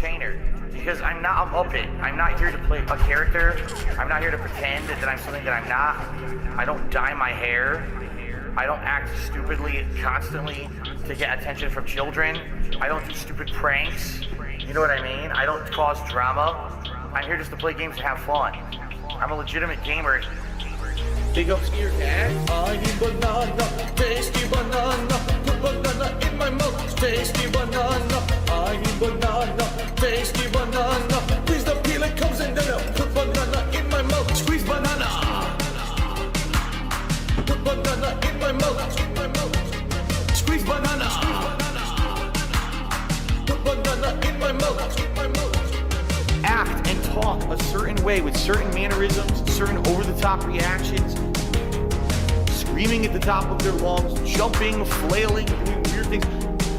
entertainer. Because I'm not a Muppet. I'm not here to play a character. I'm not here to pretend that I'm something that I'm not. I don't dye my hair. I don't act stupidly constantly to get attention from children. I don't do stupid pranks. You know what I mean? I don't cause drama. I'm here just to play games and have fun. I'm a legitimate gamer. Big ups to your dad. I need banana, tasty banana. Put banana in my mouth, tasty banana. I need banana, tasty banana. Please the peel it comes in there. Put banana in my mouth, squeeze banana. Put banana in my mouth, squeeze banana. Put banana in my mouth. Act and talk a certain way with certain mannerisms, certain over-the-top reactions, screaming at the top of their lungs, jumping, flailing, doing weird things,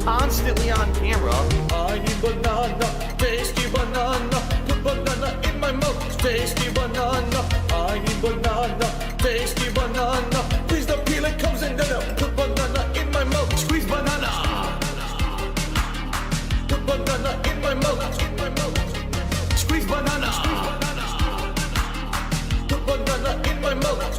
constantly on camera. I need banana, tasty banana. Put banana in my mouth, tasty banana. I need banana, tasty banana. Please the peel it comes in there. Put banana in my mouth, squeeze banana. Put banana in my mouth, squeeze banana. Put banana in my mouth.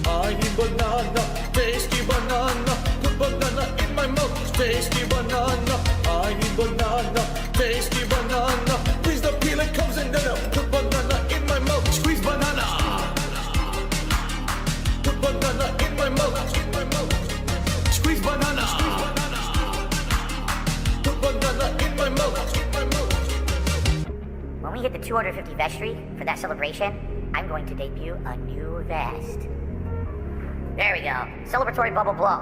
I need banana, tasty banana. Put banana in my mouth, tasty banana. I need banana, tasty banana. Please the peel it comes in there. Put banana in my mouth, squeeze banana. Put banana in my mouth, squeeze banana. Put banana in my mouth. When we hit the 250 vestry for that celebration, I'm going to debut a new vest. There we go. Celebratory bubble blow.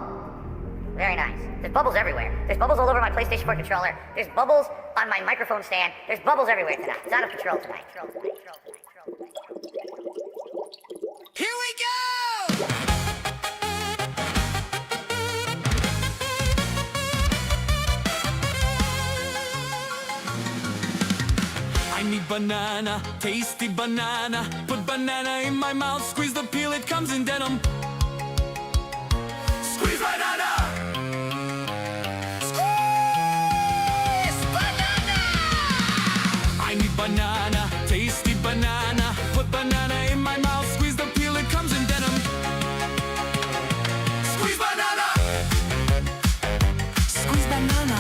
Very nice. There's bubbles everywhere. There's bubbles all over my PlayStation 4 controller. There's bubbles on my microphone stand. There's bubbles everywhere tonight. It's out of control tonight. Here we go! I need banana, tasty banana. Put banana in my mouth, squeeze the peel, it comes in denim. Squeeze banana! Squeeze banana! I need banana, tasty banana. Put banana in my mouth, squeeze the peel, it comes in denim. Squeeze banana! Squeeze banana!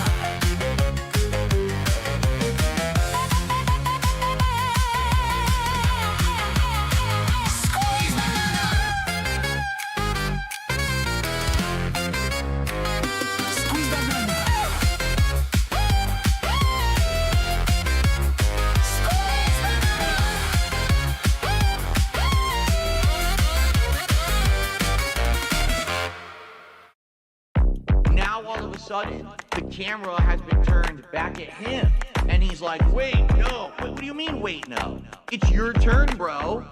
Sudden, the camera has been turned back at him, and he's like, wait, no. What do you mean, wait, no? It's your turn, bro.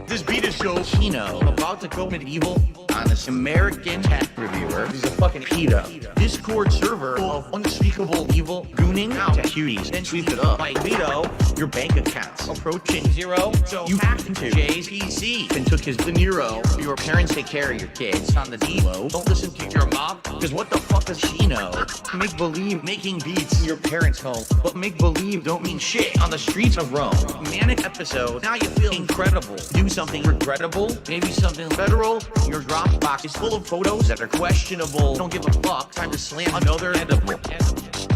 This beat is so Chino, about to go medieval, honest American tech reviewer. He's a fucking pedo. Discord server of unspeakable evil, gooning out to cuties, then sweep it up. Like Vito, your bank accounts approaching zero, so you hacked into Jay's PC and took his De Niro. Your parents take care of your kids on the D-Lo. Don't listen to your mom, because what the fuck does she know? Make believe making beats in your parents' home, but make believe don't mean shit on the streets of Rome. Manic episode, now you feel incredible. Do something regrettable, maybe something federal. Your Dropbox is full of photos that are questionable. Don't give a fuck, time to slam another edible.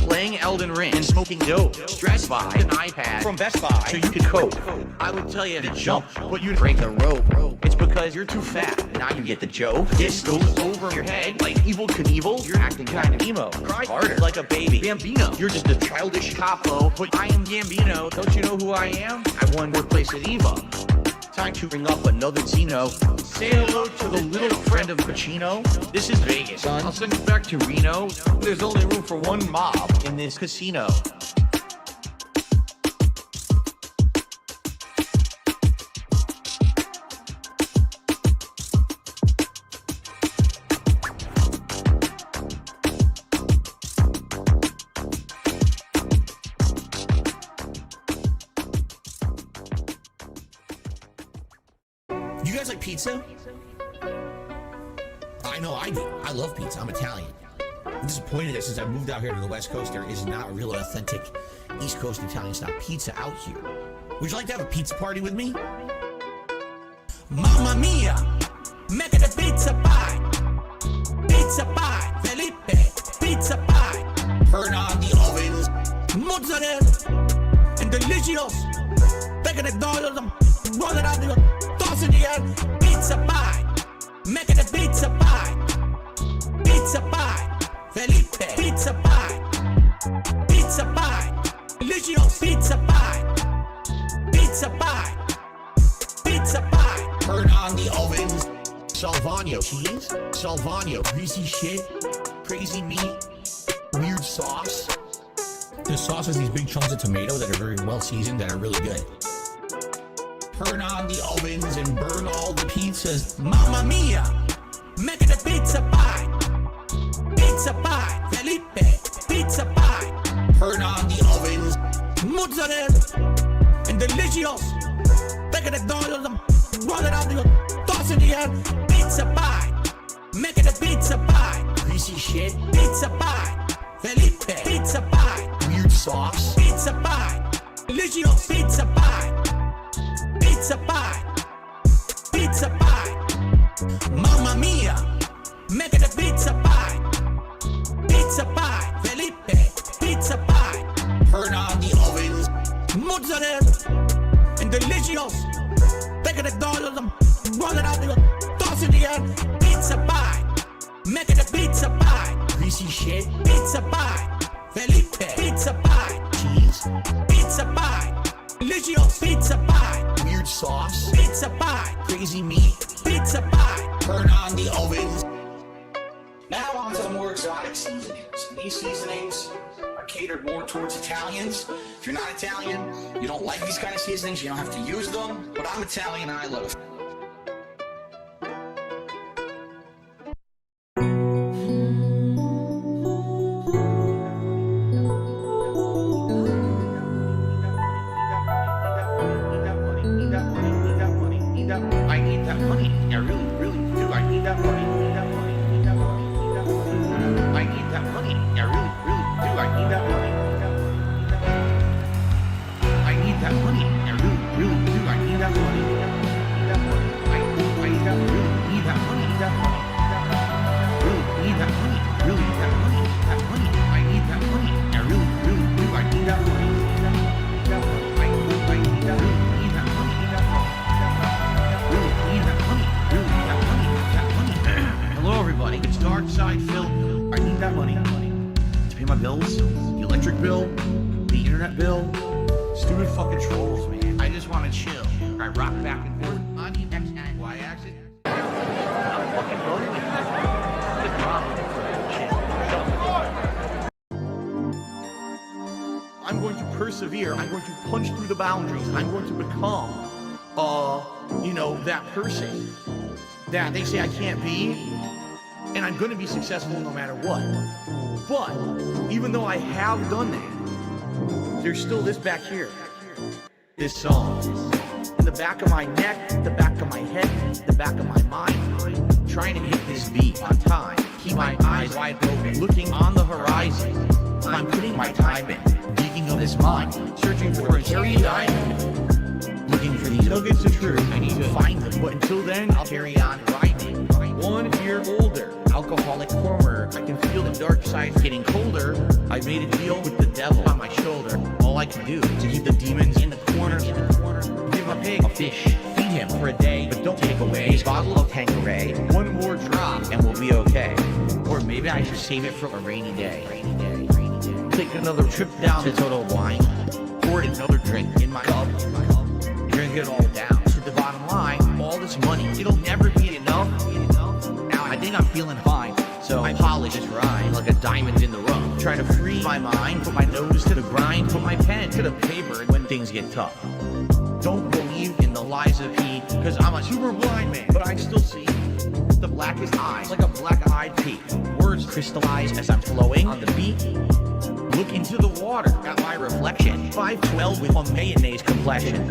Playing Elden Ring and smoking dope. Stressed by an iPad from Best Buy so you could cope. I would tell you to jump, but you'd break the rope. It's because you're too fat. Now you get the joke. This goes over your head like Evel Knievel. You're acting kind of emo. Cry harder like a baby. Bambino, you're just a childish capo. But I am Gambino. Don't you know who I am? I won fourth place at Eva. Time to bring up another Zeno. Say hello to the little friend of Pacino. This is Vegas, son. I'll send you back to Reno. There's only room for one mob in this casino. You guys like pizza? I know I do. I love pizza. I'm Italian. I'm disappointed that since I moved out here to the West Coast, there is not a real authentic East Coast Italian style pizza out here. Would you like to have a pizza party with me? Mamma mia, make it a pizza pie. Pizza pie, Felipe, pizza pie. Turn on the ovens, mozzarella, and delicious. Taking the dollars, roll it out, toss it in the air. Pizza pie, make it a pizza pie. Pizza pie, Felipe, pizza pie. Pizza pie, delicious pizza pie. Pizza pie, pizza pie. Turn on the ovens. Salvano cheese, Salvano greasy shit, crazy meat, weird sauce. The sauce has these big chunks of tomato that are very well seasoned, that are really good. Turn on the ovens and burn all the pizzas. Mamma mia, make it a pizza pie. Pizza pie, Felipe, pizza pie. Turn on the ovens, mozzarella, and delicious. Take the dollars, roll it out, toss it in the air. Pizza pie, make it a pizza pie. Greasy shit, pizza pie. Felipe, pizza pie. Weird sauce, pizza pie. Delicious pizza pie. Pizza pie, pizza pie. Mamma mia, make it a pizza pie. Pizza pie, Felipe, pizza pie. Turn on the ovens, mozzarella, and delicious. Take the dollars, roll it out, toss it in the air. Pizza pie, make it a pizza pie. Greasy shit, pizza pie. Felipe, pizza pie. Cheese, pizza pie. Delicious pizza pie. Weird sauce, pizza pie. Crazy meat, pizza pie. Turn on the ovens. Now on to the more exotic seasonings. These seasonings are catered more towards Italians. If you're not Italian, you don't like these kind of seasonings, you don't have to use them. But I'm Italian and I love it. I need that money. I really, really do. I need that money. I need that money. I really, really do. I need that money. I need that money. I really, really do. I need that money. I need that. Really need that money. Really need that money. Really need that money. That money. I need that money. I really, really do. I need that money. I need that. Really need that money. Really need that money. Really need that money. That money. Hello, everybody. It's Dark Side Phil. I need that money to pay my bills, the electric bill, the internet bill. Stupid fucking trolls, man. I just want to chill. I rock back and forth. I need next time. Why exit? I'm fucking voting with you. Good job. I'm going to persevere. I'm going to punch through the boundaries. I'm going to become, that person that they say I can't be. And I'm going to be successful no matter what. But even though I have done that, there's still this back here. This song. In the back of my neck, the back of my head, the back of my mind. Trying to hit this beat on time. Keep my eyes wide open, looking on the horizon. I'm putting my time in, digging up this mine, searching for a cherry diamond. Looking for these nuggets of truth, I need to find them. But until then, I'll carry on grinding. 1 year older, alcoholic former. I can feel the dark side getting colder. I made a deal with the devil on my shoulder. All I can do is to keep the demons in the corner. Give my pig a fish, feed him for a day, but don't take away his bottle of Tanqueray. 1 more drop and we'll be okay. Or maybe I should save it for a rainy day. Take another trip down to Total Wine. Pour another drink in my cup. Drink it all down to the bottom line. All this money, it'll never be enough. Now I think I'm feeling fine, so I polish this rhyme like a diamond in the rough. Try to free my mind, put my nose to the grind, put my pen to the paper when things get tough. Don't believe in the lies of Pete, cause I'm a super blind man, but I still see the blackest eyes like a black-eyed pea. Words crystallize as I'm flowing on the beat. Look into the water at my reflection. 5'12" with a mayonnaise complexion.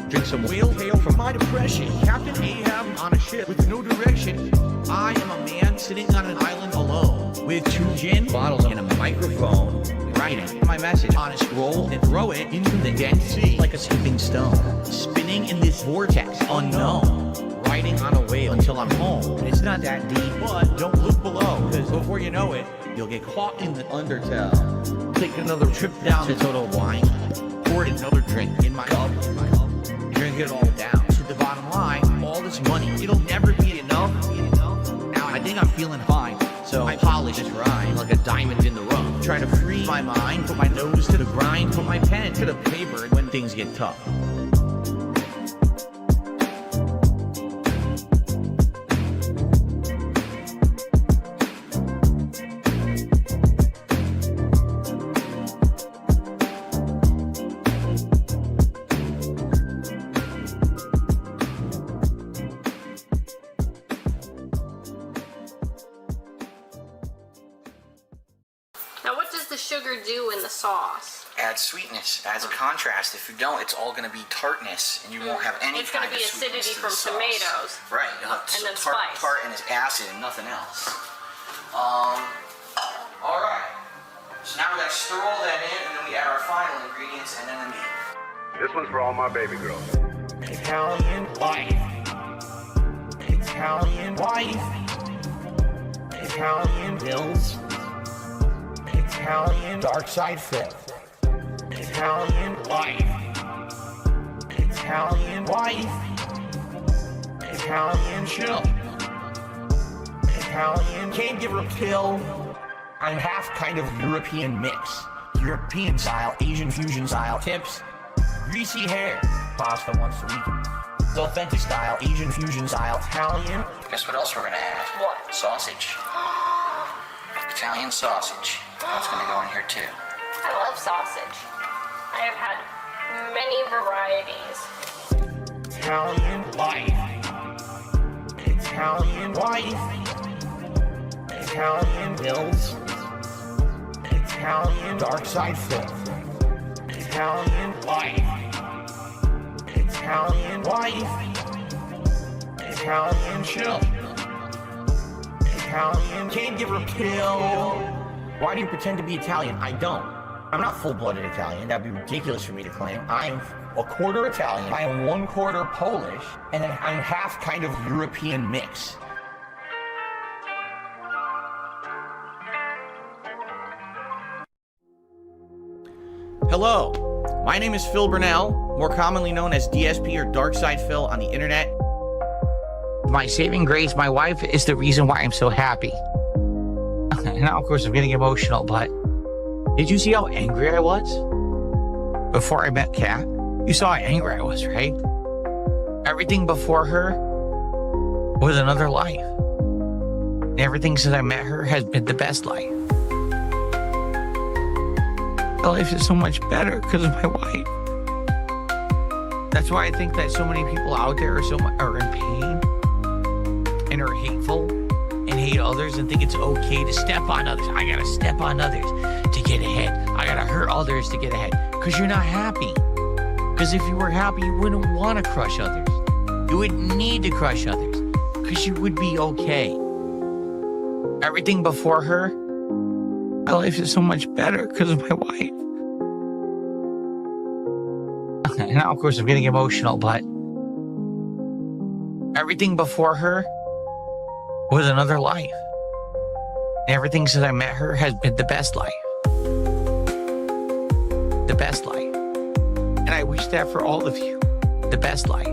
Drink some whale tail from my depression. Captain Ahab on a ship with no direction. I am a man sitting on an island alone with 2 gin bottles and a microphone. writing my message on a scroll and throw it into the dense sea like a skipping stone, spinning in this vortex unknown, riding on a wave until I'm home. It's not that deep, but don't look below, because before you know it, you'll get caught in the undertow. Take another trip down to Total Wine, pour another drink in my cup, drink it all down to the bottom line. All this money, it'll never be enough. Now I think I'm feeling fine, so I polish this rhyme like a diamond in the rough. Try to free my mind, put my nose to the grind, put my pen to the paper when things get tough. Now what does the sugar do in the sauce? Adds sweetness, adds a contrast. If you don't, it's all going to be tartness, and you won't have any It's going kind to be of sweetness acidity to from the sauce. tomatoes. Right, you'll have And then tart, spice. tart and its acid and nothing else. All right. So now we got to stir all that in, and then we add our final ingredients, and then the meat. This one's for all my baby girls. Italian wife. Italian wife. Italian bills. Italian dark side Phil. Italian wife. Italian wife. Italian chill. Italian can't give her a pill. I'm half kind of European mix. European style, Asian fusion style tips. Greasy hair, pasta once a week. It's authentic style, Asian fusion style, Italian. Guess what else we're going to add? What? Sausage. Italian sausage. That's going to go in here too. I love sausage. I have had many varieties. Italian wife. Italian wife. Italian bills. Italian dark side Phil. Italian wife. Italian wife. Italian chill. Italian can't give her a pill. Why do you pretend to be Italian? I don't. I'm not full-blooded Italian. That'd be ridiculous for me to claim. I'm a quarter Italian. I am 1/4 Polish, and then I'm half kind of European mix. Hello, my name is Phil Burnell, more commonly known as DSP or Dark Side Phil on the internet. My saving grace, my wife, is the reason why I'm so happy. Now, of course, I'm getting emotional, but did you see how angry I was before I met Kat? You saw how angry I was, right? Everything before her was another life. And everything since I met her has been the best life. My life is so much better because of my wife. That's why I think that so many people out there are in pain and are hateful and hate others and think it's okay to step on others. I gotta step on others to get ahead. I gotta hurt others to get ahead. Because you're not happy. Because if you were happy, you wouldn't want to crush others. You wouldn't need to crush others. Because you would be okay. Everything before her, my life is so much better because of my wife. Now, of course, I'm getting emotional, but everything before her was another life. And everything since I met her has been the best life. The best life. And I wish that for all of you. The best life.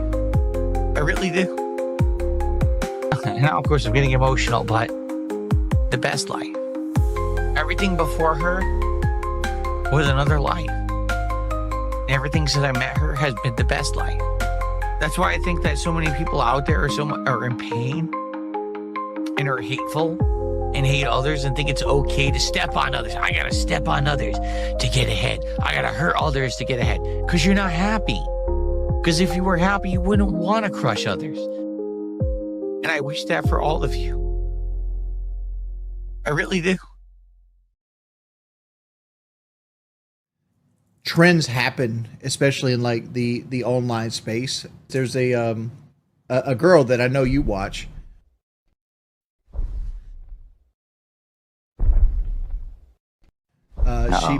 I really do. Now, of course, I'm getting emotional, but the best life. Everything before her was another life. And everything since I met her has been the best life. That's why I think that so many people out there are in pain and are hateful and hate others and think it's okay to step on others. I gotta step on others to get ahead. I gotta hurt others to get ahead. Because you're not happy. Because if you were happy, you wouldn't want to crush others. And I wish that for all of you. I really do. Trends happen, especially in like the online space. There's a girl that I know you watch. She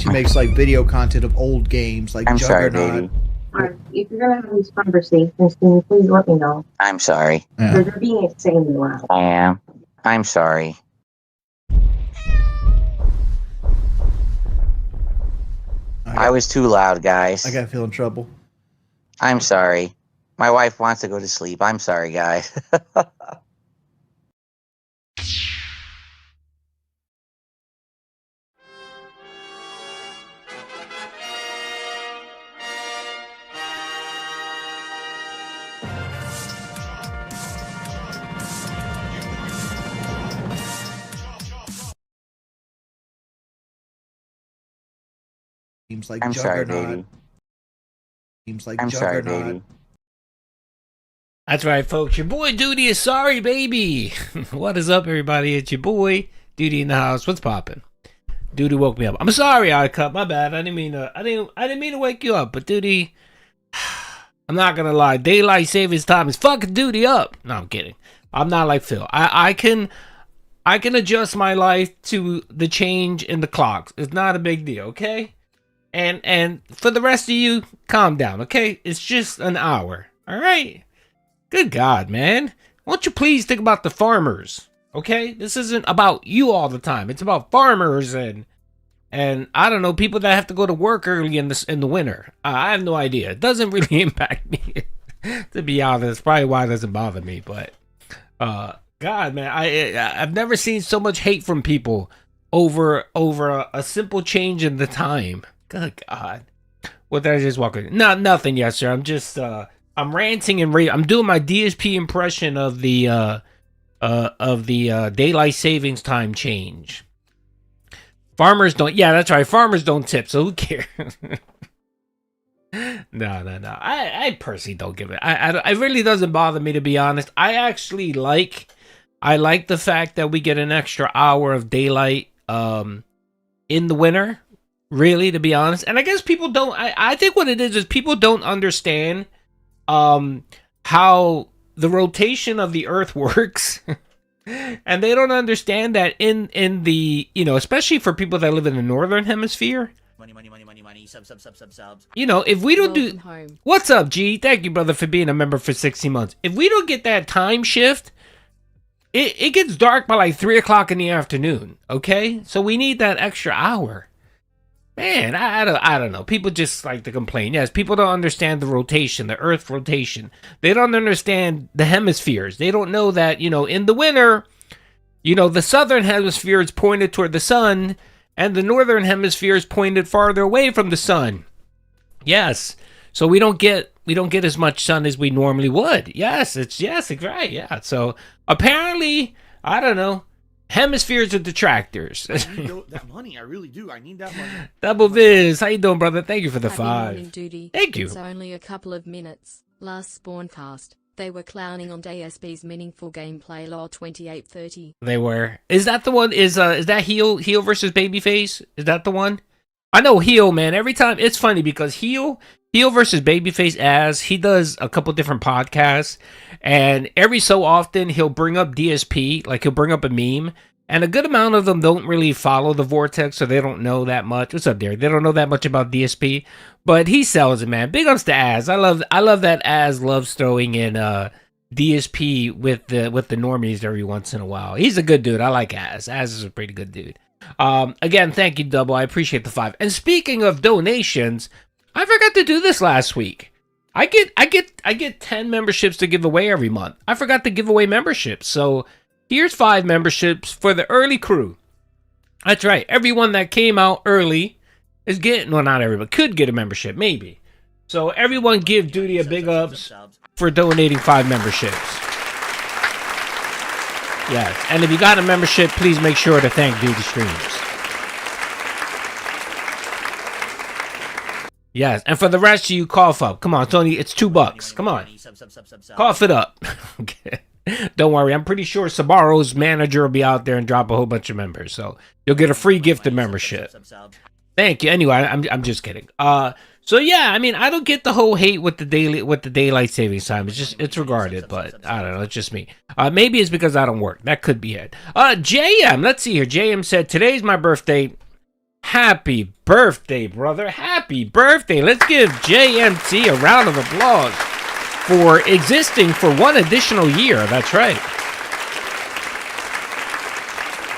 makes like video content of old games like I'm sorry, Juggernaut. baby. If you're gonna have these conversations, can you please let me know? I'm sorry. Yeah. They're being insanely loud. I am. I'm sorry. I was too loud, guys. I got to feel in trouble. I'm sorry. My wife wants to go to sleep. I'm sorry, guys. Seems like I'm sorry, Juggernaut. baby. Seems like I'm sorry, Juggernaut. baby. That's right, folks. Your boy Duty is sorry, baby. What is up, everybody? It's your boy Duty in the house. What's poppin'? Duty woke me up. I'm sorry, I cut. My bad. I didn't mean to wake you up. But Duty, I'm not gonna lie. Daylight savings time is fucking Duty up. No, I'm kidding. I'm not like Phil. I can adjust my life to the change in the clocks. It's not a big deal, okay? And for the rest of you, calm down, okay? It's just an hour, all right? Good God, man. Won't you please think about the farmers, okay? This isn't about you all the time. It's about farmers and I don't know, people that have to go to work early in the winter. I have no idea. It doesn't really impact me, to be honest. Probably why it doesn't bother me, but God, man, I've never seen so much hate from people over a simple change in the time. Good God. What did I just walk in? No, nothing yet, sir. I'm just I'm ranting and I'm doing my DSP impression of the daylight savings time change. Farmers don't. Yeah, that's right. Farmers don't tip, so who cares? No. I personally don't give it. It really doesn't bother me, to be honest. I actually like the fact that we get an extra hour of daylight in the winter. Really, to be honest. And I guess people don't. I think what it is people don't understand how the rotation of the Earth works. And they don't understand that in the, especially for people that live in the northern hemisphere. Money, subs. If we don't do... Home. What's up, G? Thank you, brother, for being a member for 16 months. If we don't get that time shift, it gets dark by like 3 o'clock in the afternoon, okay? So we need that extra hour. Man, I don't know. People just like to complain. Yes, people don't understand the rotation, the Earth rotation. They don't understand the hemispheres. They don't know that, in the winter, the southern hemisphere is pointed toward the sun, and the northern hemisphere is pointed farther away from the sun. Yes, so we don't get as much sun as we normally would. Yes, it's right. Yeah, so apparently, I don't know. Hemispheres are detractors. I need that money. I really do. I need that money. Double Viz, how you doing, brother? Thank you for the Happy 5. morning, Duty. Thank you. It's only a couple of minutes. Last Spawncast, they were clowning on DSP's meaningful gameplay lore 2830. They were. Is that the one? Is that heel versus babyface? Is that the one? I know heel, man. Every time it's funny because heel versus babyface, as he does a couple different podcasts, and every so often he'll bring up DSP, like he'll bring up a meme, and a good amount of them don't really follow the vortex, so they don't know that much. What's up, Derek? They don't know that much about DSP, but he sells it, man. Big ups to Az. I love that Az loves throwing in DSP with the normies every once in a while. He's a good dude. I like Az. Az is a pretty good dude. Again, thank you, Double. I appreciate the 5. And speaking of donations, I forgot to do this last week. I get 10 memberships to give away every month. I forgot to give away memberships. So here's 5 memberships for the early crew. That's right. Everyone that came out early is getting, well, not everyone, could get a membership, maybe. So everyone give Duty a big ups for donating 5 memberships. Yes. And if you got a membership, please make sure to thank Duty Streams. Yes, and for the rest of you, cough up. Come on, Tony, it's $2. Come on. Cough it up. Okay. Don't worry, I'm pretty sure Sabaro's manager will be out there and drop a whole bunch of members. So you'll get a free gifted membership. Thank you. Anyway, I'm just kidding. So yeah, I mean, I don't get the whole hate with the daylight savings time. It's regarded, but I don't know. It's just me. Maybe it's because I don't work. That could be it. JM, let's see here. JM said today's my birthday. Happy birthday, brother! Happy birthday! Let's give JMT a round of applause for existing for one additional year. That's right.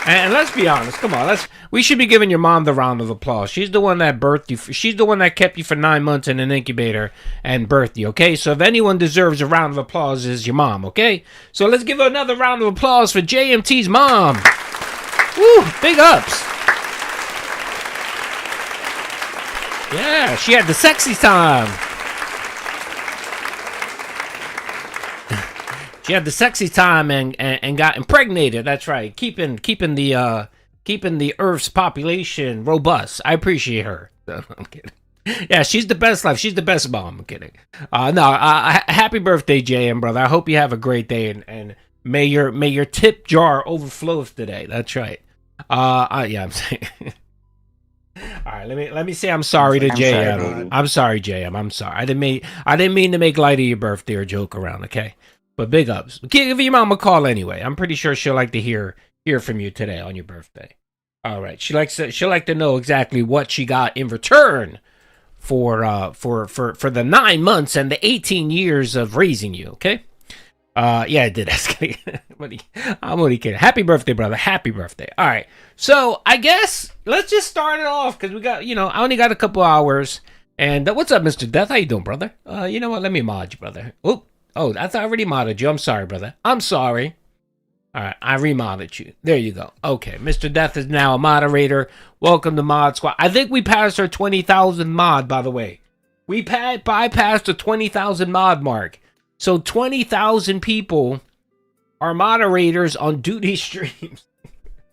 And let's be honest, come on, we should be giving your mom the round of applause. She's the one that birthed you. She's the one that kept you for 9 months in an incubator and birthed you, okay? So if anyone deserves a round of applause, it's your mom, okay? So let's give another round of applause for JMT's mom. Woo, big ups. Yeah, she had the sexy time. She had the sexy time and got impregnated. That's right. Keeping the Earth's population robust. I appreciate her. I'm kidding. Yeah, she's the best life. She's the best mom. I'm kidding. Happy birthday, JM, brother. I hope you have a great day and may your tip jar overflow today. That's right. Yeah, I'm saying. All right, let me say I'm sorry to JM. I'm sorry, JM. I'm sorry. I didn't mean to make light of your birthday or joke around. Okay. But big ups. Give your mom a call anyway. I'm pretty sure she'll like to hear from you today on your birthday. All right. She'll like to know exactly what she got in return for the 9 months and the 18 years of raising you. Okay. Yeah, I did ask. I'm only kidding. Happy birthday, brother. Happy birthday. All right. So I guess let's just start it off because we got I only got a couple hours. And what's up, Mr. Death? How you doing, brother? You know what? Let me mod you, brother. Oh, I thought I already modded you. I'm sorry, brother. I'm sorry. All right, I remodded you. There you go. Okay, Mr. Death is now a moderator. Welcome to Mod Squad. I think we passed our 20,000 mod, by the way. We bypassed the 20,000 mod mark. So 20,000 people are moderators on duty streams.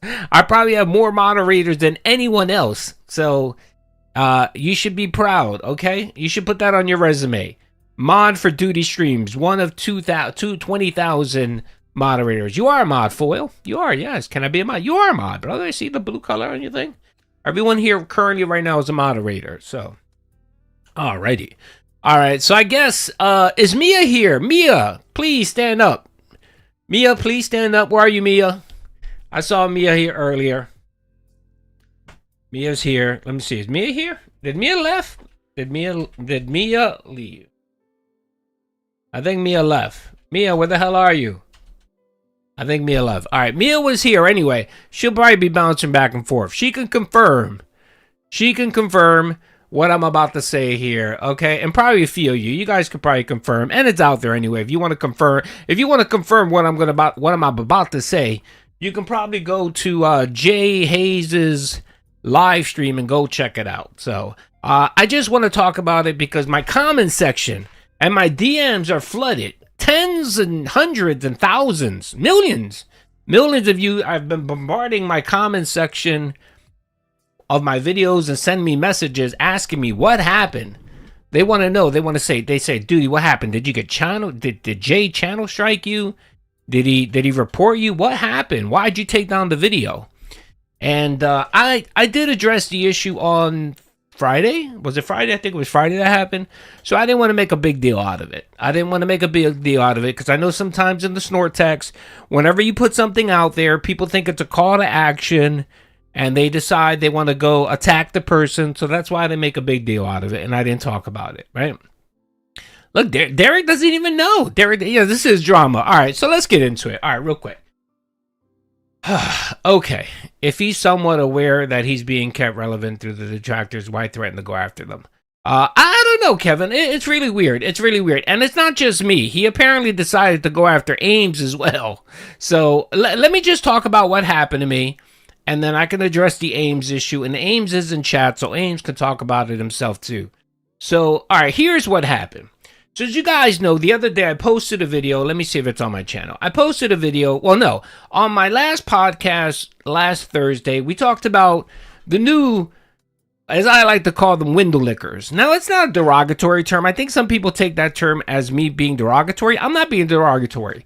I probably have more moderators than anyone else. So you should be proud, okay? You should put that on your resume. Mod for duty streams, one of 20,000 moderators. You are a mod, Foil. You are, yes. Can I be a mod? You are a mod, brother. I see the blue color on your thing. Everyone here currently right now is a moderator. So, alrighty. All right. So I guess is Mia here? Mia, please stand up. Mia, please stand up. Where are you, Mia? I saw Mia here earlier. Mia's here. Let me see. Is Mia here? Did Mia left? Did Mia leave? I think Mia left. Mia, where the hell are you? I think Mia left. All right, Mia was here anyway. She'll probably be bouncing back and forth. She can confirm what I'm about to say here, okay? And probably a few of you guys could probably confirm, and it's out there anyway. If you want to confirm what I'm about to say, you can probably go to JaiHaze's live stream and go check it out. So I just want to talk about it because my comment section and my DMs are flooded. Tens and hundreds and thousands, millions of you. I've been bombarding my comment section of my videos and send me messages asking me what happened. They want to know. They say, dude, what happened? Did you get channel? Did Jay channel strike you? Did he report you? What happened? Why'd you take down the video? And I did address the issue on Friday. Was it Friday? I think it was Friday that happened. So I didn't want to make a big deal out of it. Because I know sometimes in the snort text, whenever you put something out there, people think it's a call to action and they decide they want to go attack the person. So that's why I didn't make a big deal out of it and I didn't talk about it, right? Look, Derek doesn't even know. This is drama. All right, so let's get into it. All right, real quick. Okay, if he's somewhat aware that he's being kept relevant through the detractors, why threaten to go after them? I don't know, Kevin. It's really weird. And it's not just me. He apparently decided to go after Ames as well. So let me just talk about what happened to me, and then I can address the Ames issue. And Ames is in chat, so Ames can talk about it himself too. So, all right, here's what happened. So as you guys know, the other day I posted a video. Let me see if it's on my channel. I posted a video. Well, no. On my last podcast, last Thursday, we talked about the new, as I like to call them, window lickers. Now, it's not a derogatory term. I think some people take that term as me being derogatory. I'm not being derogatory.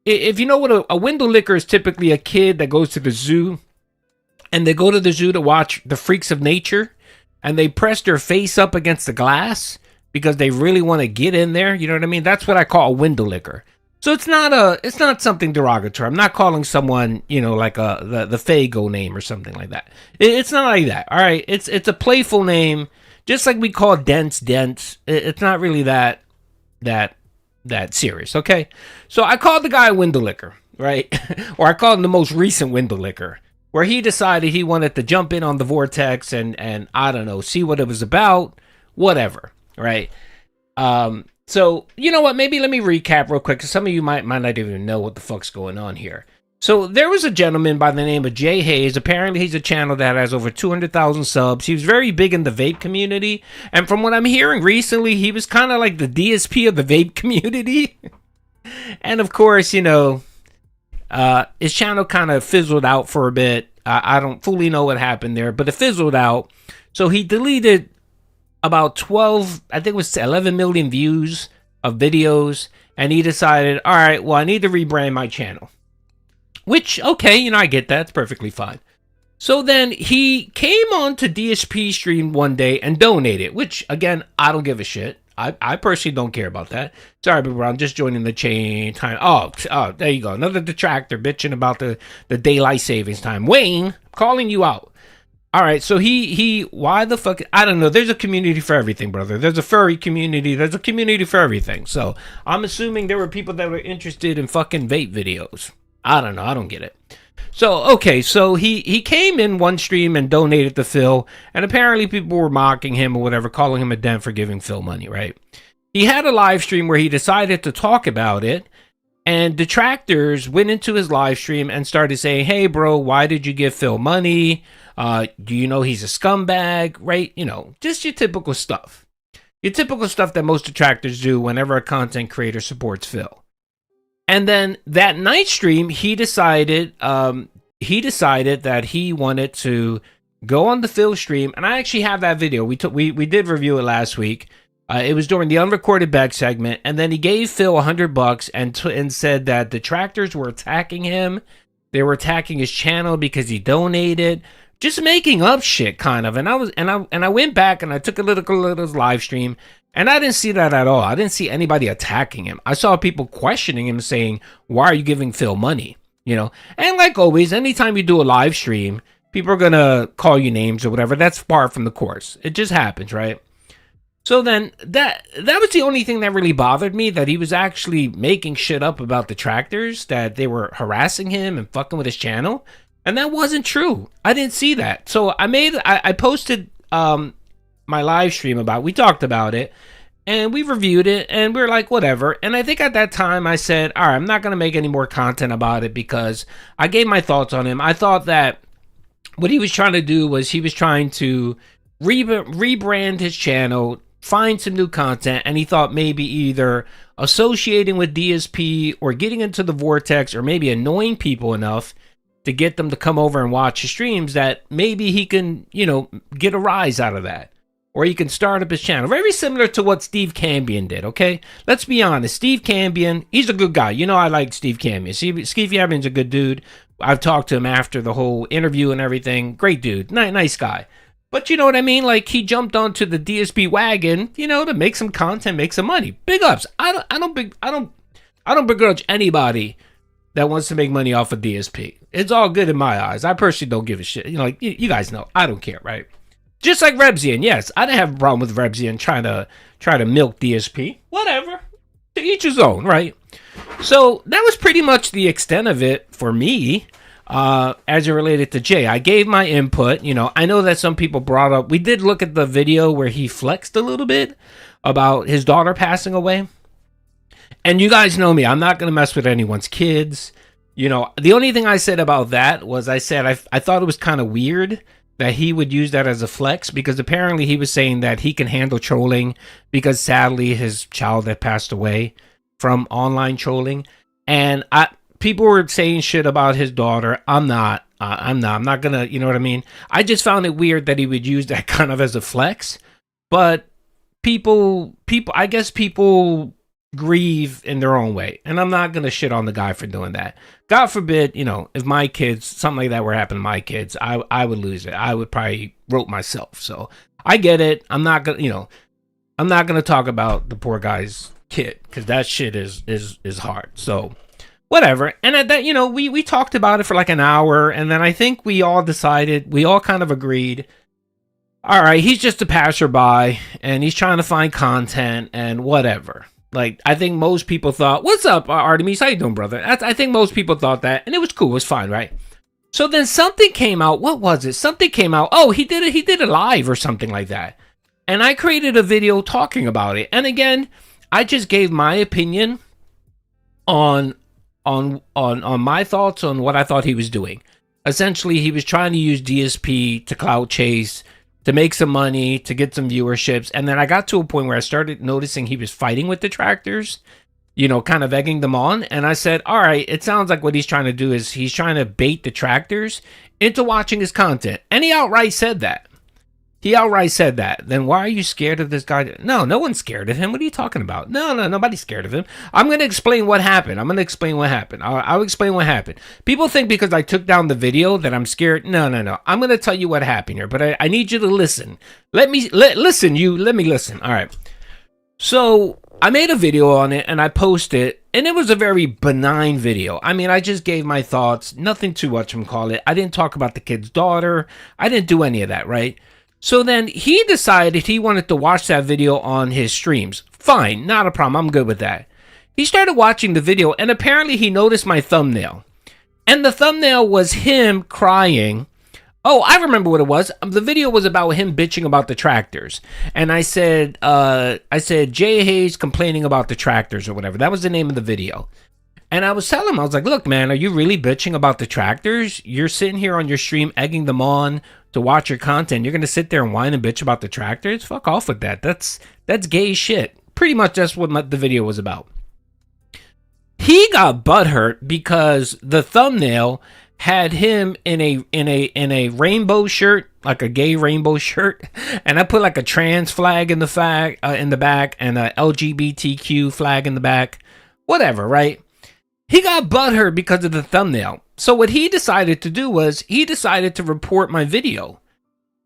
If you know what a window licker is, typically a kid that goes to the zoo, and they go to the zoo to watch the freaks of nature. and they press their face up against the glass because they really want to get in there. You know what I mean? That's what I call a window licker. So it's not something derogatory. I'm not calling someone, you know, like the Fago name or something like that. It's not like that. All right. It's a playful name, just like we call Dents. It's not really that serious. Okay. So I called the guy a window licker, right? Or I called him the most recent window licker, where he decided he wanted to jump in on the vortex and I don't know, see what it was about, whatever, right? So, you know what, maybe let me recap real quick, because some of you might not even know what the fuck's going on here. So there was a gentleman by the name of JaiHaze. Apparently he's a channel that has over 200,000 subs. He was very big in the vape community, and from what I'm hearing recently, he was kind of like the DSP of the vape community. And of course, you know, his channel kind of fizzled out for a bit. I don't fully know what happened there, but it fizzled out. So he deleted about 12, I think it was 11 million views of videos, and he decided, all right, well, I need to rebrand my channel. Which, okay, you know, I get that. It's perfectly fine. So then he came on to DSP stream one day and donated, which, again, I don't give a shit. I personally don't care about that. Sorry, but I'm just joining the chain time. Oh, there you go. Another detractor bitching about the daylight savings time. Wayne, calling you out. All right, so he why the fuck, I don't know. There's a community for everything, brother. There's a furry community. There's a community for everything. So I'm assuming there were people that were interested in fucking vape videos. I don't know. I don't get it. So, okay, so he came in one stream and donated to Phil, and apparently people were mocking him or whatever, calling him a den for giving Phil money, right? He had a live stream where he decided to talk about it, and detractors went into his live stream and started saying, hey, bro, why did you give Phil money? Do you know he's a scumbag, right? You know, just your typical stuff. Your typical stuff that most detractors do whenever a content creator supports Phil. And then that night stream, he decided that he wanted to go on the Phil stream, and I actually have that video. We did review it last week. It was during the unrecorded bag segment, and then he gave Phil $100 and said that detractors were attacking him. They were attacking his channel because he donated, just making up shit, kind of. And I went back and I took a look at his live stream. And I didn't see that at all. I didn't see anybody attacking him. I saw people questioning him, saying, why are you giving Phil money? You know, and like always, anytime you do a live stream, people are going to call you names or whatever. That's far from the course. It just happens, right? So then that was the only thing that really bothered me, that he was actually making shit up about detractors, that they were harassing him and fucking with his channel. And that wasn't true. I didn't see that. So I posted my live stream about, we talked about it and we reviewed it and we were like, whatever. And I think at that time I said, all right, I'm not going to make any more content about it, because I gave my thoughts on him. I thought that what he was trying to do was he was trying to rebrand his channel, find some new content, and he thought maybe either associating with DSP or getting into the vortex, or maybe annoying people enough to get them to come over and watch his streams, that maybe he can, you know, get a rise out of that. Or he can start up his channel. Very similar to what Steve Cambion did, okay? Let's be honest. Steve Cambion, he's a good guy. You know I like Steve Cambion. Steve Cambion's a good dude. I've talked to him after the whole interview and everything. Great dude. Nice guy. But you know what I mean? Like, he jumped onto the DSP wagon, you know, to make some content, make some money. Big ups. I don't begrudge anybody that wants to make money off of DSP. It's all good in my eyes. I personally don't give a shit. You know, like, you guys know, I don't care, right? Just like Rebzian, yes, I didn't have a problem with Rebzian trying to milk DSP. Whatever, to each his own, right? So that was pretty much the extent of it for me, as it related to Jay. I gave my input. You know, I know that some people brought up. We did look at the video where he flexed a little bit about his daughter passing away, and you guys know me. I'm not gonna mess with anyone's kids. You know, the only thing I said about that was I said I thought it was kind of weird that he would use that as a flex, because apparently he was saying that he can handle trolling because sadly his child had passed away from online trolling. And people were saying shit about his daughter. I'm not gonna, you know what I mean? I just found it weird that he would use that kind of as a flex. But people, I guess people grieve in their own way, and I'm not gonna shit on the guy for doing that. God forbid, you know, if my kids, something like that were happening to my kids, I would lose it. I would probably rope myself. So I get it. I'm not gonna talk about the poor guy's kid because that shit is hard. So whatever. And at that, we talked about it for like an hour, and then I think we all kind of agreed, all right, he's just a passerby and he's trying to find content and whatever. Like, I think most people thought, what's up, Artemis? How you doing, brother? I think most people thought that, and it was cool. It was fine, right? So then something came out. What was it? Something came out. Oh, he did a live or something like that. And I created a video talking about it. And again, I just gave my opinion on my thoughts on what I thought he was doing. Essentially, he was trying to use DSP to clout chase, to make some money, to get some viewerships. And then I got to a point where I started noticing he was fighting with detractors, kind of egging them on. And I said, all right, it sounds like what he's trying to do is he's trying to bait detractors into watching his content. And he outright said that. Then why are you scared of this guy? No one's scared of him. What are you talking about? No, nobody's scared of him. I'm going to explain what happened. I'll explain what happened. People think because I took down the video that I'm scared. No. I'm going to tell you what happened here, but I need you to listen. Let me listen. All right. So I made a video on it and I posted it, and it was a very benign video. I mean, I just gave my thoughts, nothing too much from call it. I didn't talk about the kid's daughter. I didn't do any of that, right? So then he decided he wanted to watch that video on his streams. Fine, not a problem. I'm good with that. He started watching the video, and apparently he noticed my thumbnail. And the thumbnail was him crying. Oh, I remember what it was. The video was about him bitching about the tractors. And I said JaiHaze complaining about the tractors or whatever. That was the name of the video. And I was telling him, I was like, look, man, are you really bitching about the tractors? You're sitting here on your stream egging them on to watch your content. You're going to sit there and whine and bitch about the tractors? Fuck off with that. That's gay shit. Pretty much that's what the video was about. He got butthurt because the thumbnail had him in a rainbow shirt, like a gay rainbow shirt, and I put like a trans flag in the back and a LGBTQ flag in the back. Whatever, right? He got butthurt because of the thumbnail. So what he decided to do was he decided to report my video.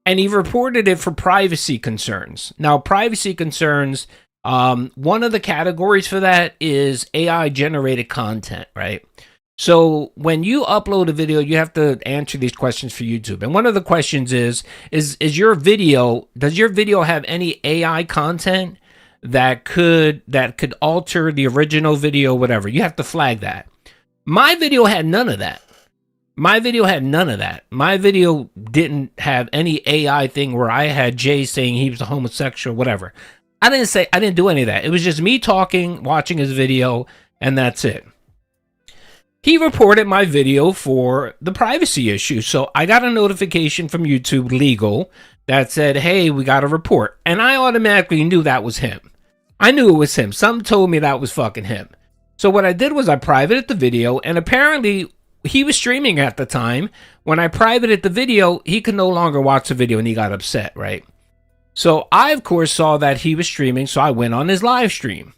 And he reported it for privacy concerns. Now, privacy concerns, one of the categories for that is AI generated content, right? So when you upload a video, you have to answer these questions for YouTube. And one of the questions is your video, does your video have any AI content that could alter the original video, whatever? You have to flag that. My video had none of that. My video didn't have any AI thing where I had Jay saying he was a homosexual, whatever. I didn't do any of that. It was just me talking, watching his video, and that's it. He reported my video for the privacy issue. So I got a notification from YouTube Legal that said, hey, we got a report. And I automatically knew that was him. I knew it was him. Something told me that was fucking him. So what I did was I privated the video, and apparently he was streaming at the time. When I privated the video, he could no longer watch the video and he got upset, right? So I, of course, saw that he was streaming, so I went on his live stream.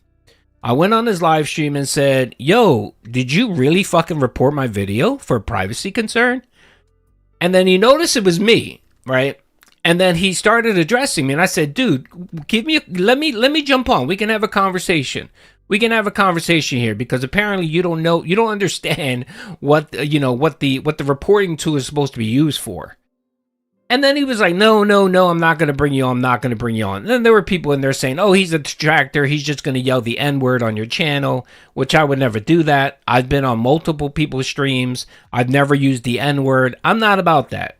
And said, yo, did you really fucking report my video for privacy concern? And then he noticed it was me, right? And then he started addressing me, and I said, dude, let me jump on. We can have a conversation. Here, because apparently you don't understand what the reporting tool is supposed to be used for. And then he was like, no, I'm not going to bring you on. And then there were people in there saying, oh, he's a detractor. He's just going to yell the N-word on your channel, which I would never do that. I've been on multiple people's streams. I've never used the N-word. I'm not about that.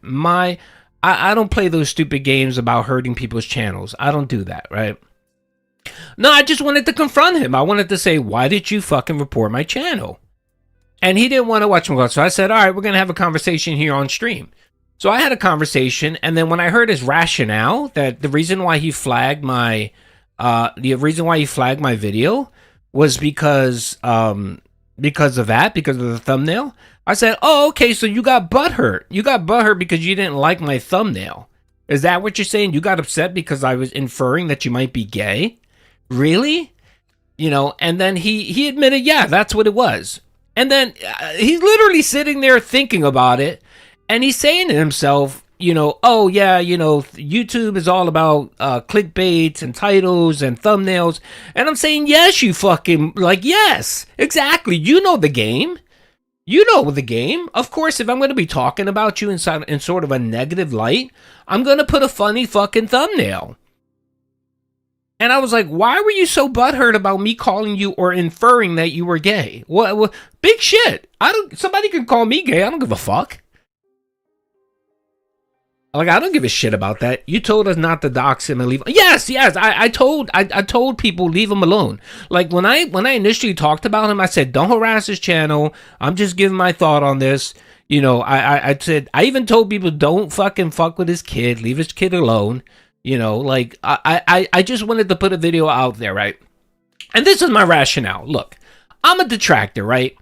I don't play those stupid games about hurting people's channels. I don't do that, right? No, I just wanted to confront him. I wanted to say, why did you fucking report my channel? And he didn't want to watch me. So I said, all right, we're going to have a conversation here on stream. So I had a conversation, and then when I heard his rationale that the reason why he flagged my video was because of the thumbnail, I said, oh, okay, so you got butthurt. You got butthurt because you didn't like my thumbnail. Is that what you're saying? You got upset because I was inferring that you might be gay? Really? And then he admitted, yeah, that's what it was. And then he's literally sitting there thinking about it. And he's saying to himself, oh yeah, YouTube is all about clickbaits and titles and thumbnails. And I'm saying, yes, you fucking, yes, exactly. You know the game. You know the game. Of course, if I'm going to be talking about you in sort of a negative light, I'm going to put a funny fucking thumbnail. And I was like, why were you so butthurt about me calling you or inferring that you were gay? What big shit. Somebody can call me gay. I don't give a fuck. I don't give a shit about that. You told us not to dox him and leave. Yes. I told people leave him alone. When I initially talked about him, I said don't harass his channel. I'm just giving my thought on this. I said I even told people don't fucking fuck with his kid. Leave his kid alone. I just wanted to put a video out there, right? And this is my rationale. Look, I'm a detractor, right?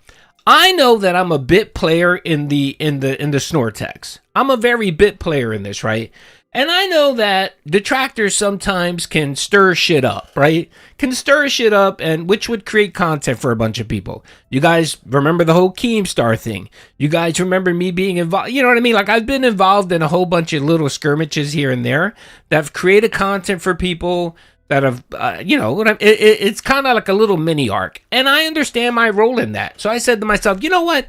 I know that I'm a bit player in the Snortex. I'm a very bit player in this, right? And I know that detractors sometimes can stir shit up, right? Can stir shit up, and which would create content for a bunch of people. You guys remember the whole Keemstar thing. You guys remember me being involved. You know what I mean? I've been involved in a whole bunch of little skirmishes here and there that have created content for people that have, it's kind of like a little mini arc. And I understand my role in that. So I said to myself, you know what?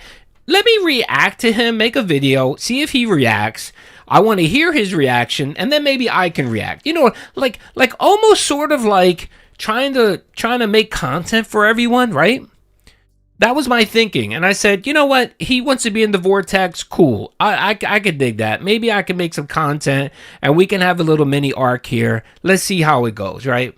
Let me react to him, make a video, see if he reacts. I want to hear his reaction, and then maybe I can react. Almost sort of like trying to make content for everyone, right? That was my thinking. And I said, you know what? He wants to be in the vortex. Cool. I could dig that. Maybe I can make some content and we can have a little mini arc here. Let's see how it goes, right?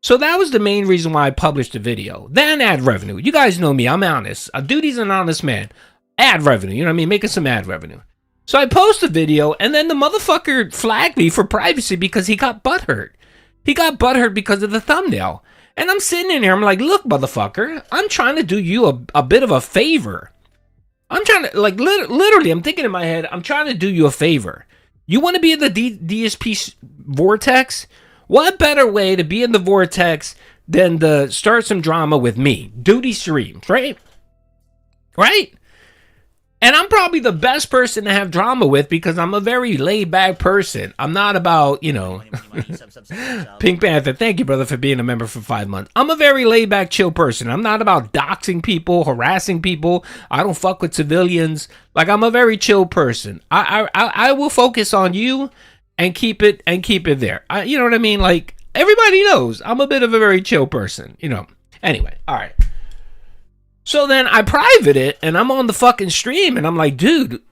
So that was the main reason why I published the video. Then ad revenue. You guys know me. I'm honest. Duty's an honest man. Ad revenue. You know what I mean? Making some ad revenue. So I post a video and then the motherfucker flagged me for privacy because he got butthurt. He got butthurt because of the thumbnail. And I'm sitting in here, I'm like, look, motherfucker, I'm trying to do you a bit of a favor. I'm trying to, literally, I'm thinking in my head, I'm trying to do you a favor. You want to be in the DSP vortex? What better way to be in the vortex than to start some drama with me? Duty streams, right? Right? And I'm probably the best person to have drama with because I'm a very laid-back person. I'm not about, Pink Panther, thank you, brother, for being a member for 5 months. I'm a very laid-back, chill person. I'm not about doxing people, harassing people. I don't fuck with civilians. I'm a very chill person. I will focus on you and keep it there. You know what I mean? Everybody knows I'm a bit of a very chill person, Anyway, all right. So then I private it, and I'm on the fucking stream, and I'm like, dude.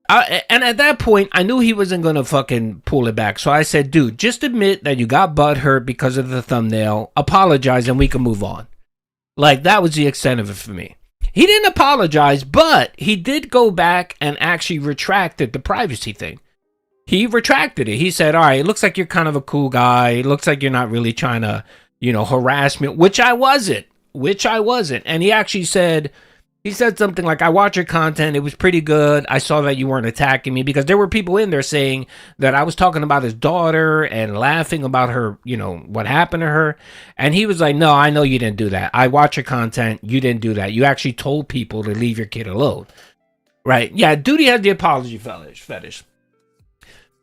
And at that point, I knew he wasn't going to fucking pull it back. So I said, dude, just admit that you got butthurt because of the thumbnail. Apologize, and we can move on. That was the extent of it for me. He didn't apologize, but he did go back and actually retracted the privacy thing. He retracted it. He said, all right, it looks like you're kind of a cool guy. It looks like you're not really trying to, harass me, which I wasn't. And he actually said something like, I watch your content. It was pretty good. I saw that you weren't attacking me, because there were people in there saying that I was talking about his daughter and laughing about her, what happened to her. And he was like, no, I know you didn't do that. I watch your content. You didn't do that. You actually told people to leave your kid alone. Right. Yeah. Duty had the apology fetish.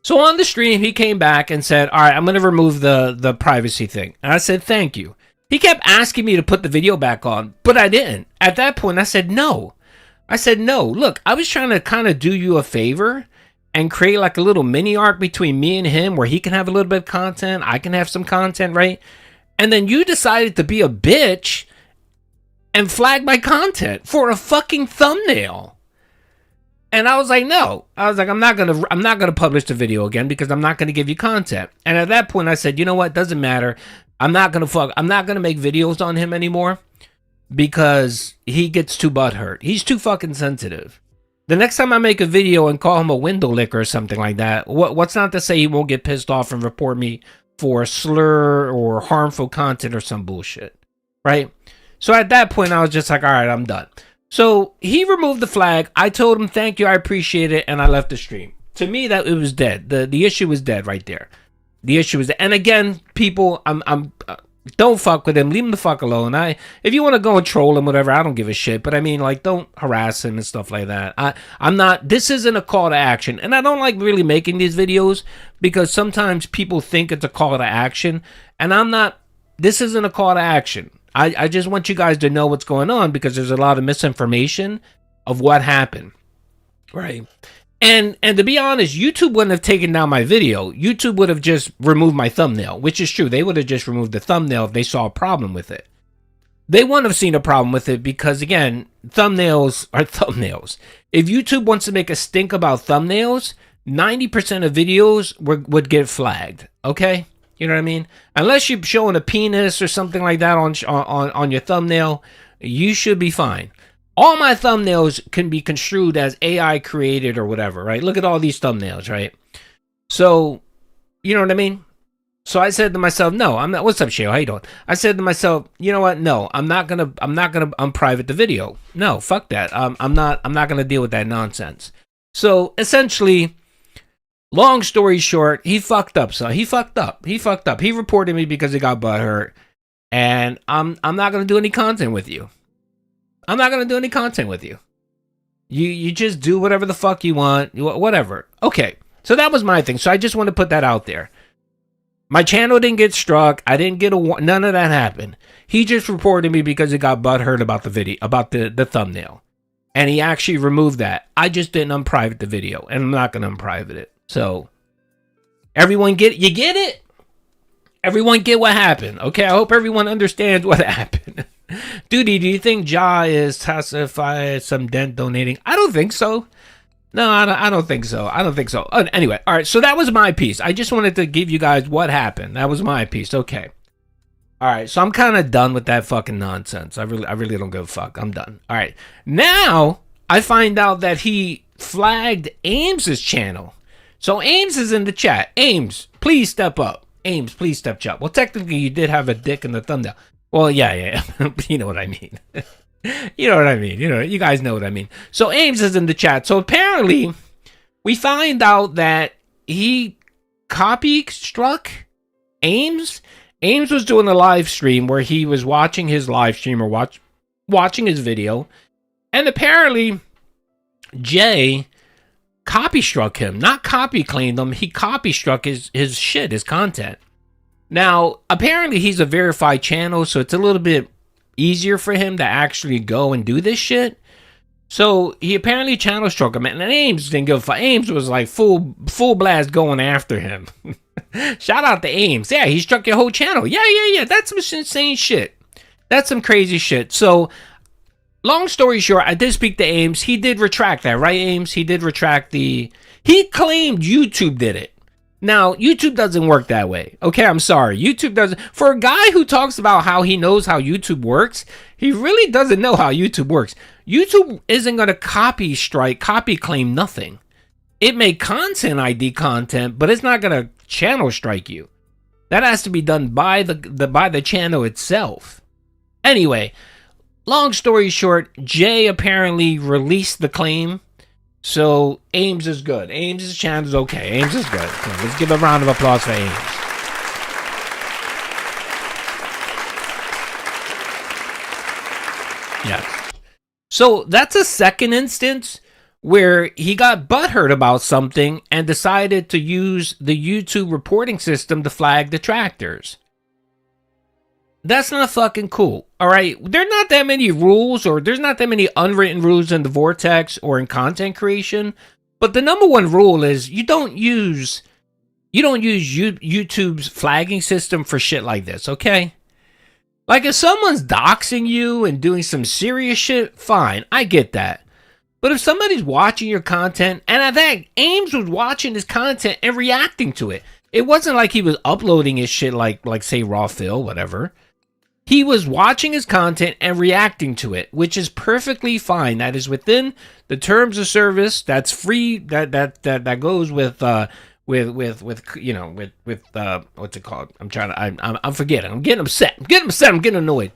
So on the stream, he came back and said, all right, I'm going to remove the privacy thing. And I said, thank you. He kept asking me to put the video back on, but I didn't. At that point, I said no. Look, I was trying to kind of do you a favor and create a little mini arc between me and him where he can have a little bit of content, I can have some content, right? And then you decided to be a bitch and flag my content for a fucking thumbnail. And I was like, no. I was like, I'm not gonna publish the video again because I'm not gonna give you content. And at that point, I said, you know what? Doesn't matter. I'm not gonna make videos on him anymore because he gets too butthurt. He's too fucking sensitive. The next time I make a video and call him a window licker or something like that, what's not to say he won't get pissed off and report me for slur or harmful content or some bullshit, right? So at that point, I was just like, all right, I'm done. So he removed the flag. I told him, thank you, I appreciate it, and I left the stream. To me, that it was dead. The issue was dead right there. The issue is, and again, people, don't fuck with him. Leave him the fuck alone. If you want to go and troll him, whatever, I don't give a shit. But I mean, like, don't harass him and stuff like that. I'm not. This isn't a call to action, and I don't like really making these videos because sometimes people think it's a call to action, and I'm not. This isn't a call to action. I just want you guys to know what's going on because there's a lot of misinformation of what happened, right? And to be honest, YouTube wouldn't have taken down my video. YouTube would have just removed my thumbnail, which is true. They would have just removed the thumbnail if they saw a problem with it. They wouldn't have seen a problem with it because, again, thumbnails are thumbnails. If YouTube wants to make a stink about thumbnails, 90% of videos would get flagged, okay? You know what I mean? Unless you're showing a penis or something like that on your thumbnail, you should be fine. All my thumbnails can be construed as AI created or whatever, right? Look at all these thumbnails, right? So, you know what I mean? So I said to myself, no, I'm not. What's up, Shale? How you doing? I said to myself, you know what? No, I'm not gonna unprivate the video. No, fuck that. I'm not gonna deal with that nonsense. So essentially, long story short, he fucked up. So he fucked up. He reported me because he got butthurt, and I'm not gonna do any content with you. I'm not gonna do any content with you. You just do whatever the fuck you want, whatever. Okay, so that was my thing. So I just want to put that out there. My channel didn't get struck. I didn't get none of that happened. He just reported me because he got butthurt about the video, about the thumbnail, and he actually removed that. I just didn't unprivate the video, and I'm not gonna unprivate it. So everyone get it? Everyone get what happened, okay? I hope everyone understands what happened. Duty, do you think Ja is classified some dent donating? I don't think so. No, I don't think so. I don't think so. Anyway, all right, so that was my piece. I just wanted to give you guys what happened. That was my piece. Okay. All right, so I'm kind of done with that fucking nonsense. I really don't give a fuck. I'm done. All right. Now, I find out that he flagged Ames's channel. So Ames is in the chat. Ames, please step up. Ames, please step up. Well, technically, you did have a dick in the thumbnail. Well, yeah. You know what I mean. You know what I mean. You know, you guys know what I mean. So Ames is in the chat. So apparently, we find out that he copy struck Ames. Ames was doing a live stream where he was watching his live stream or watching his video. And apparently, Jay copy struck him. Not copy claimed him. He copy struck his shit, his content. Now, apparently he's a verified channel, so it's a little bit easier for him to actually go and do this shit. So he apparently channel struck him, and Ames didn't give a fuck. Ames was like full blast going after him. Shout out to Ames. Yeah, he struck your whole channel. Yeah. That's some insane shit. That's some crazy shit. So, long story short, I did speak to Ames. He did retract that, right, Ames? He did retract he claimed YouTube did it. Now, YouTube doesn't work that way. Okay, I'm sorry. YouTube doesn't. For a guy who talks about how he knows how YouTube works, he really doesn't know how YouTube works. YouTube isn't going to copy claim nothing. It may content ID content, but it's not going to channel strike you. That has to be done by the channel itself. Anyway, long story short, Jay apparently released the claim. So Ames is good. Ames' channel is okay. Ames is good. Let's give a round of applause for Ames. Yes. So that's a second instance where he got butthurt about something and decided to use the YouTube reporting system to flag detractors. That's not fucking cool, all right? There's not that many rules, or there's not that many unwritten rules in the Vortex or in content creation, but the number one rule is you don't use YouTube's flagging system for shit like this, okay? Like, if someone's doxing you and doing some serious shit, fine, I get that. But if somebody's watching your content, and I think Ames was watching his content and reacting to it, it wasn't like he was uploading his shit like say Raw Phil, whatever. He was watching his content and reacting to it, which is perfectly fine. That is within the terms of service. That's free. That goes with what's it called? I'm forgetting. I'm getting upset. I'm getting annoyed.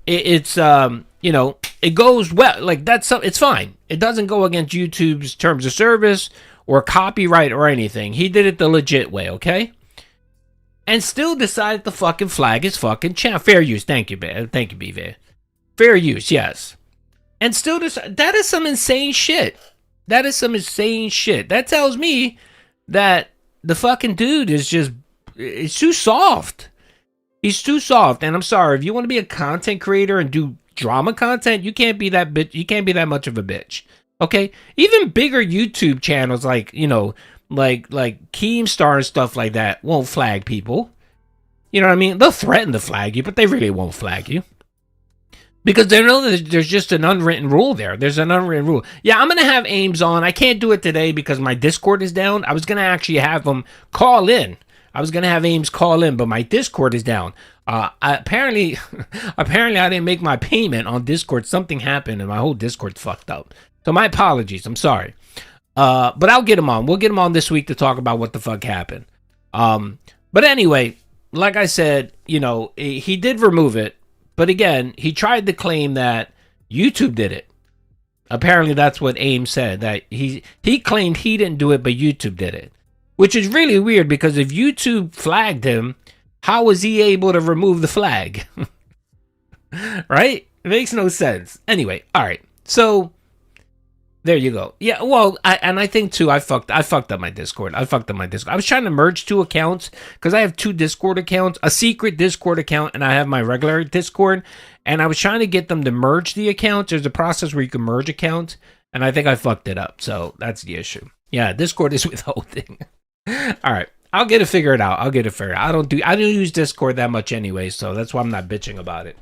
It's it goes well. Like it's fine. It doesn't go against YouTube's terms of service or copyright or anything. He did it the legit way. Okay. and still decided to fucking flag his fucking channel. Fair use. Thank you, man. Thank you, BV. Fair use, yes. And still that is some insane shit. That is some insane shit. That tells me that the fucking dude is just, it's too soft. He's too soft. And I'm sorry, if you want to be a content creator and do drama content, you can't be that bitch. You can't be that much of a bitch. Okay? Even bigger YouTube channels like, you know, like Keemstar and stuff like that won't flag people. You know what I mean? They'll threaten to flag you, but they really won't flag you. Because they know that there's just an unwritten rule there. There's an unwritten rule. Yeah, I'm going to have Ames on. I can't do it today because my Discord is down. I was going to actually have him call in. I was going to have Ames call in, but my Discord is down. Apparently I didn't make my payment on Discord. Something happened and my whole Discord's fucked up. So my apologies. I'm sorry. But I'll get him on. We'll get him on this week to talk about what the fuck happened. But anyway, like I said, you know, he did remove it. But again, he tried to claim that YouTube did it. Apparently, that's what Ames said. That he claimed he didn't do it, but YouTube did it. Which is really weird because if YouTube flagged him, how was he able to remove the flag? Right? It makes no sense. Anyway, all right. So there you go. Yeah, well, I think too, I fucked up my Discord. I was trying to merge two accounts because I have two Discord accounts, a secret Discord account, and I have my regular Discord. And I was trying to get them to merge the accounts. There's a process where you can merge accounts, and I think I fucked it up. So that's the issue. Yeah, Discord is withholding. All right, I'll get it figured out. I don't use Discord that much anyway, so that's why I'm not bitching about it.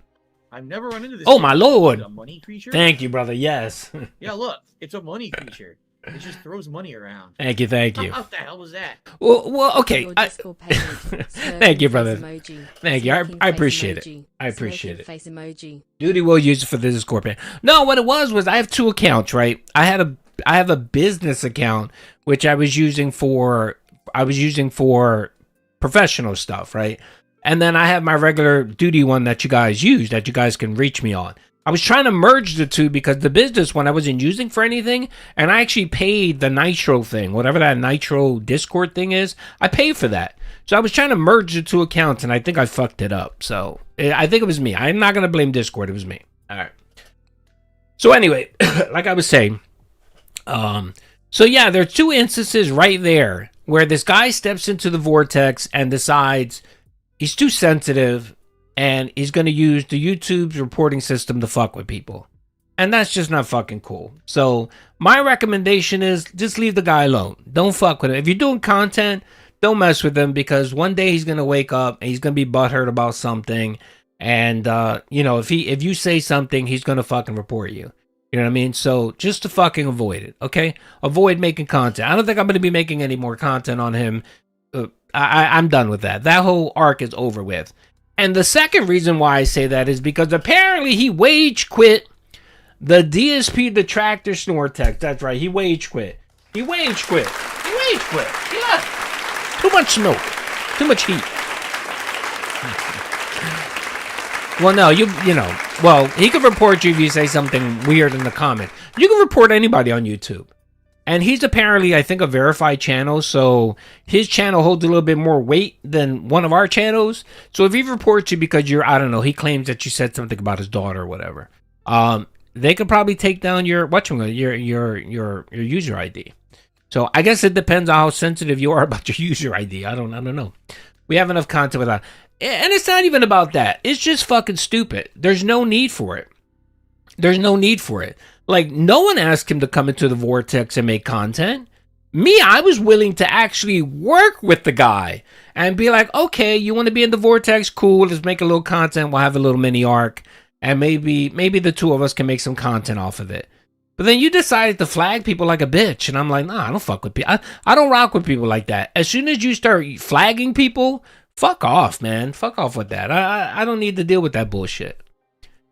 I've never run into this. Oh my lord! A money creature? Thank you, brother. Yes. Yeah, look, it's a money creature. It just throws money around. Thank you. What the hell was that? Well, okay. Thank you, brother. Thank you. I appreciate it. I appreciate it. Face emoji. Duty will use it for the Discord pay. No, what it was I have two accounts, right? I have a business account which I was using for professional stuff, right? And then I have my regular duty one that you guys use, that you guys can reach me on. I was trying to merge the two because the business one I wasn't using for anything, and I actually paid the Nitro thing, whatever that Nitro Discord thing is, I paid for that. So I was trying to merge the two accounts, and I think I fucked it up. So I think it was me. I'm not going to blame Discord. It was me. All right. So anyway, like I was saying, so yeah, there are two instances right there where this guy steps into the vortex and decides he's too sensitive and he's going to use the YouTube's reporting system to fuck with people. And that's just not fucking cool. So my recommendation is just leave the guy alone. Don't fuck with him. If you're doing content, don't mess with him because one day he's going to wake up and he's going to be butthurt about something. And, if you say something, he's going to fucking report you. You know what I mean? So just to fucking avoid it, okay? Avoid making content. I don't think I'm going to be making any more content on him. I'm done with that. That whole arc is over with. And the second reason why I say that is because apparently he wage quit the DSP Detractor Snortex. That's right. He wage quit. Yeah. Too much smoke. Too much heat. Well, no, he could report you if you say something weird in the comment. You can report anybody on YouTube. And he's apparently, I think, a verified channel, so his channel holds a little bit more weight than one of our channels. So if he reports you because he claims that you said something about his daughter or whatever, they could probably take down your user ID. So I guess it depends on how sensitive you are about your user ID. I don't know. We have enough content with that. And it's not even about that. It's just fucking stupid. There's no need for it. Like, no one asked him to come into the vortex and make content. Me, I was willing to actually work with the guy and be like, okay, you want to be in the vortex? Cool, let's make a little content. We'll have a little mini arc. And maybe the two of us can make some content off of it. But then you decided to flag people like a bitch. And I'm like, nah, I don't fuck with people. I don't rock with people like that. As soon as you start flagging people, fuck off, man. Fuck off with that. I don't need to deal with that bullshit.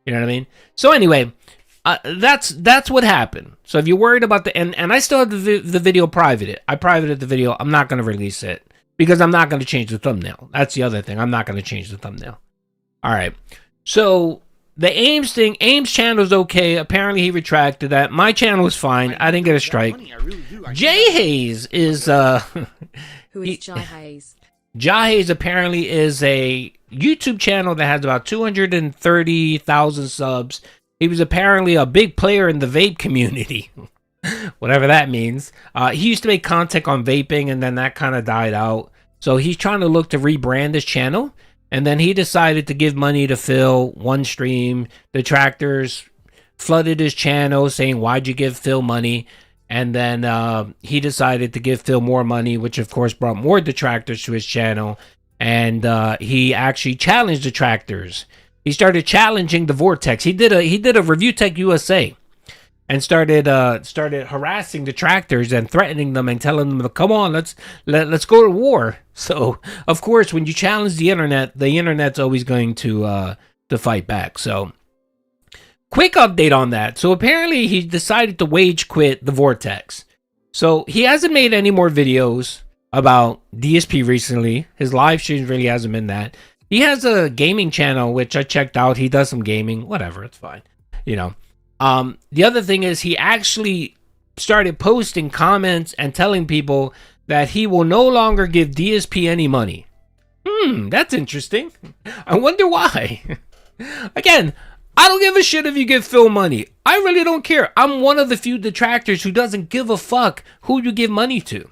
You know what I mean? So anyway, that's what happened. So if you're worried about and I still have the video privated. I privated the video. I'm not going to release it because I'm not going to change the thumbnail. That's the other thing. I'm not going to change the thumbnail. All right. So the Ames thing, Ames channel's okay. Apparently he retracted that. My channel is fine. I didn't get a strike. JaiHaze is Who is JaiHaze? JaiHaze apparently is a YouTube channel that has about 230,000 subs. He was apparently a big player in the vape community, whatever that means. He used to make content on vaping, and then that kind of died out. So he's trying to look to rebrand his channel, and then he decided to give money to Phil. One stream, detractors flooded his channel saying, "Why'd you give Phil money?" And then he decided to give Phil more money, which of course brought more detractors to his channel. And he actually challenged detractors. He started challenging the Vortex. He did a Review Tech USA, and started harassing detractors and threatening them and telling them to come on, let's go to war. So of course, when you challenge the internet's always going to fight back. So quick update on that. So apparently he decided to wage quit the Vortex. So he hasn't made any more videos about DSP recently. His live streams really hasn't been that. He has a gaming channel, which I checked out. He does some gaming, whatever, it's fine. You know. The other thing is he actually started posting comments and telling people that he will no longer give DSP any money. That's interesting. I wonder why. Again, I don't give a shit if you give Phil money. I really don't care. I'm one of the few detractors who doesn't give a fuck who you give money to.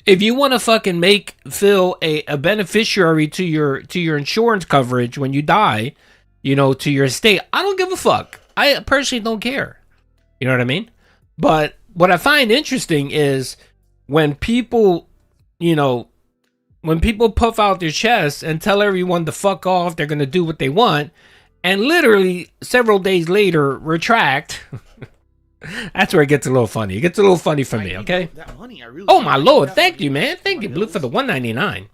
If you want to fucking make Phil a beneficiary to your insurance coverage when you die, you know, to your estate, I don't give a fuck. I personally don't care. You know what I mean? But what I find interesting is when people, you know, when people puff out their chests and tell everyone to fuck off, they're going to do what they want, and literally several days later retract. That's where it gets a little funny. It gets a little funny for me, okay? That money, I really Oh my lord, thank you, man. Thank you, Blue, for the $1.99.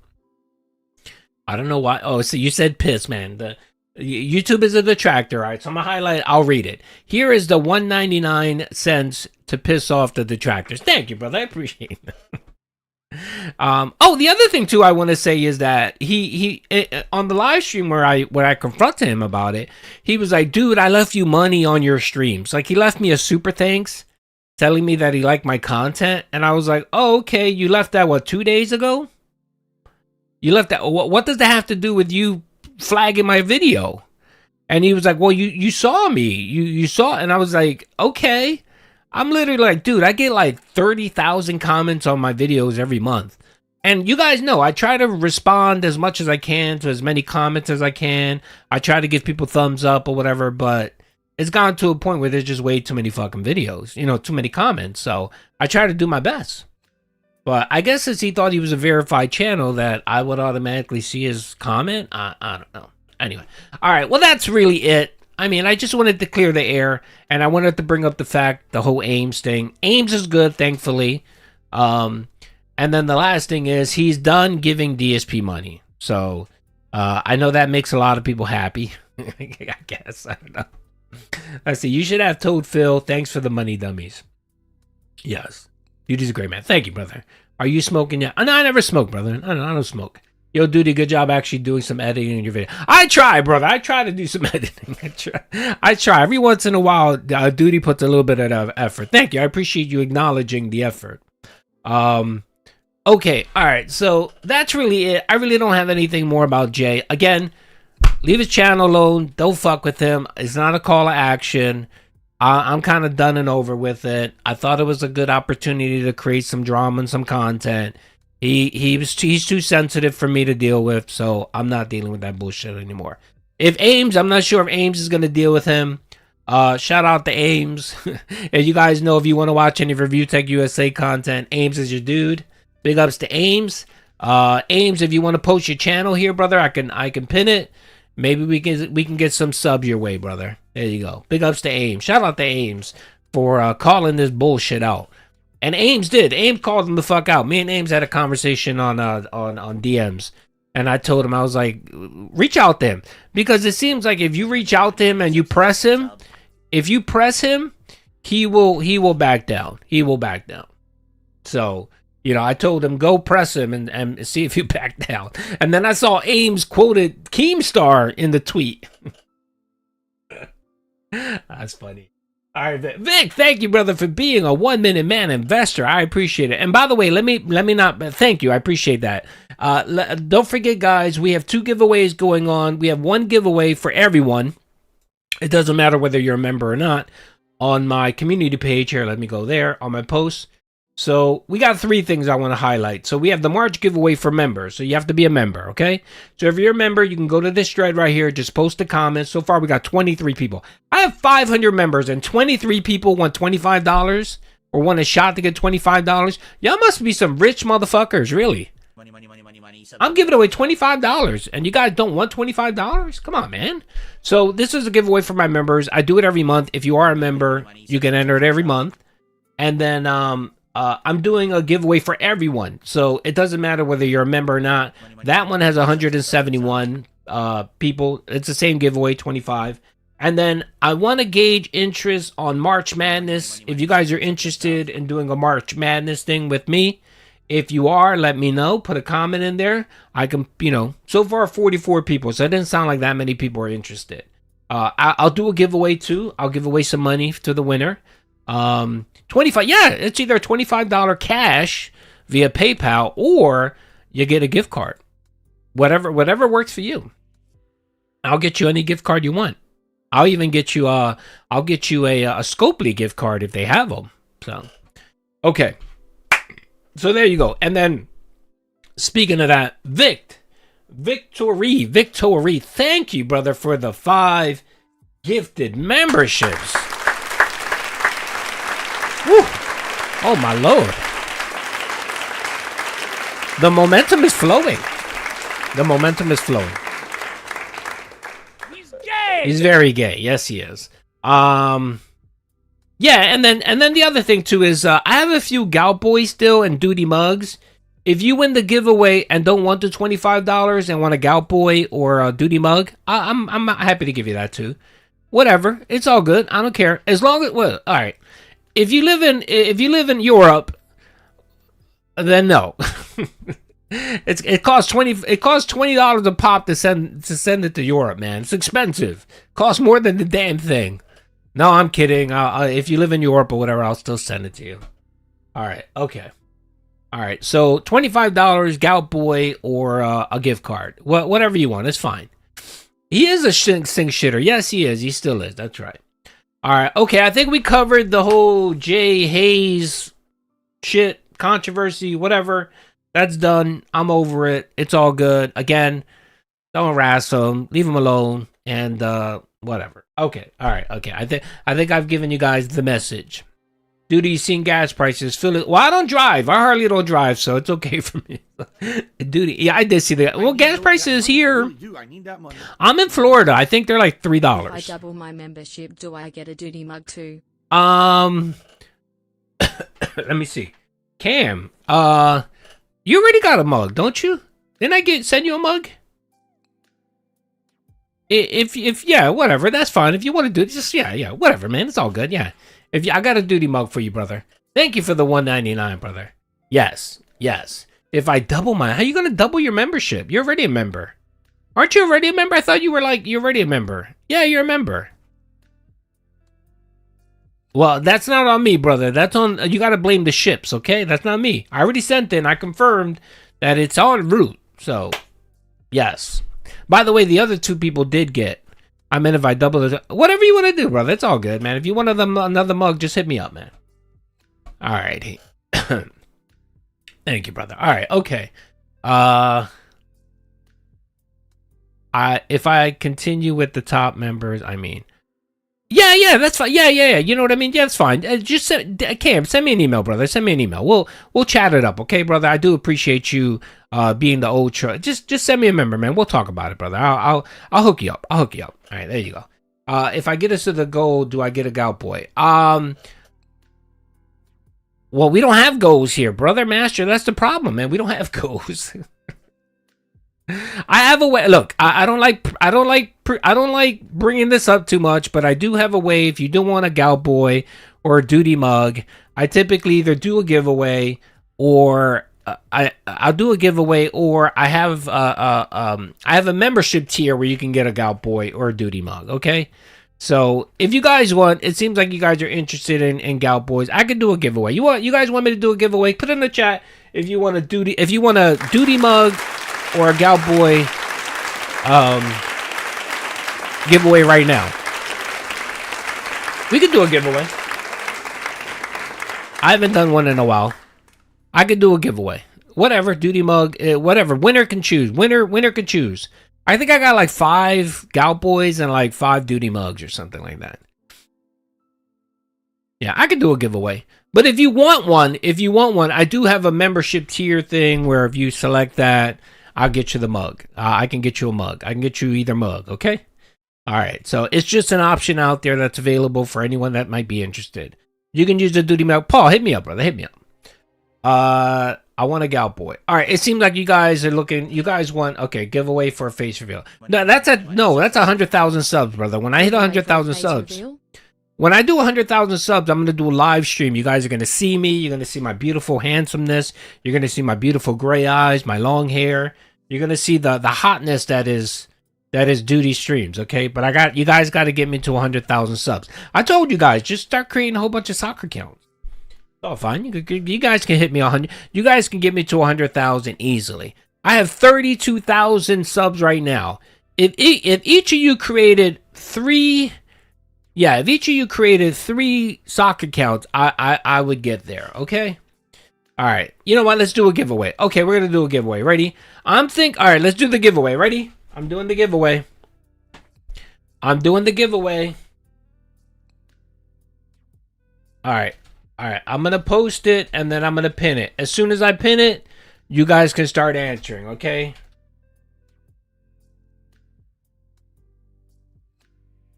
I don't know why. Oh, so you said piss, man. The YouTube is a detractor, all right? So I'm gonna highlight. I'll read it. Here is the 1.99 cents to piss off the detractors. Thank you, brother. I appreciate it. Oh, the other thing too I want to say is that he on the live stream where I confronted him about it, he was like, "Dude, I left you money on your streams." Like, he left me a super thanks, telling me that he liked my content, and I was like, "Oh, okay. You left that 2 days ago? You left that. What does that have to do with you flagging my video?" And he was like, "Well, you saw me. You saw," and I was like, "Okay." I'm literally like, dude, I get like 30,000 comments on my videos every month. And you guys know, I try to respond as much as I can to as many comments as I can. I try to give people thumbs up or whatever, but it's gotten to a point where there's just way too many fucking videos, you know, too many comments. So I try to do my best. But I guess since he thought he was a verified channel that I would automatically see his comment, I don't know. Anyway, all right, well, that's really it. I mean, I just wanted to clear the air, and I wanted to bring up the fact, the whole Ames thing. Ames is good, thankfully. And then the last thing is he's done giving DSP money. So I know that makes a lot of people happy. I guess. I don't know. Let's see. You should have told Phil, thanks for the money, dummies. Yes. Duty's a great man. Thank you, brother. Are you smoking yet? Oh, no, I never smoke, brother. I don't smoke. Yo, Duty, good job actually doing some editing in your video. I try, brother. I try to do some editing. I try. Every once in a while, Duty puts a little bit of effort. Thank you. I appreciate you acknowledging the effort. Okay. All right. So that's really it. I really don't have anything more about Jay. Again, leave his channel alone. Don't fuck with him. It's not a call to action. I'm kind of done and over with it. I thought it was a good opportunity to create some drama and some content. He's too sensitive for me to deal with, so I'm not dealing with that bullshit anymore. If Ames, I'm not sure if Ames is going to deal with him. Shout out to Ames. If you guys know, if you want to watch any Review Tech USA content, Ames is your dude. Big ups to Ames. Ames, if you want to post your channel here, brother, I can pin it. Maybe we can get some subs your way, brother. There you go. Big ups to Ames. Shout out to Ames for calling this bullshit out. And Ames did. Ames called him the fuck out. Me and Ames had a conversation on DMs. And I told him, I was like, reach out to him. Because it seems like if you reach out to him and you press him, if you press him, he will back down. He will back down. So, you know, I told him, go press him and see if you back down. And then I saw Ames quoted Keemstar in the tweet. That's funny. All right, Vic, thank you, brother, for being a 1 Minute Man investor. I appreciate it. And by the way, let me not thank you. I appreciate that. Don't forget, guys, we have 2 giveaways going on. We have 1 giveaway for everyone. It doesn't matter whether you're a member or not. On my community page here, let me go there on my posts. So we got 3 things I want to highlight. So we have the March giveaway for members. So you have to be a member, okay? So if you're a member, you can go to this thread right here. Just post a comment. So far, we got 23 people. I have 500 members and 23 people want $25 or want a shot to get $25. Y'all must be some rich motherfuckers, really. I'm giving away $25 and you guys don't want $25? Come on, man. So this is a giveaway for my members. I do it every month. If you are a member, you can enter it every month. And then I'm doing a giveaway for everyone. So it doesn't matter whether you're a member or not. That one has 171 people. It's the same giveaway, 25. And then I want to gauge interest on March Madness. If you guys are interested in doing a March Madness thing with me, if you are, let me know. Put a comment in there. I can, so far 44 people. So it didn't sound like that many people are interested. I'll do a giveaway too. I'll give away some money to the winner. 25, yeah, it's either $25 cash via PayPal or you get a gift card. Whatever works for you. I'll get you any gift card you want. I'll even get you a Scopely gift card if they have them. So, okay. So there you go. And then speaking of that, Victory, thank you, brother, for the 5 gifted memberships. Whew. Oh my Lord. The momentum is flowing. He's gay. He's very gay. Yes, he is. Yeah, and then the other thing too is I have a few Gout Boys still and Duty mugs. If you win the giveaway and don't want the $25 and want a Gout Boy or a Duty mug, I'm happy to give you that too. Whatever, it's all good. I don't care as long as all right. If you live in Europe, then no. It costs $20 a pop to send it to Europe, man. It's expensive. Costs more than the damn thing. No, I'm kidding. If you live in Europe or whatever, I'll still send it to you. All right. Okay. All right. So $25 Gout Boy or a gift card. Whatever you want. It's fine. He is a sing shitter. Yes, he is. He still is. That's right. All right, okay, I think we covered the whole JaiHaze shit, controversy, whatever. That's done. I'm over it. It's all good. Again, don't harass him. Leave him alone. And whatever. Okay, all right, okay. I think I've given you guys the message. Dude, you seen gas prices. Feel it. Well, I don't drive. I hardly don't drive, so it's okay for me. Dude, yeah, I did see that. Well, gas prices here. I'm in Florida. I think they're like $3. If I double my membership, do I get a Duty mug too? Let me see. Cam, you already got a mug, don't you? Didn't I send you a mug? If yeah, whatever. That's fine. If you want to do it, just yeah, whatever, man. It's all good. Yeah. I got a Duty mug for you, brother. Thank you for the $1.99, brother. Yes. If I double how you gonna double your membership? You're already a member. Aren't you already a member? I thought you were you're already a member. Yeah, you're a member. Well, that's not on me, brother. That's on you. Gotta blame the ships, okay? That's not me. I already sent in. I confirmed that it's en route. So, yes. By the way, the other 2 people did get. I mean, if I double it, whatever you want to do, brother, it's all good, man. If you want another mug, just hit me up, man. All right. Thank you, brother. All right, okay. If I continue with the top members, I mean, yeah, that's fine. Yeah. You know what I mean? Yeah, it's fine. Just send me an email, brother. Send me an email. We'll chat it up, okay, brother? I do appreciate you being the old just send me a member, man. We'll talk about it, brother. I'll hook you up. All right, there you go. If I get us to the goal, do I get a Gout Boy? Well, we don't have goals here, brother master. That's the problem, man. We don't have goals. I have a way. Look, I don't like bringing this up too much, but I do have a way. If you don't want a Gout Boy or a Duty mug, I typically either do a giveaway or I'll do a giveaway, or I have a membership tier where you can get a Gout Boy or a Duty mug. Okay, So if you guys want, it seems like you guys are interested in Gout Boys. I could do a giveaway. You guys want me to do a giveaway? Put it in the chat if you want a duty mug or a Gout Boy giveaway right now. We could do a giveaway. I haven't done one in a while. I could do a giveaway. Whatever, duty mug, whatever. Winner can choose. Winner can choose. I think I got like 5 Gout Boys and like 5 duty mugs or something like that. Yeah, I could do a giveaway. But if you want one, I do have a membership tier thing where if you select that, I'll get you the mug. I can get you a mug. I can get you either mug, okay? All right, so it's just an option out there that's available for anyone that might be interested. You can use the duty mug. Paul, hit me up, brother. Hit me up. I want a Gout Boy. All right, it seems like you guys are looking. You guys want giveaway for a face reveal. No, that's 100,000 subs, brother. When I hit 100,000 subs, when I do 100,000 subs, I'm gonna do a live stream. You guys are gonna see me. You're gonna see my beautiful handsomeness. You're gonna see my beautiful gray eyes, my long hair. You're gonna see the hotness that is duty streams. Okay, but you guys got to get me to 100,000 subs. I told you guys, just start creating a whole bunch of soccer accounts. Oh, fine. You guys can hit me 100. You guys can get me to 100,000 easily. I have 32,000 subs right now. If each of you created 3, if each of you created 3 soccer accounts, I would get there. Okay. All right. You know what? Let's do a giveaway. Okay, we're gonna do a giveaway. Ready? All right. Let's do the giveaway. Ready? I'm doing the giveaway. All right. All right, I'm going to post it, and then I'm going to pin it. As soon as I pin it, you guys can start answering, okay?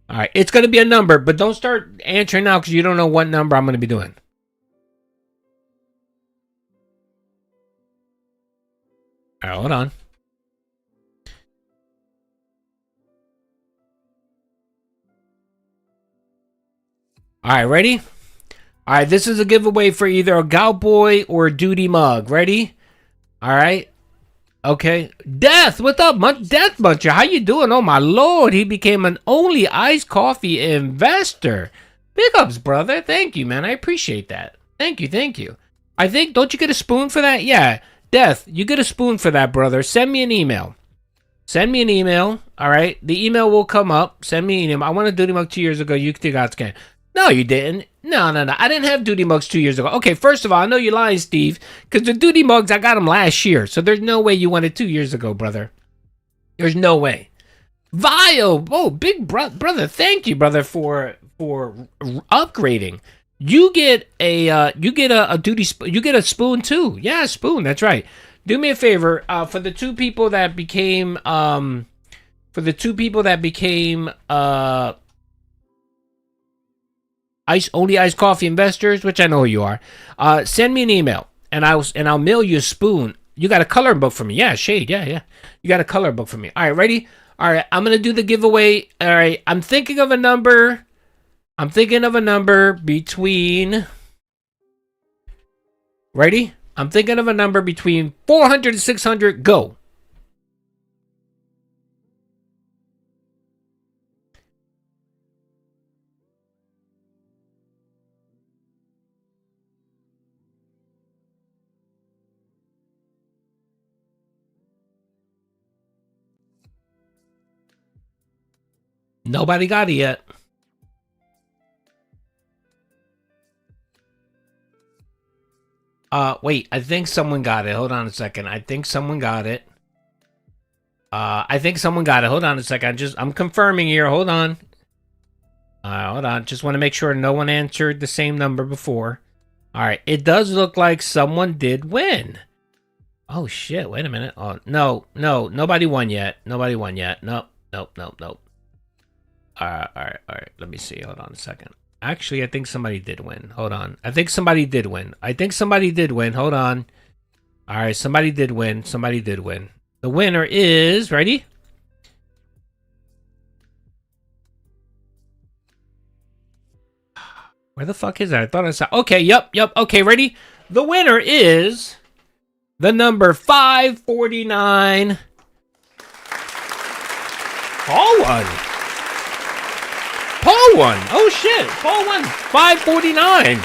All right, it's going to be a number, but don't start answering now because you don't know what number I'm going to be doing. All right, hold on. All right, ready? All right, this is a giveaway for either a Gout Boy or a duty mug. Ready? All right. Okay. Death, what's up, Death Muncher? How you doing? Oh, my Lord. He became an only iced coffee investor. Big ups, brother. Thank you, man. I appreciate that. Thank you. I think, don't you get a spoon for that? Yeah. Death, you get a spoon for that, brother. Send me an email. All right? The email will come up. Send me an email. I want a duty mug 2 years ago. You think I can. No, you didn't. No. I didn't have duty mugs 2 years ago. Okay, first of all, I know you're lying, Steve, because the duty mugs, I got them last year. So there's no way you wanted 2 years ago, brother. There's no way. Vile. Oh, big brother. Thank you, brother, for upgrading. You get a duty. You get a spoon too. Yeah, a spoon. That's right. Do me a favor. For the 2 people that became only iced coffee investors, which I know who you are, send me an email and I'll mail you a spoon. You got a coloring book for me. Yeah, shade. Yeah. You got a coloring book for me. All right, ready? All right, I'm going to do the giveaway. All right, I'm thinking of a number between, ready? I'm thinking of a number between 400 and 600. Go. Nobody got it yet. Wait, I think someone got it. Hold on a second. I think someone got it. Hold on a second. I'm confirming here. Hold on. Hold on. Just want to make sure no one answered the same number before. All right. It does look like someone did win. Oh, shit. Wait a minute. Oh, no. Nobody won yet. Nope. All right. Let me see. Hold on a second. Actually, I think somebody did win. Hold on. I think somebody did win. Hold on. All right. Somebody did win. The winner is, ready? Where the fuck is that? I thought I saw. Okay. Yep. Okay. Ready? The winner is the number 549. Call one. Paul won. Oh shit, Paul won 549.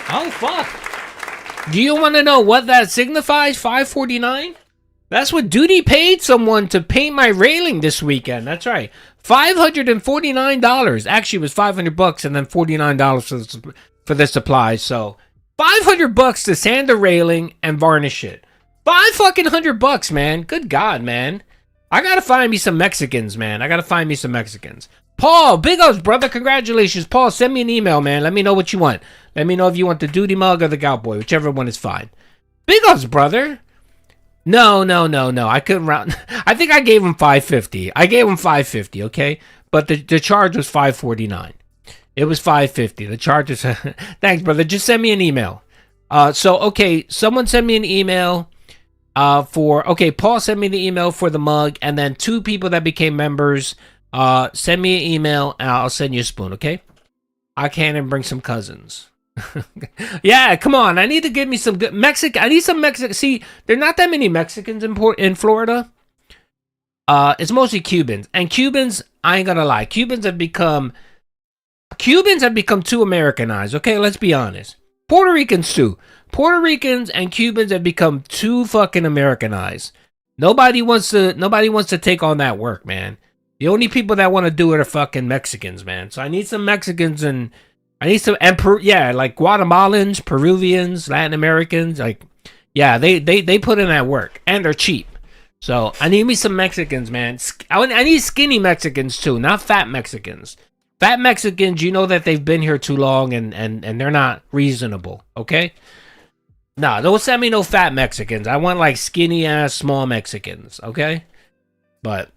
Oh fuck. Do you want to know what that signifies? 549? That's what Duty paid someone to paint my railing this weekend. That's right. $549. Actually, it was $500 and then $49 for the supplies. So $500 to sand the railing and varnish it. $500, man. Good God, man. I gotta find me some Mexicans, man. I gotta find me some Mexicans. Paul, big ups, brother. Congratulations. Paul, send me an email, man. Let me know what you want. Let me know if you want the Duty mug or the Gout Boy. Whichever one is fine. Big ups, brother. No. I couldn't round. I think I gave him $550. I gave him $550, okay? But the charge was $549. It was $550. The charge is... Thanks, brother. Just send me an email. Okay, someone send me an email okay, Paul sent me the email for the mug, and then 2 people that became members, send me an email, and I'll send you a spoon, okay? I can't even bring some cousins. Yeah, come on. I need to get me some good Mexican. I need some Mexican. See, there are not that many Mexicans in Florida. It's mostly Cubans. And Cubans, I ain't gonna lie, Cubans have become too Americanized, okay? Let's be honest. Puerto Ricans too. Puerto Ricans and Cubans have become too fucking Americanized. Nobody wants to take on that work, man. The only people that want to do it are fucking Mexicans, man. So I need some Mexicans and like Guatemalans, Peruvians, Latin Americans, like, yeah, they put in that work and they're cheap. So I need me some Mexicans, man. I need skinny Mexicans too, not fat Mexicans. Fat Mexicans, you know that they've been here too long and they're not reasonable, okay? Nah, don't send me no fat Mexicans. I want like skinny ass small Mexicans, okay? But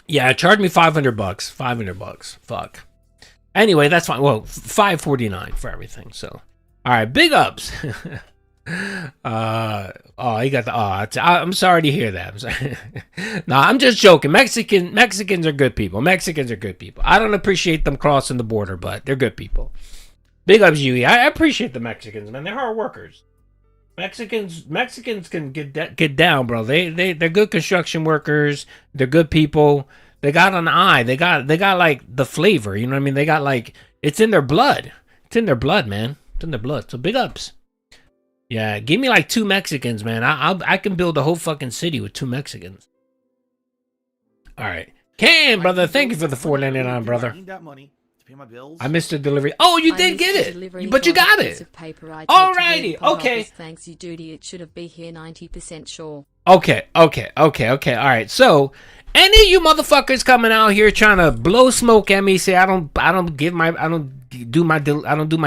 yeah, charge me $500. $500. Fuck. Anyway, that's fine. Well, $549 for everything. So, all right, big ups. You got the I'm sorry to hear that. I'm sorry. No, I'm just joking. Mexicans are good people. Mexicans are good people. I don't appreciate them crossing the border, but they're good people. Big ups, Yui. I appreciate the Mexicans, man. They're hard workers. Mexicans can get down, bro. They're good construction workers. They're good people. They got an eye. They got like the flavor. You know what I mean? They got like, it's in their blood. It's in their blood, man. It's in their blood. So big ups. Yeah, give me like 2 Mexicans, man. I can build a whole fucking city with 2 Mexicans. All right, Cam, brother. Thank you for the $4.99, brother. I need that money to pay my bills. I missed the delivery. Oh, you did get it, but you got it. Alrighty, okay. Thanks, you duty. It should have been here 90% sure. Okay. All right, so any of you motherfuckers coming out here trying to blow smoke at me, say I don't do my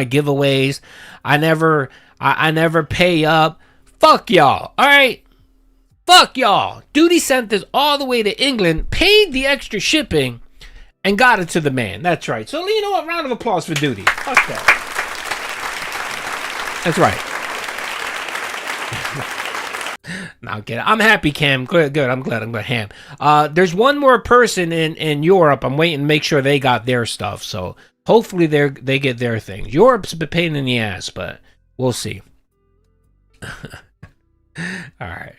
giveaways. I never pay up. Fuck y'all. All right. Fuck y'all. Duty sent this all the way to England, paid the extra shipping, and got it to the man. That's right. So you know what? Round of applause for Duty. Fuck that. That's right. No, I'm kidding. I'm happy, Cam. Good. I'm glad. Ham. There's one more person in Europe. I'm waiting to make sure they got their stuff. So hopefully they get their things. Europe's a pain in the ass, but we'll see. All right.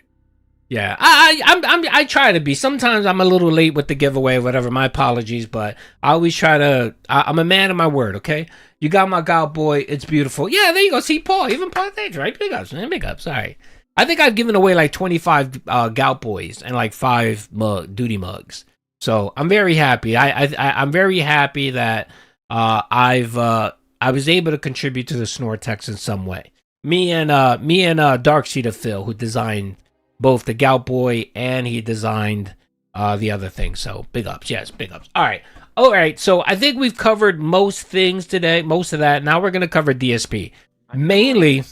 Yeah, I try to be. Sometimes I'm a little late with the giveaway, whatever. My apologies, but I always try to. I'm a man of my word. Okay, you got my Gout Boy. It's beautiful. Yeah, there you go. See, Paul, even Paul, thanks, right? Big ups, man. Big ups. All right. I think I've given away like 25 Gout Boys and like 5 Duty mugs. So I'm very happy. I'm very happy that I was able to contribute to the Snortex in some way. Me and Darkseed of Phil, who designed both the Gout Boy and he designed the other thing. So big ups. Yes, big ups. All right. So I think we've covered most things today. Most of that. Now we're going to cover DSP. Mainly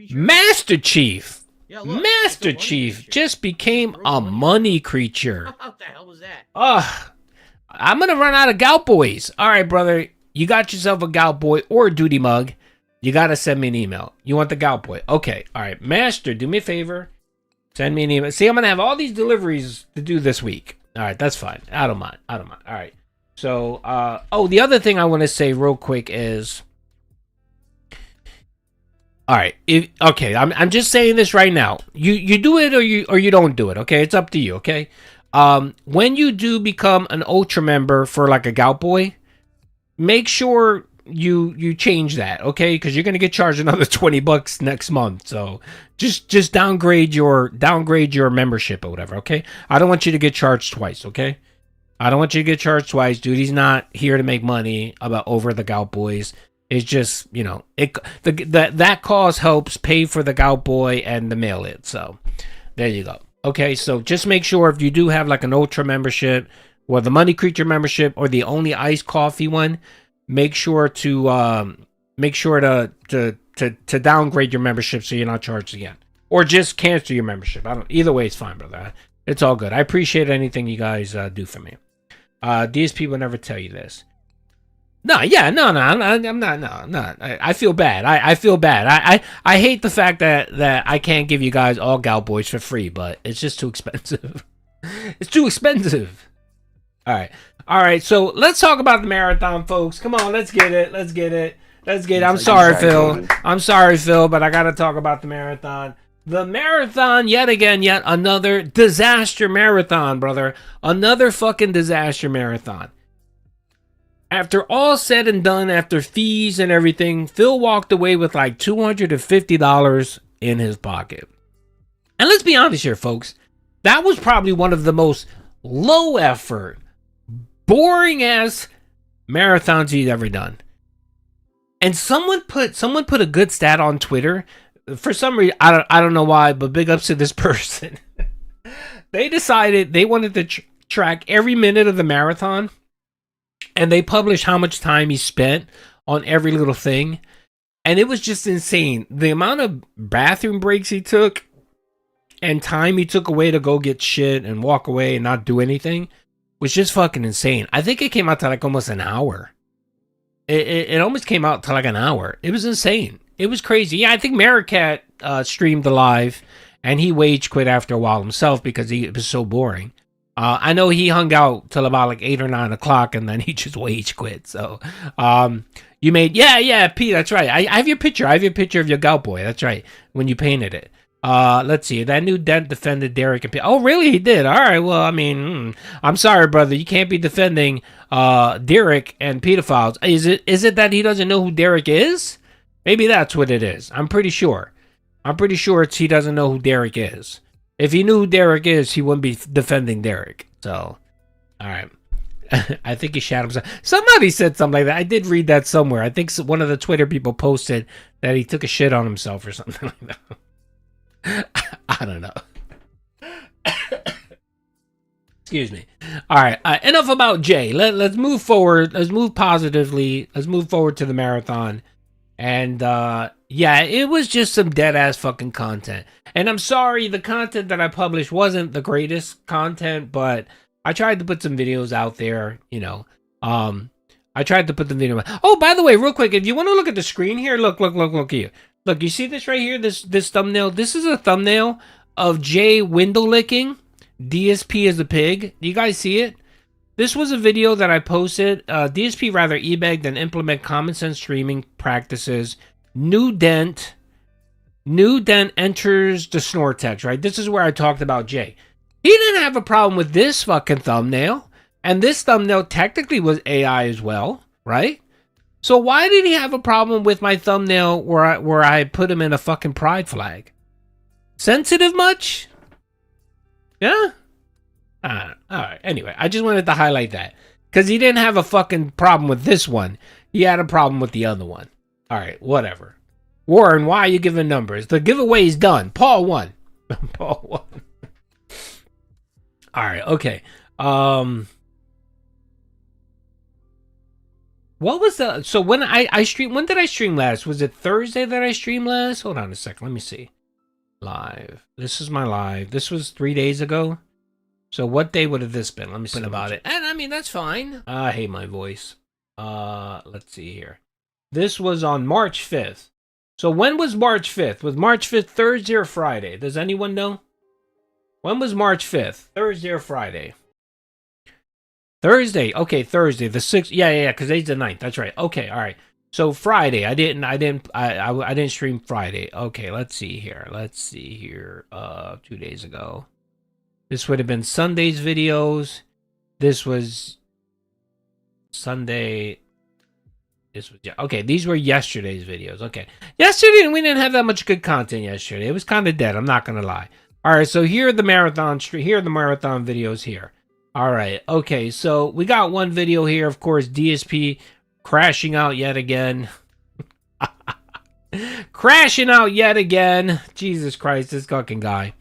Master Chief. Yeah, look, Master Chief just became a money creature. What the hell was that? I'm going to run out of Gout Boys. All right, brother. You got yourself a Gout Boy or a Duty mug. You got to send me an email. You want the Gout Boy. Okay. All right. Master, do me a favor. Send me an email. See, I'm going to have all these deliveries to do this week. All right. That's fine. I don't mind. All right. So, the other thing I want to say real quick is, all right. I'm just saying this right now. You do it or you don't do it. Okay. It's up to you. Okay. When you do become an ultra member for like a Gout Boy, make sure you change that, okay? Because you're gonna get charged another $20 next month. So just downgrade your membership or whatever, okay? I don't want you to get charged twice, okay? I don't want you to get charged twice, dude. He's not here to make money over the Gout Boys. It's just, you know, that cause helps pay for the Gout Boy and the mail it. So there you go. Okay, so just make sure if you do have like an ultra membership or the Money Creature membership or the only iced coffee one, make sure to downgrade your membership so you're not charged again, or just cancel your membership. Either way, it's fine, brother. It's all good. I appreciate anything you guys do for me. DSP will never tell you this. No, I'm not. I feel bad. I feel bad. I hate the fact that I can't give you guys all Gout Boys for free, but it's just too expensive. It's too expensive. All right. So let's talk about the marathon, folks. Come on, let's get it. I'm sorry, Phil, but I gotta talk about the marathon. The marathon, yet another disaster marathon, brother. Another fucking disaster marathon. After all said and done, after fees and everything, Phil walked away with like $250 in his pocket. And let's be honest here, folks. That was probably one of the most low effort, boring ass marathons he's ever done. And someone put a good stat on Twitter. For some reason, I don't know why, but big ups to this person. They decided they wanted to track every minute of the marathon, and they published how much time he spent on every little thing. And it was just insane. The amount of bathroom breaks he took and time he took away to go get shit and walk away and not do anything was just fucking insane. I think it came out to like almost an hour. It almost came out to like an hour. It was insane. It was crazy. Yeah, I think Maricat streamed the live, and he wage quit after a while himself because it was so boring. I know he hung out till about like 8 or 9 o'clock, and then he just wage quit. So, you made, yeah, Pete, that's right. I have your picture. I have your picture of your Gout Boy. That's right, when you painted it. Let's see. That new dent defended Derek and Pete. Oh, really? He did. All right. Well, I mean, I'm sorry, brother. You can't be defending Derek and pedophiles. Is it that he doesn't know who Derek is? Maybe that's what it is. I'm pretty sure it's he doesn't know who Derek is. If he knew who Derek is, he wouldn't be defending Derek. So, all right. I think he shot himself. Somebody said something like that. I did read that somewhere. I think one of the Twitter people posted that he took a shit on himself or something like that. I don't know. Excuse me. All right. Enough about Jay. Let's move forward. Let's move positively. Let's move forward to the marathon. And yeah, it was just some dead ass fucking content. And I'm sorry, the content that I published wasn't the greatest content, but I tried to put some videos out there, you know. I tried to put the video. Oh, by the way, real quick, if you want to look at the screen here, look here. Look, you see this right here? This thumbnail? This is a thumbnail of Jay window licking. DSP is a pig. Do you guys see it? This was a video that I posted. DSP rather e-begged and implement common sense streaming practices. New dent enters the snore text, right? This is where I talked about Jay. He didn't have a problem with this fucking thumbnail. And this thumbnail technically was AI as well, right? So why did he have a problem with my thumbnail where I put him in a fucking pride flag? Sensitive much? Yeah? All right. Anyway, I just wanted to highlight that. Because he didn't have a fucking problem with this one. He had a problem with the other one. All right, whatever. Warren, why are you giving numbers? The giveaway is done. Paul won. Paul won. All right, okay. What was the... So when I streamed... When did I stream last? Was it Thursday that I streamed last? Hold on a second. Let me see. Live. This is my live. This was 3 days ago. So what day would have this been? Let me see about it. And I mean, that's fine. I hate my voice. Let's see here. This was on March 5th. So when was March 5th? Was March 5th Thursday or Friday? Does anyone know? When was March 5th? Thursday or Friday? Thursday. Okay, Thursday. The 6th. Yeah, because today's the 9th. That's right. Okay, all right. So Friday. I didn't stream Friday. Okay, let's see here. 2 days ago. This would have been Sunday's videos. This was Sunday. This was, okay, these were yesterday's videos. Okay. Yesterday, we didn't have that much good content yesterday. It was kind of dead. I'm not going to lie. All right, so here are the marathon videos here. All right. Okay, so we got one video here, of course, DSP crashing out yet again. Crashing out yet again. Jesus Christ, this fucking guy.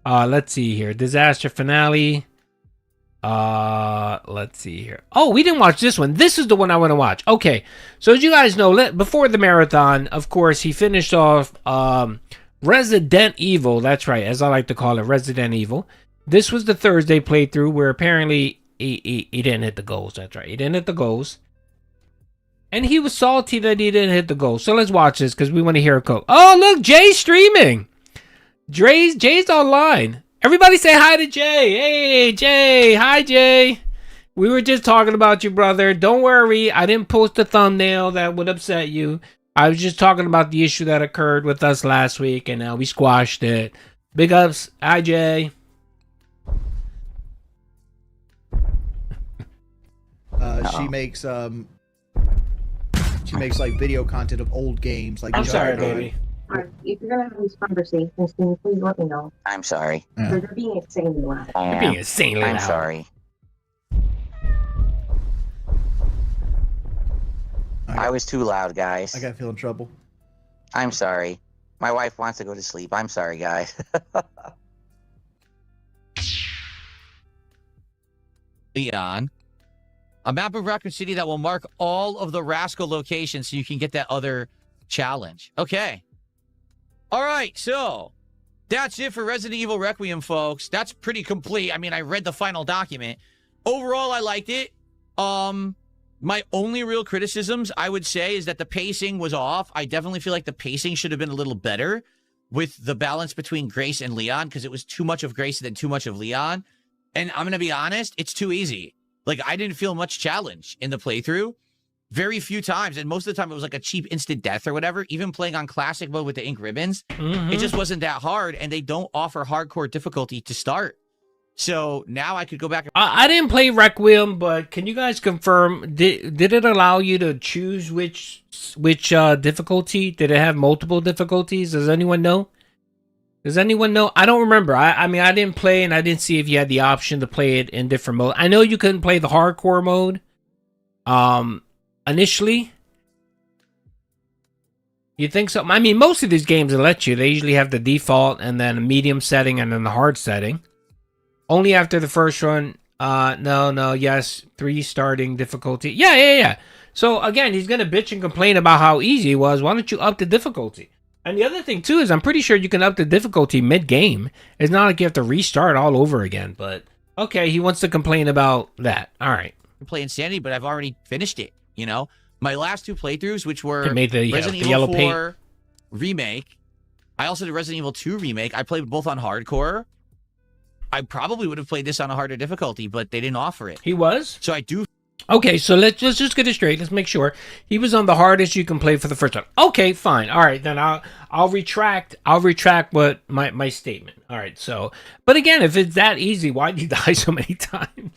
Let's see here. Disaster finale. Let's see here. Oh, we didn't watch this one. This is the one I want to watch. Okay. So as you guys know, before the marathon, of course, he finished off Resident Evil. That's right, as I like to call it, Resident Evil. This was the Thursday playthrough where apparently he didn't hit the goals. That's right. He didn't hit the goals. And he was salty that he didn't hit the goals. So let's watch this because we want to hear a quote. Oh, look, Jay's streaming. Jay's online. Everybody say hi to Jay. Hey, Jay. Hi, Jay. We were just talking about you, brother. Don't worry. I didn't post a thumbnail that would upset you. I was just talking about the issue that occurred with us last week, and we squashed it. Big ups. Hi, Jay. She makes like video content of old games. Like I'm sorry, baby. Alright, if you're gonna have these conversations, can you please let me know? I'm sorry. Because they're being insanely loud. You're being insanely loud. I'm sorry. I was too loud, guys. I got to feel in trouble. I'm sorry. My wife wants to go to sleep. I'm sorry, guys. Leon. A map of Raccoon City that will mark all of the Rascal locations so you can get that other challenge. Okay. All right, so that's it for Resident Evil Requiem, folks. That's pretty complete. I mean, I read the final document. Overall, I liked it. My only real criticisms, I would say, is that the pacing was off. I definitely feel like the pacing should have been a little better with the balance between Grace and Leon, because it was too much of Grace and then too much of Leon. And I'm going to be honest, it's too easy. Like, I didn't feel much challenge in the playthrough. Very few times. And most of the time, it was like a cheap instant death or whatever. Even playing on classic mode with the ink ribbons, it just wasn't that hard. And they don't offer hardcore difficulty to start. So now I could go back. I didn't play Requiem, but can you guys confirm, did it allow you to choose which difficulty? Did it have multiple difficulties? Does anyone know? Does anyone know? I don't remember. I mean, I didn't play, and I didn't see if you had the option to play it in different mode. I know you couldn't play the hardcore mode. Initially. You think so? I mean, most of these games will let you. They usually have the default, and then a medium setting, and then the hard setting. Only after the first run. Yes. 3 starting difficulty. Yeah. So, again, he's going to bitch and complain about how easy it was. Why don't you up the difficulty? And the other thing, too, is I'm pretty sure you can up the difficulty mid-game. It's not like you have to restart all over again. But, okay, he wants to complain about that. All right. Play Insanity, but I've already finished it, you know? My last 2 playthroughs, which were Resident Evil 4 Remake. I also did Resident Evil 2 Remake. I played both on hardcore. I probably would have played this on a harder difficulty, but they didn't offer it. He was? So I do. Okay, so let's just get it straight. Let's make sure he was on the hardest you can play for the first time. Okay, fine. All right, then I'll retract what my statement. All right. So, but again, if it's that easy, why did you die so many times?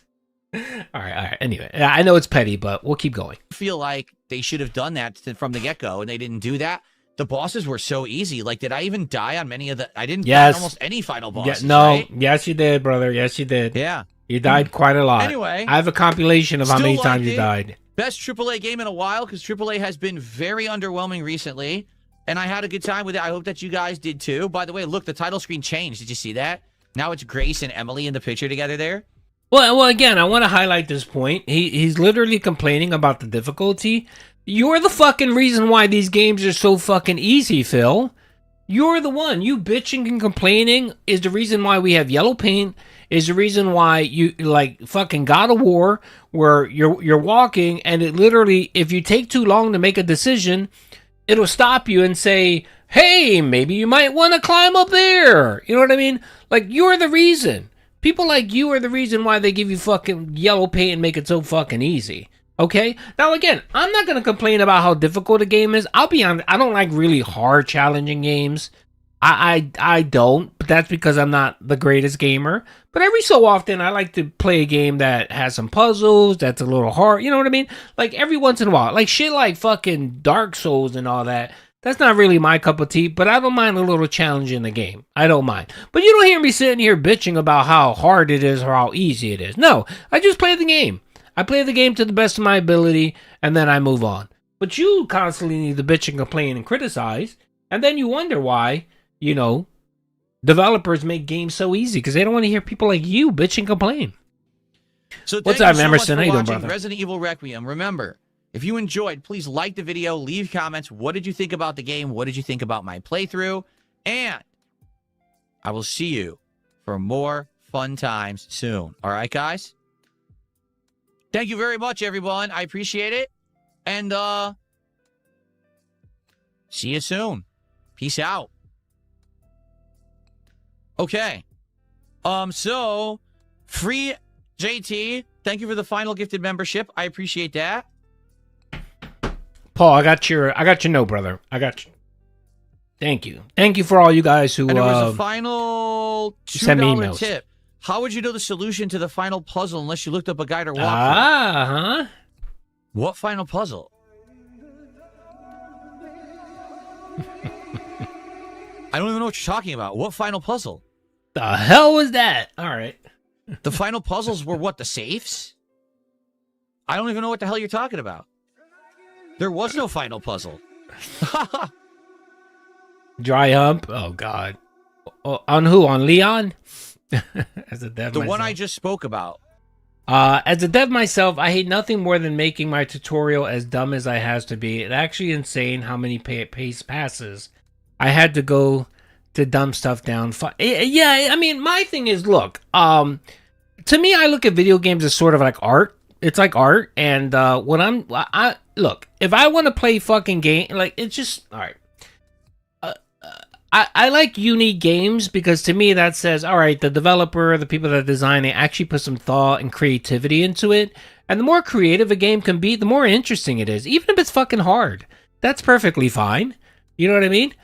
All right. Anyway, I know it's petty, but we'll keep going. I feel like they should have done that from the get-go, and they didn't do that. The bosses were so easy. Like, did I even die on many of the... I didn't die on almost any final bosses, right? Yes, you did, brother. Yes, you did. Yeah. You died quite a lot. Anyway. I have a compilation of how many times you died. Best AAA game in a while, because AAA has been very underwhelming recently, and I had a good time with it. I hope that you guys did, too. By the way, look, the title screen changed. Did you see that? Now it's Grace and Emily in the picture together there. Well, again, I want to highlight this point. He's literally complaining about the difficulty. You're the fucking reason why these games are so fucking easy, Phil. You're the one. You bitching and complaining is the reason why we have yellow paint, is the reason why you, like, fucking God of War, where you're walking, and it literally, if you take too long to make a decision, it'll stop you and say, hey, maybe you might want to climb up there. You know what I mean? Like, you're the reason. People like you are the reason why they give you fucking yellow paint and make it so fucking easy. Okay? Now, again, I'm not going to complain about how difficult a game is. I'll be honest, I don't like really hard, challenging games. I don't, but that's because I'm not the greatest gamer. But every so often, I like to play a game that has some puzzles, that's a little hard. You know what I mean? Like every once in a while, like shit, like fucking Dark Souls and all that. That's not really my cup of tea, but I don't mind a little challenge in the game. I don't mind. But you don't hear me sitting here bitching about how hard it is or how easy it is. No, I just play the game. I play the game to the best of my ability, and then I move on. But you constantly need to bitch and complain and criticize, and then you wonder why, you know, developers make games so easy because they don't want to hear people like you bitch and complain. So what's thank up, you so Emerson? much How for you doing, watching brother? Resident Evil Requiem. Remember, if you enjoyed, please like the video, leave comments. What did you think about the game? What did you think about my playthrough? And I will see you for more fun times soon. All right, guys? Thank you very much, everyone. I appreciate it. And see you soon. Peace out. Okay. So free JT, thank you for the final gifted membership. I appreciate that. Paul, I got your note, brother. I got you. Thank you. Thank you for all you guys who And there was a final send me $2 emails. tip. How would you know the solution to the final puzzle unless you looked up a guide or walkthrough? Huh? What final puzzle? I don't even know what you're talking about. What final puzzle? The hell was that? All right. The final puzzles were what, the safes? I don't even know what the hell you're talking about. There was no final puzzle. Dry hump? Oh, God. On who? On Leon? As a dev The myself. one I just spoke about. As a dev myself, I hate nothing more than making my tutorial as dumb as I has to be. It's actually insane how many pace passes I had to go to dumb stuff down. Yeah, I mean, my thing is, look, to me, I look at video games as sort of like art. It's like art, and look, if I want to play fucking game, like, it's just, all right. I like unique games because to me that says, all right, the developer, the people that design it actually put some thought and creativity into it. And the more creative a game can be, the more interesting it is. Even if it's fucking hard, that's perfectly fine. You know what I mean?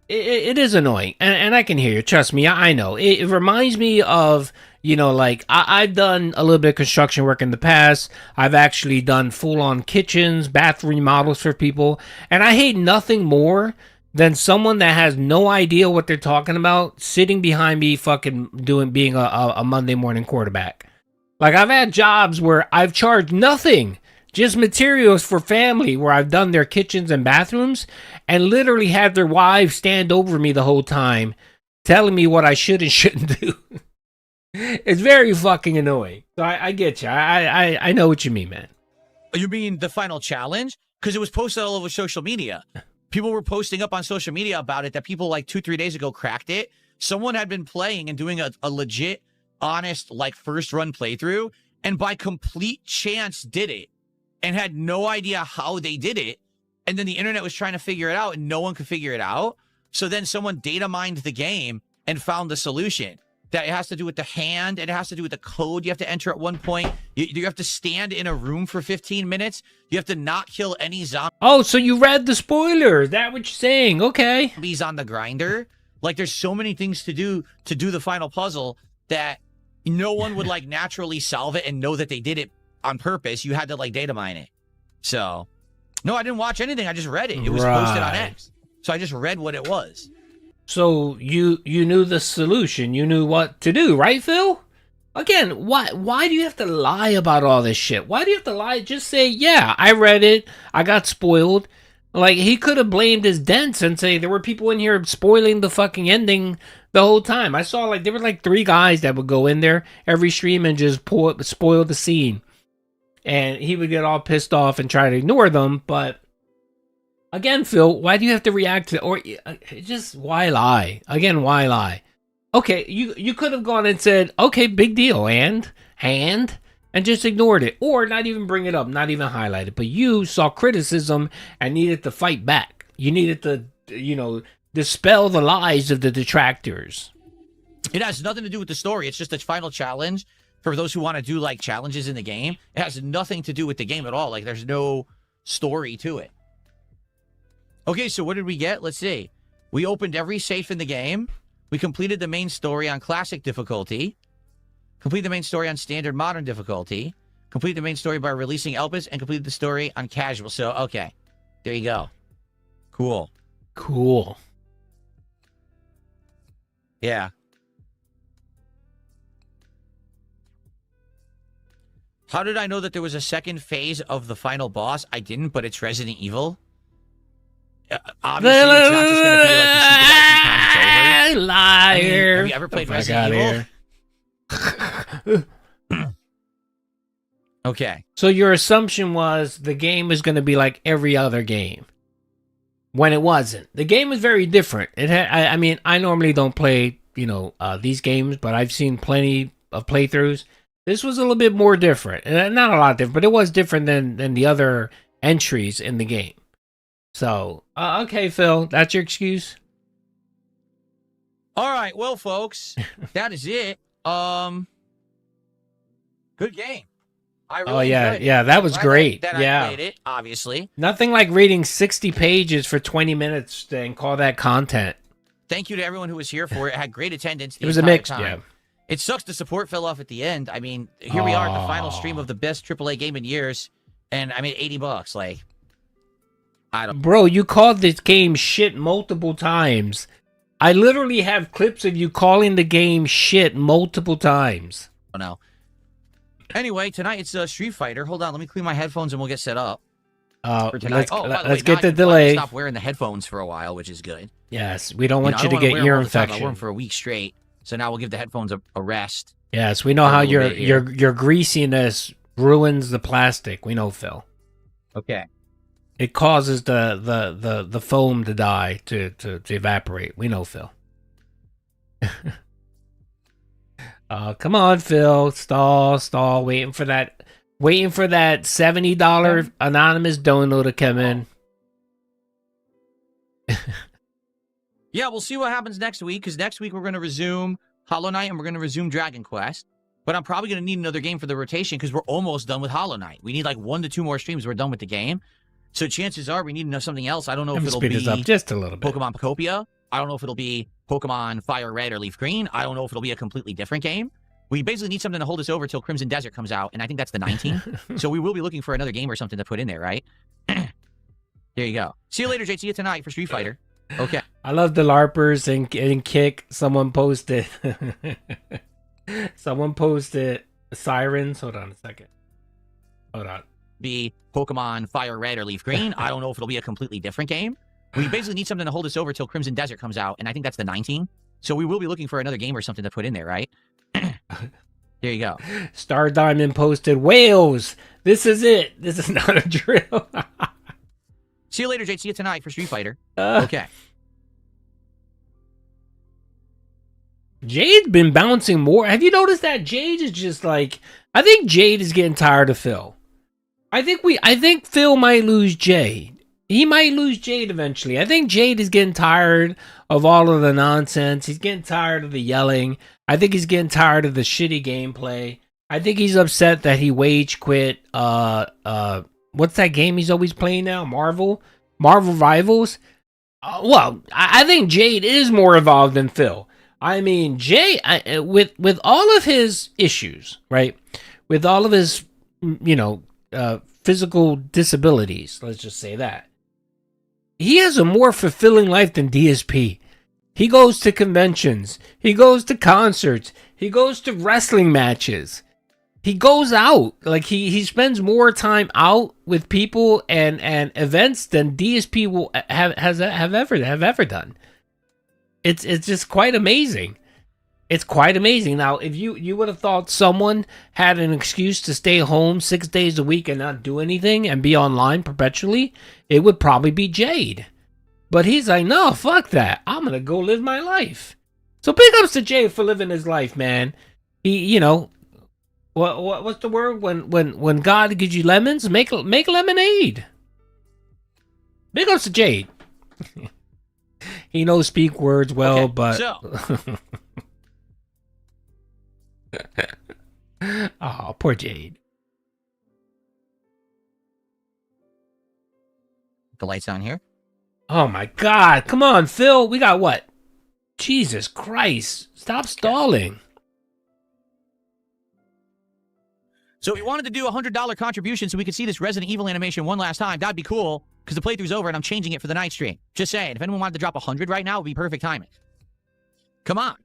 It is annoying, and I can hear you. Trust me, I know. It reminds me of, you know, like I've done a little bit of construction work in the past. I've actually done full-on kitchens, bathroom remodels for people, and I hate nothing more than someone that has no idea what they're talking about sitting behind me fucking being a Monday morning quarterback. Like, I've had jobs where I've charged nothing, just materials for family, where I've done their kitchens and bathrooms and literally had their wives stand over me the whole time telling me what I should and shouldn't do. It's very fucking annoying. So I get you. I know what you mean, man. You mean the final challenge? Because it was posted all over social media. People were posting up on social media about it, that people like 2-3 days ago cracked it. Someone had been playing and doing a legit, honest, like first run playthrough, and by complete chance did it and had no idea how they did it. And then the internet was trying to figure it out and no one could figure it out. So then someone data mined the game and found the solution. That it has to do with the hand, and it has to do with the code you have to enter at one point. You have to stand in a room for 15 minutes. You have to not kill any zombies. Oh, so you read the spoiler. Is that what you're saying? Okay. Zombies on the grinder. Like, there's so many things to do the final puzzle that no one would like naturally solve it and know that they did it on purpose. You had to like data mine it. So, no, I didn't watch anything. I just read it. It was posted on X. So I just read what it was. So you knew the solution. You knew what to do, right, Phil? Again, why do you have to lie about all this shit? Why do you have to lie? Just say, yeah, I read it. I got spoiled. Like, he could have blamed his dents and say there were people in here spoiling the fucking ending the whole time. I saw, like, there were like 3 guys that would go in there every stream and just spoil the scene. And he would get all pissed off and try to ignore them, but again, Phil, why do you have to react to, or just why lie? Again, why lie? Okay, you could have gone and said, okay, big deal, and just ignored it, or not even bring it up, not even highlight it. But you saw criticism and needed to fight back. You needed to, you know, dispel the lies of the detractors. It has nothing to do with the story. It's just a final challenge for those who want to do like challenges in the game. It has nothing to do with the game at all. Like, there's no story to it. Okay, so what did we get? Let's see. We opened every safe in the game. We completed the main story on classic difficulty. Completed the main story on standard modern difficulty. Completed the main story by releasing Elpis, and completed the story on casual. So, okay. There you go. Cool. Cool. Yeah. How did I know that there was a second phase of the final boss? I didn't, but it's Resident Evil. Obviously, it's not just going to be like the super times it's over. Liar. I mean, have you ever played Resident Evil? Okay. So your assumption was the game was going to be like every other game. When it wasn't. The game was very different. It had, I mean, I normally don't play, these games, but I've seen plenty of playthroughs. This was a little bit more different. And not a lot different, but it was different than the other entries in the game. So, okay, Phil, that's your excuse? All right, well, folks, that is it. Good game. I really enjoyed it. That was great. That yeah. I played it, obviously. Nothing like reading 60 pages for 20 minutes and call that content. Thank you to everyone who was here for it. It had great attendance. It was a mix, time. It sucks the support fell off at the end. I mean, here we are at the final stream of the best AAA game in years, and I made $80. Like, I don't. Bro, you called this game shit multiple times. I literally have clips of you calling the game shit multiple times. Oh no. Anyway, tonight it's Street Fighter. Hold on, let me clean my headphones and we'll get set up. For tonight. Let's get the delay. Stop wearing the headphones for a while, which is good. Yes, we don't want you to get ear infection. I wore them for a week straight, so now we'll give the headphones a rest. Yes, we know how your greasiness ruins the plastic. We know, Phil. Okay. It causes the foam to die, to evaporate. We know, Phil. Come on, Phil. Stall. Waiting for that $70 anonymous dono to come in. Yeah, we'll see what happens next week, because next week we're going to resume Hollow Knight and we're going to resume Dragon Quest. But I'm probably going to need another game for the rotation because we're almost done with Hollow Knight. We need like 1 to 2 more streams. We're done with the game. So chances are we need to know something else. I don't know if it'll be up just a little bit. Pokemon Pocopia. I don't know if it'll be Pokemon Fire Red or Leaf Green. I don't know if it'll be a completely different game. We basically need something to hold us over till Crimson Desert comes out, and I think that's the 19th. So we will be looking for another game or something to put in there, right? There you go. See you later, Jay. See you tonight for Street Fighter. Okay. I love the LARPers and Kick. Someone posted. Someone posted Sirens. Hold on a second. Hold on. Be Pokemon Fire Red or Leaf Green. I don't know if it'll be a completely different game. We basically need something to hold us over till Crimson Desert comes out, and I think that's the 19th. So we will be looking for another game or something to put in there, right? There you go. Star Diamond posted Wales. This is it. This is not a drill. See you later, Jade. See you tonight for Street Fighter. Okay. Jade's been bouncing more. Have you noticed that Jade is just like? I think Jade is getting tired of Phil. I think Phil might lose Jade. He might lose Jade eventually. I think Jade is getting tired of all of the nonsense. He's getting tired of the yelling. I think he's getting tired of the shitty gameplay. I think he's upset that he wage quit. What's that game he's always playing now? Marvel Rivals. Well, I think Jade is more evolved than Phil. I mean, Jay, with all of his issues, right? With all of his, physical disabilities, let's just say that. He has a more fulfilling life than DSP. He goes to conventions. He goes to concerts. He goes to wrestling matches. He goes out. Like, he spends more time out with people and events than DSP will have ever done. It's just quite amazing. It's quite amazing. Now, if you would have thought someone had an excuse to stay home 6 days a week and not do anything and be online perpetually, it would probably be Jade. But he's like, no, fuck that. I'm going to go live my life. So big ups to Jade for living his life, man. He, what's the word? When God gives you lemons, make lemonade. Big ups to Jade. He knows speak words well, okay, but... So... Oh, poor Jade. The lights on here. Oh my God. Come on, Phil. We got what? Jesus Christ. Stop stalling. So we wanted to do a $100 contribution so we could see this Resident Evil animation one last time. That'd be cool, because the playthrough's over and I'm changing it for the night stream. Just saying, if anyone wanted to drop 100 right now, it would be perfect timing. Come on.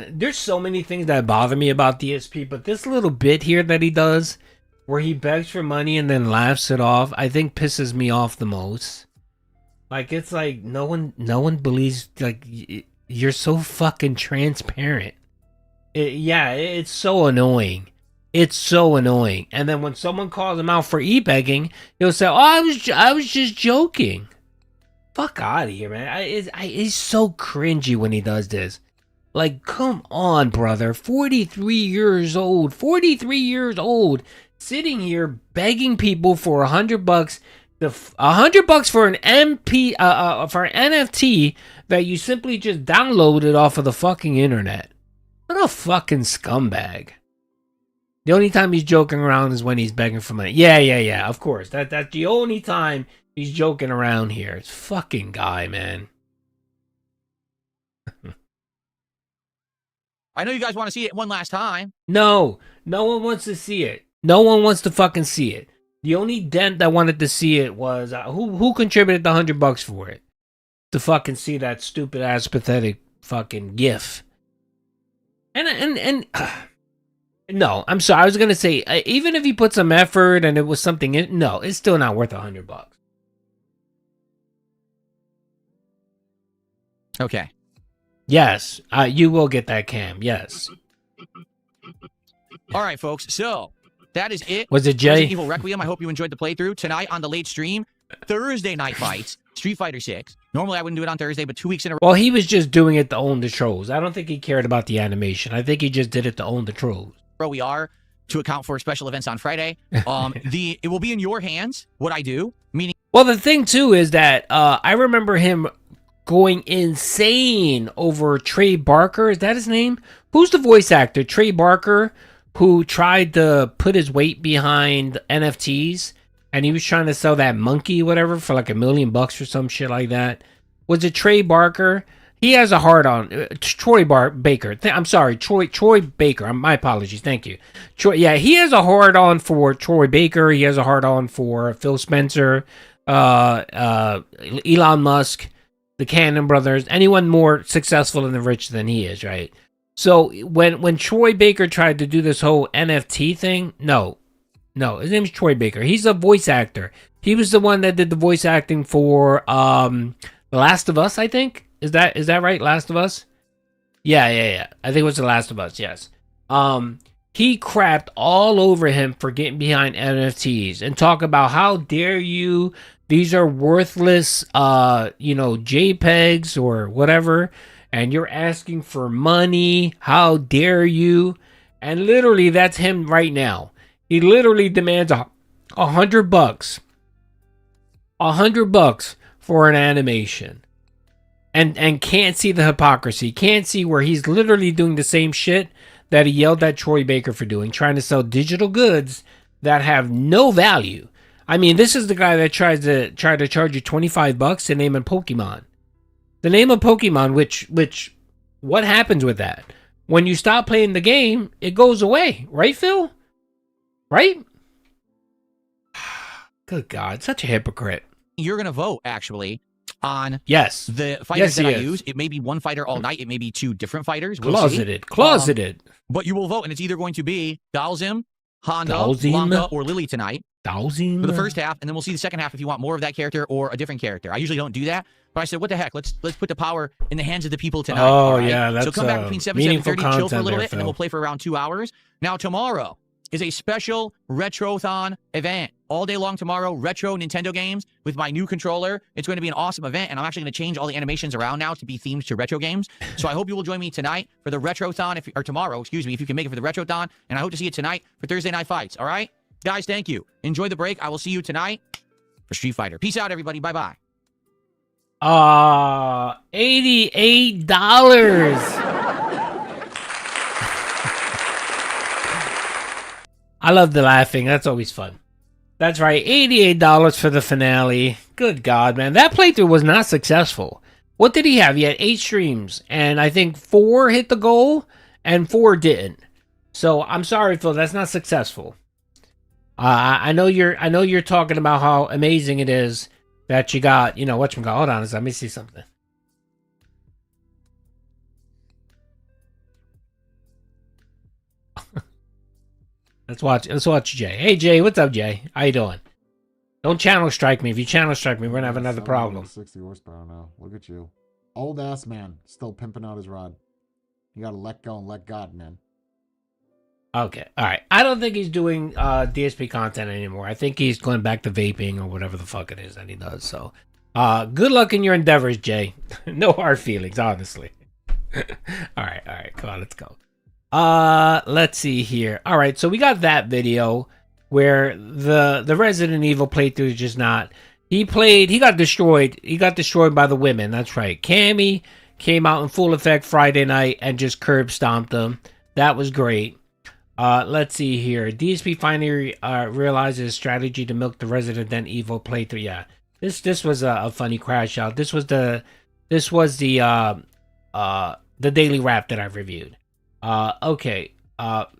There's so many things that bother me about DSP, but this little bit here that he does, where he begs for money and then laughs it off, I think pisses me off the most. Like, it's like no one believes, like, you're so fucking transparent. It's so annoying. It's so annoying. And then when someone calls him out for e-begging, he'll say, "Oh, I was just joking." Fuck out of here, man. It's so cringy when he does this. Like, come on, brother. 43 years old. 43 years old. Sitting here begging people for $100. $100 for an for an NFT that you simply just downloaded off of the fucking internet. What a fucking scumbag. The only time he's joking around is when he's begging for money. Yeah, of course. That's the only time he's joking around here. It's fucking guy, man. I know you guys want to see it one last time. No one wants to see it. No one wants to fucking see it. The only dent that wanted to see it was who contributed the $100 for it to fucking see that stupid ass pathetic fucking gif. And no, I'm sorry. I was gonna say even if he put some effort and it was something, no, it's still not worth $100. Okay. Yes, you will get that cam. Yes. All right, folks. So that is it. Was it Jay? Resident Evil Requiem. I hope you enjoyed the playthrough. Tonight on the late stream, Thursday night fights, Street Fighter 6. Normally I wouldn't do it on Thursday, but 2 weeks in a row. Well, he was just doing it to own the trolls. I don't think he cared about the animation. I think he just did it to own the trolls. We are to account for special events on Friday. It will be in your hands what I do. Meaning, well, the thing too is that I remember him going insane over Trey Barker. Is that his name? Who's the voice actor? Trey Barker, who tried to put his weight behind NFTs, and he was trying to sell that monkey, whatever, for like $1 million or some shit like that. Was it Trey Barker? He has a hard on. Troy Baker. I'm sorry, Troy Baker. My apologies. Thank you. He has a hard on for Troy Baker. He has a hard on for Phil Spencer, Elon Musk, the Cannon brothers, anyone more successful and rich than he is, right? So when Troy Baker tried to do this whole NFT thing, no, his name is Troy Baker. He's a voice actor. He was the one that did the voice acting for The Last of Us, I think. Is that right? Last of Us? Yeah. I think it was The Last of Us, yes. He crapped all over him for getting behind NFTs and talk about how dare you, these are worthless JPEGs or whatever, and you're asking for money, how dare you? And literally that's him right now. He literally demands $100 for an animation. And can't see the hypocrisy, can't see where he's literally doing the same shit that he yelled at Troy Baker for doing, trying to sell digital goods that have no value. I mean, this is the guy that tried to charge you $25 to name a Pokemon. The name of Pokemon, which what happens with that? When you stop playing the game, it goes away, right, Phil? Right? Good God, such a hypocrite. You're gonna vote actually on the fighters that I use. It may be one fighter all night. It may be two different fighters. We'll Closeted. But you will vote, and it's either going to be Dalzim, Honda, Blanca, or Lily tonight. Dalzim for the first half, and then we'll see the second half if you want more of that character or a different character. I usually don't do that, but I said, what the heck? Let's put the power in the hands of the people tonight. Oh, right? yeah, that's so come back between 7 and 7:30, chill for a little bit, and then we'll play for around 2 hours. Now tomorrow is a special Retrothon event. All day long tomorrow, retro Nintendo games with my new controller. It's going to be an awesome event, and I'm actually going to change all the animations around now to be themed to retro games. So I hope you will join me tonight for the Retrothon, or tomorrow, excuse me, if you can make it for the Retrothon, and I hope to see you tonight for Thursday Night Fights, all right? Guys, thank you. Enjoy the break. I will see you tonight for Street Fighter. Peace out, everybody. Bye-bye. $88. I love the laughing. That's always fun. That's right. $88 for the finale. Good God, man. That playthrough was not successful. What did he have? He had 8 streams, and I think 4 hit the goal, and 4 didn't. So I'm sorry, Phil. That's not successful. I know you're talking about how amazing it is that you got, whatchamacallit. Hold on, let me see something. Let's watch Jay. Hey Jay, what's up, Jay? How you doing? Don't channel strike me. If you channel strike me, we're gonna have another problem. 60 horsepower now. Look at you. Old ass man. Still pimping out his rod. You gotta let go and let God, man. Okay, alright. I don't think he's doing DSP content anymore. I think he's going back to vaping or whatever the fuck it is that he does. So good luck in your endeavors, Jay. No hard feelings, honestly. Alright, come on, let's go. Let's see here. Alright, so we got that video where the Resident Evil playthrough is just not. He got destroyed. He got destroyed by the women. That's right. Cammy came out in full effect Friday night and just curb stomped him. That was great. Let's see here. DSP finally realized his strategy to milk the Resident Evil playthrough. Yeah, this was a funny crash out. This was the daily wrap that I've reviewed. Okay.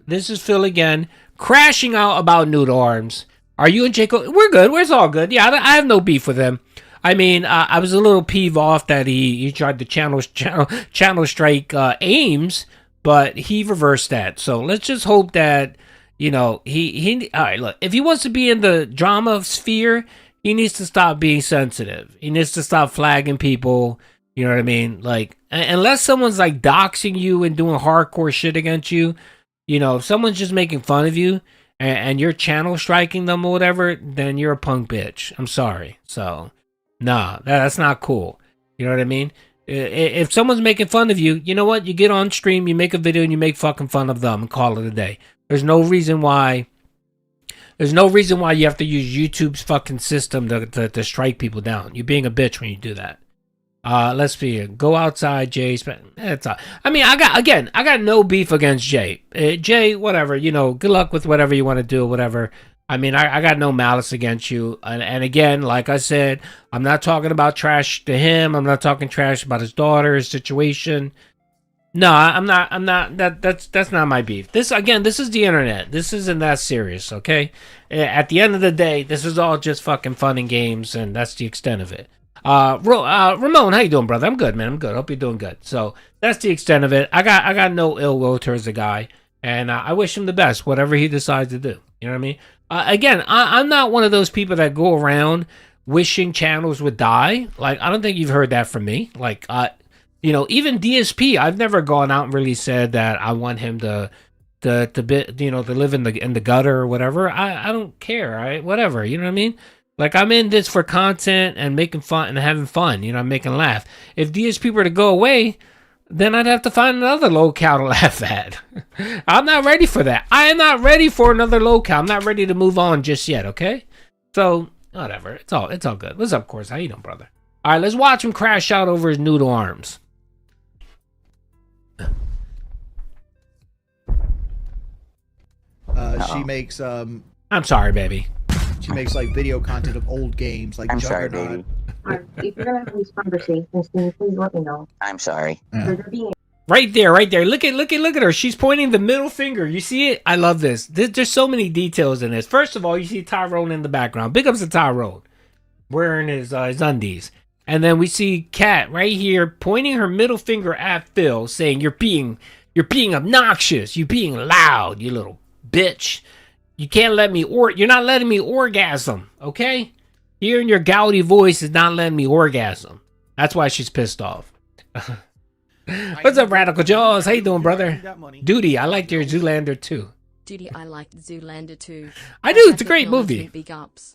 This is Phil again, crashing out about Noodle Arms. Are you and Jacob? We're good. It's all good. Yeah, I have no beef with him. I mean, I was a little peeved off that he tried to channel strike Ames, but he reversed that. So let's just hope that, he all right, look, if he wants to be in the drama sphere, he needs to stop being sensitive. He needs to stop flagging people. You know what I mean? Like, unless someone's like doxing you and doing hardcore shit against you, if someone's just making fun of you and you're channel striking them or whatever, then you're a punk bitch. I'm sorry. So, nah, that's not cool. You know what I mean? If someone's making fun of you, you know what? You get on stream, you make a video, and you make fucking fun of them and call it a day. There's no reason why you have to use YouTube's fucking system to strike people down. You're being a bitch when you do that. Let's see. Go outside, Jay. I mean, I got no beef against Jay. Jay, whatever, good luck with whatever you want to do, whatever. I mean, I got no malice against you. And again, like I said, I'm not talking about trash to him. I'm not talking trash about his daughter, his situation. No, I'm not. That's not my beef. This is the internet. This isn't that serious, okay? At the end of the day, this is all just fucking fun and games, and that's the extent of it. Ramon, how you doing, brother? I'm good, man. I'm good. Hope you're doing good. So that's the extent of it. I got no ill will towards the guy, and I wish him the best, whatever he decides to do. You know what I mean? Again, I'm not one of those people that go around wishing channels would die. Like, I don't think you've heard that from me. Like, even DSP, I've never gone out and really said that I want him to live in the gutter or whatever. I don't care. Whatever. You know what I mean? Like, I'm in this for content and making fun and having fun. I'm making laugh. If DSP were to go away, then I'd have to find another locale to laugh at. I'm not ready for that. I am not ready for another locale. I'm not ready to move on just yet, okay? So, whatever. It's all good. What's up, Course? How you doing, brother? All right, let's watch him crash out over his Noodle Arms. She makes I'm sorry, baby. She makes like video content of old games, like I'm sorry, Juggernaut. baby. If you're gonna have these conversations, can you please let me know? I'm sorry. Right there. Look at her. She's pointing the middle finger. You see it? I love this. There's so many details in this. First of all, you see Tyrone in the background. Big ups to Tyrone, wearing his undies. And then we see Kat right here pointing her middle finger at Phil, saying, "You're being obnoxious. You're being loud, you little bitch. You can't let me you're not letting me orgasm, okay? Hearing your gouty voice is not letting me orgasm." That's why she's pissed off. What's up, Radical Jaws? How you doing, brother? Duty, I liked your Zoolander too. Duty, I liked Zoolander too. I do. It's a great movie. Big ups.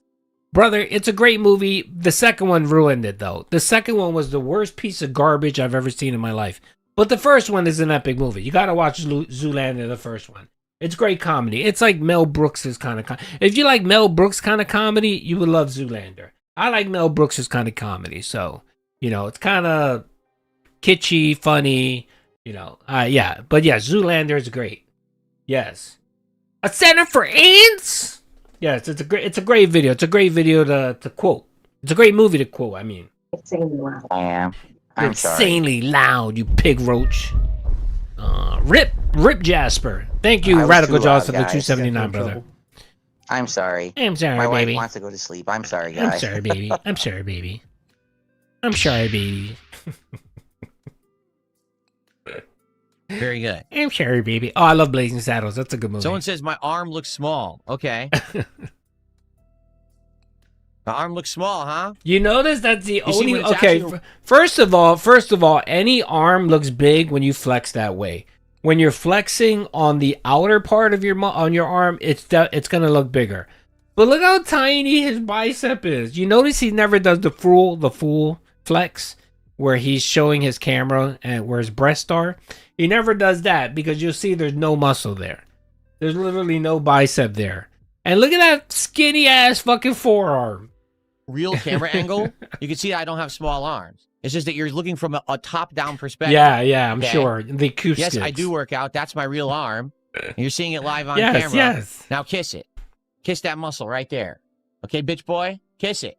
Brother, it's a great movie. The second one ruined it, though. The second one was the worst piece of garbage I've ever seen in my life. But the first one is an epic movie. You gotta watch Zoolander, the first one. It's great comedy. It's like Mel Brooks' kind of comedy. If you like Mel Brooks kind of comedy, you would love Zoolander. I like Mel Brooks' kind of comedy. So, it's kind of kitschy, funny, yeah. But yeah, Zoolander is great. Yes. A center for ants? Yes, it's a great video. It's a great video to quote. It's a great movie to quote. I mean, Insanely loud. I am. I'm sorry. insanely loud, you pig roach. Rip Jasper. Thank you, I was Radical too Jaws, loud, for the guys. 279, brother. I'm sorry. I'm sorry, My baby. wife wants to go to sleep. I'm sorry, I'm guys. sorry, baby. I'm sorry, baby. I'm sorry, baby. Very good. I'm sorry, baby. Oh, I love Blazing Saddles. That's a good movie. Someone says my arm looks small. Okay. My arm looks small, huh? You notice that's the You see, only. when it's Okay, actually- first of all, any arm looks big when you flex that way. When you're flexing on the outer part of your arm, it's gonna look bigger. But look how tiny his bicep is. You notice he never does the full flex where he's showing his camera and where his breasts are. He never does that because you'll see there's no muscle there. There's literally no bicep there. And look at that skinny ass fucking forearm. Real camera angle, you can see I don't have small arms. It's just that you're looking from a top-down perspective. Yeah, I'm Okay? sure. The acoustics. Yes, I do work out. That's my real arm. And you're seeing it live on Yes, camera. yes. Now kiss it. Kiss that muscle right there. Okay, bitch boy? Kiss it.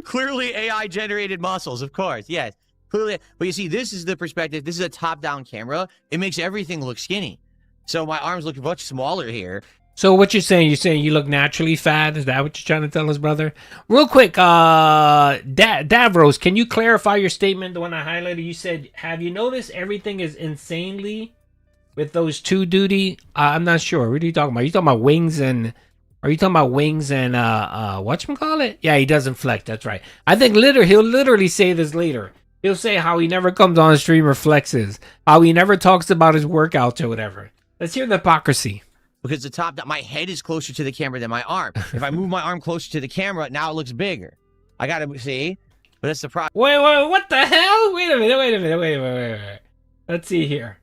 Clearly AI-generated muscles, of course. Yes. Clearly. But you see, this is the perspective. This is a top-down camera. It makes everything look skinny. So my arms look much smaller here. So what you're saying you look naturally fat? Is that what you're trying to tell us, brother? Real quick, Davros, can you clarify your statement, the one I highlighted? You said, have you noticed everything is insanely with those two duty? I'm not sure. What are you talking about? Are you talking about wings and whatchamacallit? Yeah, he doesn't flex, that's right. I think he'll literally say this later. He'll say how he never comes on stream or flexes, how he never talks about his workouts or whatever. Let's hear the hypocrisy. Because my head is closer to the camera than my arm. If I move my arm closer to the camera, now it looks bigger. I gotta see, but that's the problem. Wait, what the hell? Wait a minute. Let's see here.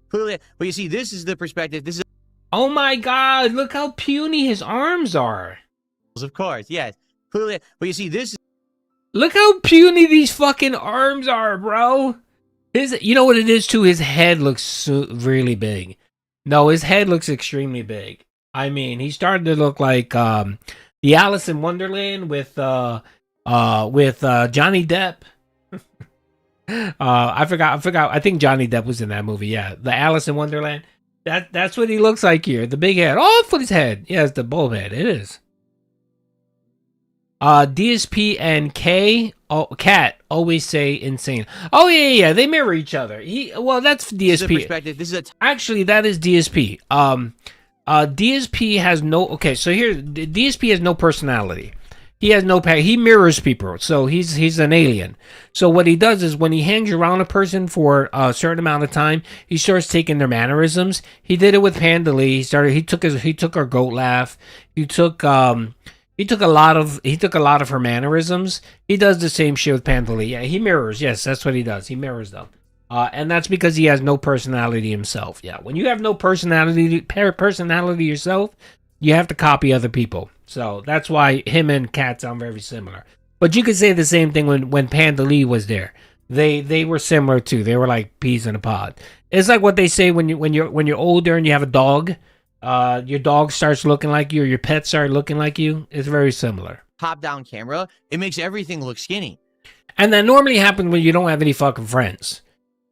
Clearly, but you see, this is the perspective. This is. Oh my God! Look how puny his arms are. Of course, yes. Clearly, but you see, this is. Look how puny these fucking arms are, bro. You know what it is too? His head looks really big. No, his head looks extremely big. I mean, he started to look like the Alice in Wonderland with Johnny Depp. I forgot. I think Johnny Depp was in that movie. Yeah, the Alice in Wonderland. That's what he looks like here. The big head. Oh, for his head. Yeah, it's the bulb head. It is. DSP and Cat always say insane. Oh yeah, they mirror each other. That's DSP. Perspective. This is Actually, that is DSP. DSP has no. Okay, so here, DSP has no personality. He has no. He mirrors people, so he's an alien. So what he does is when he hangs around a person for a certain amount of time, he starts taking their mannerisms. He did it with Panda Lee. He took her goat laugh. He took a lot of her mannerisms. He does the same shit with Panda Lee. Yeah, he mirrors. Yes, that's what he does. He mirrors them. And that's because he has no personality himself. Yeah, when you have no personality yourself, you have to copy other people. So that's why him and Cat sound very similar. But you could say the same thing when Panda Lee was there. They were similar too. They were like peas in a pod. It's like what they say when you're older and you have a dog. Your dog starts looking like you, or your pet start looking like you. It's very similar. top-down camera. It makes everything look skinny. And that normally happens when you don't have any fucking friends.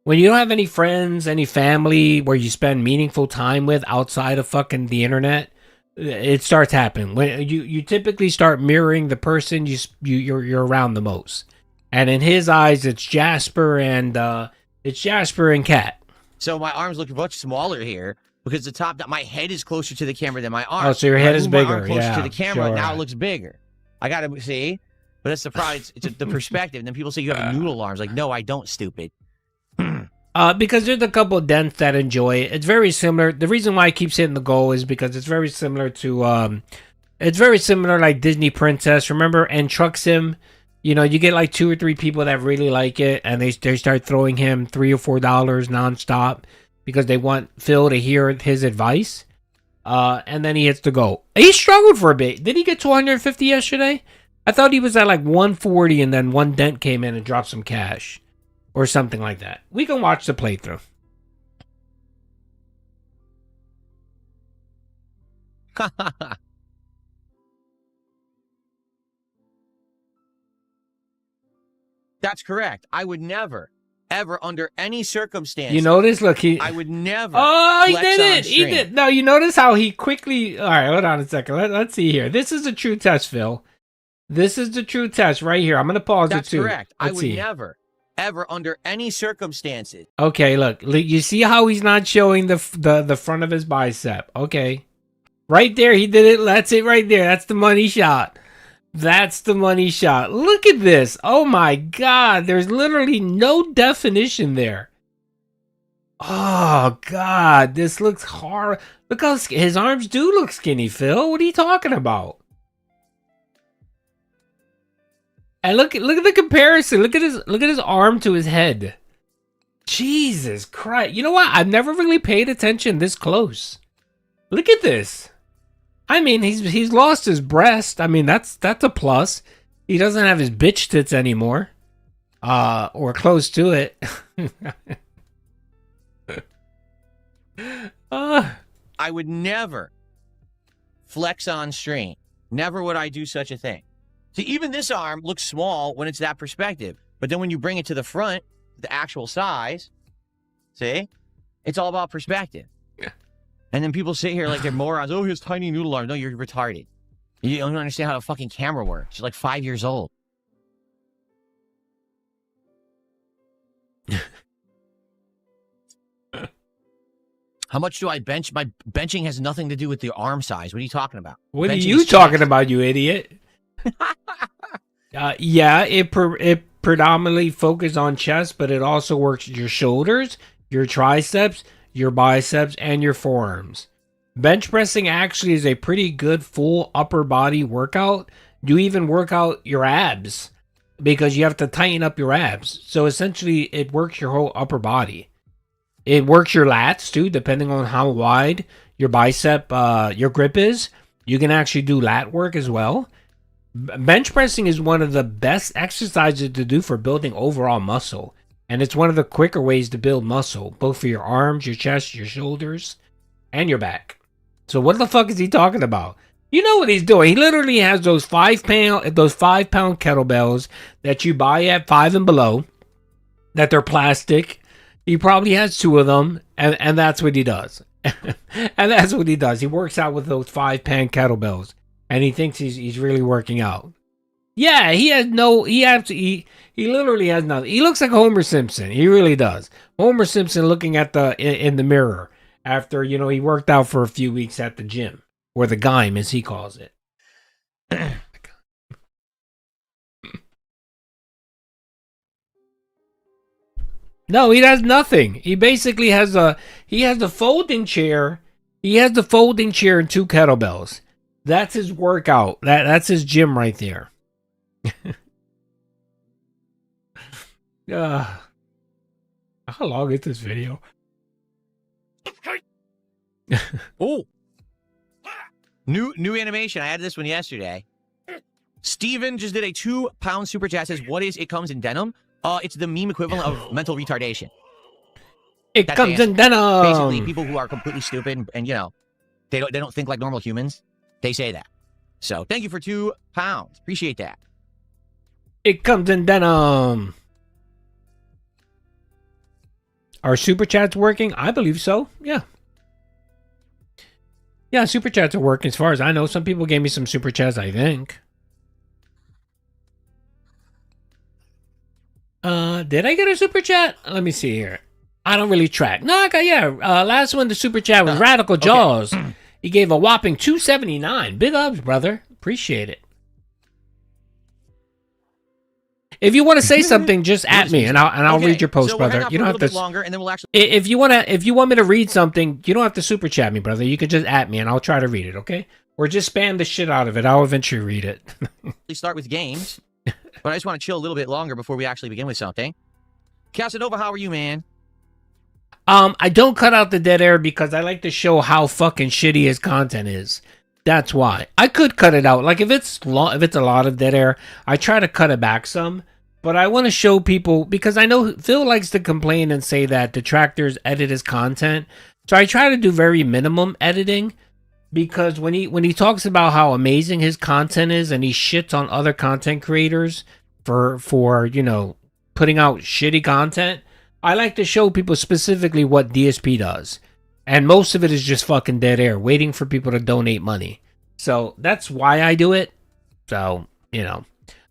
When you don't have any friends, any family where you spend meaningful time with outside of fucking the internet, it starts happening. When you typically start mirroring the person you're around the most. And in his eyes, it's Jasper and Cat. So my arms look much smaller here because my head is closer to the camera than my arm. Oh, so your head is bigger. My arm closer Yeah, to the camera, sure. now it looks bigger. I gotta see, but that's the problem. It's the perspective. And then people say you have noodle arms. Like, no, I don't. Stupid. Because there's a couple of dents that enjoy it. It's very similar. The reason why I keep hitting the goal is because it's very similar to like Disney Princess. Remember, and Truck Sim? You know, you get like 2 or 3 people that really like it, and they start throwing him $3 or $4 nonstop because they want Phil to hear his advice. And then he hits the goal. He struggled for a bit. Did he get 250 yesterday? I thought he was at like 140, and then one dent came in and dropped some cash. Or something like that. We can watch the playthrough. That's correct. I would never, ever, under any circumstance. You notice? Look, I would never. Oh, he flex did on it. He stream. did. No, you notice how he quickly. All right, hold on a second. Let's see here. This is a true test, Phil. This is the true test right here. I'm going to pause That's it too. correct. Let's I would see. never, ever, under any circumstances. Okay, look. You see how he's not showing the front of his bicep. Okay. Right there, he did it. That's it right there. That's the money shot. That's the money shot. Look at this. Oh my God. There's literally no definition there. Oh God. This looks hard. Look how his arms do look skinny, Phil. What are you talking about? And look at the comparison. Look at his arm to his head. Jesus Christ. You know what? I've never really paid attention this close. Look at this. I mean, he's lost his breast. I mean, that's a plus. He doesn't have his bitch tits anymore. Or close to it. I would never flex on stream. Never would I do such a thing. See, even this arm looks small when it's that perspective. But then when you bring it to the front, the actual size, see? It's all about perspective. And then people sit here like they're morons. Oh, his tiny noodle arm. No, you're retarded. You don't understand how a fucking camera works. You're like 5 years old. How much do I bench? My benching has nothing to do with the arm size. What are you talking about? What Benching are you is talking chest. about, you idiot? Yeah, it predominantly focuses on chest, but it also works your shoulders, your triceps, your biceps, and your forearms. Bench pressing actually is a pretty good full upper body workout. You even work out your abs because you have to tighten up your abs. So essentially, it works your whole upper body. It works your lats too, depending on how wide your bicep, your grip is. You can actually do lat work as well. Bench pressing is one of the best exercises to do for building overall muscle. And it's one of the quicker ways to build muscle, both for your arms, your chest, your shoulders, and your back. So what the fuck is he talking about? You know what he's doing. He literally has those 5-pound kettlebells that you buy at Five and Below, that they're plastic. He probably has 2 of them, and that's what he does. And that's what he does. He works out with those 5-pound kettlebells, and he thinks he's really working out. Yeah, he literally has nothing. He looks like Homer Simpson. He really does. Homer Simpson looking at in the mirror after, he worked out for a few weeks at the gym, or the Gym as he calls it. No, he has nothing. He basically has a folding chair. He has the folding chair and 2 kettlebells. That's his workout. That's his gym right there. How long is this video? Oh, new animation. I added this one yesterday. Steven just did a 2-pound super chat. Says, "What is it? Comes in denim? It's the meme equivalent of mental retardation. It That's comes the in answer. denim. Basically, people who are completely stupid and they don't think like normal humans. They say that. So thank you for 2 pounds. Appreciate that. It comes in denim. Are super chats working? I believe so. Yeah. Yeah, super chats are working as far as I know. Some people gave me some super chats, I think. Did I get a super chat? Let me see here. I don't really track. No, I got, last one, the super chat was Radical Jaws. Okay. He gave a whopping $2.79. Big ups, brother. Appreciate it. If you want to say something, just at me, and I'll read your post, brother. You don't have to. Longer, and then we'll actually. If you want me to read something, you don't have to super chat me, brother. You can just at me, and I'll try to read it. Okay? Or just spam the shit out of it. I'll eventually read it. We start with games, but I just want to chill a little bit longer before we actually begin with something. Casanova, how are you, man? I don't cut out the dead air because I like to show how fucking shitty his content is. That's why. I could cut it out. Like if it's a lot of dead air, I try to cut it back some. But I want to show people, because I know Phil likes to complain and say that detractors edit his content. So I try to do very minimum editing, because when he talks about how amazing his content is and he shits on other content creators for putting out shitty content, I like to show people specifically what DSP does. And most of it is just fucking dead air, waiting for people to donate money. So that's why I do it. So, you know.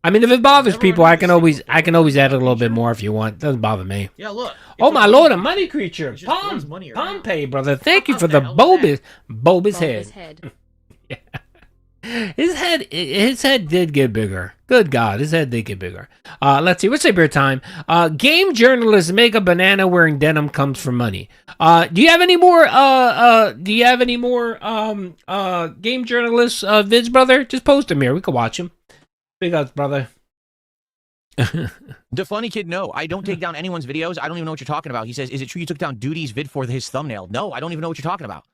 I mean, if it bothers people, I can always add a little bit more if you want. Doesn't bother me. Yeah, look. Oh my lord, a money creature. Pompey, brother. Thank you for the bulbous head. Yeah. His head did get bigger. Good God, his head did get bigger. Let's see. What's beer time? Game journalists make a banana wearing denim comes for money. Do you have any more? Game journalists vids, brother? Just post them here. We can watch them. Big ups, brother. The funny kid, no, I don't take down anyone's videos. I don't even know what you're talking about. He says, is it true you took down Duty's vid for his thumbnail? No, I don't even know what you're talking about.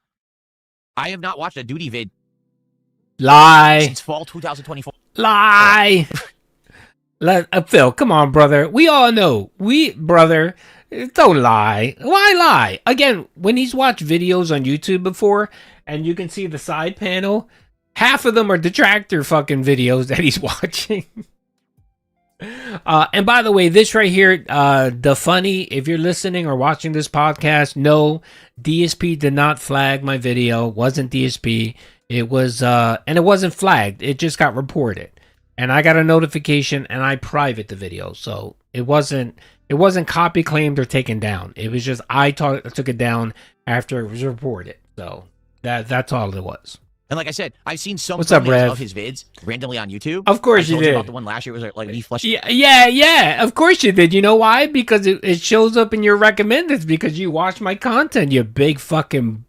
I have not watched a Duty vid. Lie. Since fall 2024. Lie. Phil, come on, brother. We all know. Brother, don't lie. Why lie? Again, when he's watched videos on YouTube before, and you can see the side panel, half of them are detractor fucking videos that he's watching. And by the way, this right here, the funny, if you're listening or watching this podcast, no, DSP did not flag my video. Wasn't DSP. It was, and it wasn't flagged. It just got reported. And I got a notification and I private the video. So it wasn't copy claimed or taken down. It was just, I took it down after it was reported. So that's all it was. And like I said, I've seen some What's up, Rev? of his vids randomly on YouTube. Of course you did. About the one last year was like me flushing. Yeah. Of course you did. You know why? Because it shows up in your recommendeds because you watch my content. You big fucking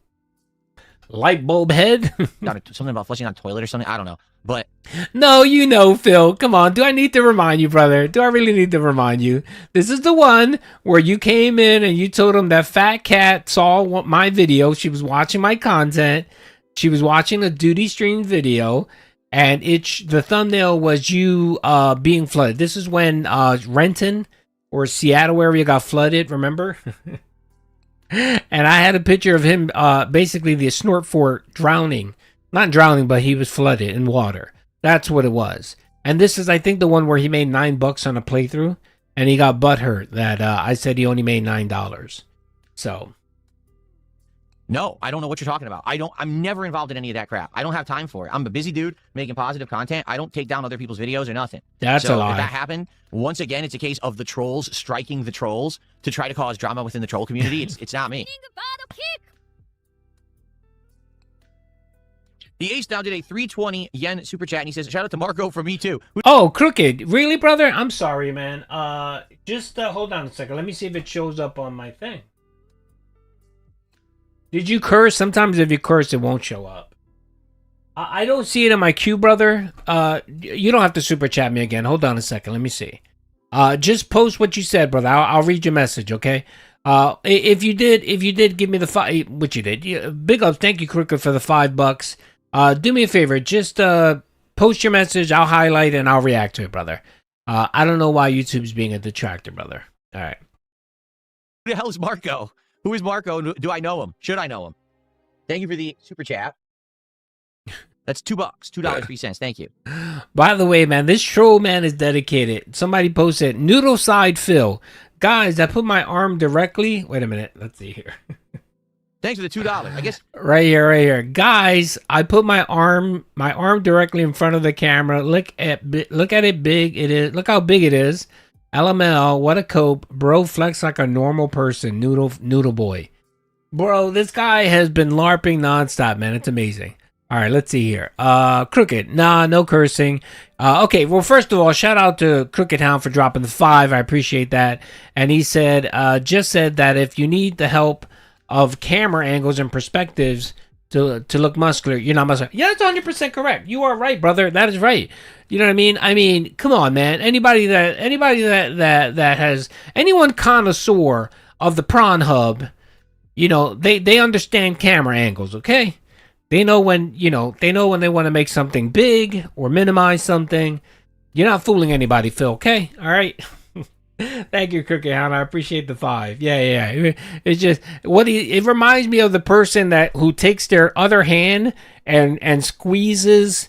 light bulb head. Something about flushing on a toilet or something. I don't know. But no, you know, Phil. Come on. Do I need to remind you, brother? Do I really need to remind you? This is the one where you came in and you told him that fat cat saw my video. She was watching my content. She was watching a Duty stream video, and the thumbnail was you being flooded. This is when Renton or Seattle area got flooded, remember? And I had a picture of him, basically the snort fort drowning. Not drowning, but he was flooded in water. That's what it was. And this is, I think, the one where he made $9 on a playthrough, and he got butthurt that I said he only made $9. So... no, I don't know what you're talking about. I'm never involved in any of that crap. I don't have time for it. I'm a busy dude making positive content. I don't take down other people's videos or nothing. That's a lie. If that happened, once again, it's a case of the trolls striking the trolls to try to cause drama within the troll community. It's not me. The Ace now did a 320 yen super chat, and he says, shout out to Marco for me too. Oh, Crooked. Really, brother? I'm sorry, man. Just hold on a second. Let me see if it shows up on my thing. Did you curse? Sometimes if you curse, it won't show up. I don't see it in my queue, brother. You don't have to super chat me again. Hold on a second. Let me see. Just post what you said, brother. I'll read your message, okay? If you did give me the five, which you did. Big ups. Thank you, Crooked, for the $5. Do me a favor. Just post your message. I'll highlight it and I'll react to it, brother. I don't know why YouTube's being a detractor, brother. All right. Who the hell is Marco? Who is Marco? Do I know him? Should I know him? Thank you for the super chat. That's $2. $2.03. Thank you. By the way, man, this troll man is dedicated. Somebody posted, Noodle Side Phil. Guys, I put my arm directly. Wait a minute. Let's see here. Thanks for the $2. I guess right here. Guys, I put my arm directly in front of the camera. Look at it big. It is. Look how big it is. LML, what a cope. Bro flex like a normal person. Noodle boy. Bro, this guy has been LARPing nonstop, man. It's amazing. All right, let's see here. Crooked. Nah, no cursing. Okay, well, first of all, shout out to Crooked Hound for dropping the 5. I appreciate that. And he said, just said that if you need the help of camera angles and perspectives to look muscular, you're not muscular. Yeah, that's 100% correct. You are right, brother. That is right. You know what I mean? I mean, come on, man. Anybody that has anyone connoisseur of the prawn hub, you know, they understand camera angles, okay? They know when they want to make something big or minimize something. You're not fooling anybody, Phil, okay? All right. Thank you, Crooked Hound. I appreciate the 5. Yeah. It's just it reminds me of the person who takes their other hand and squeezes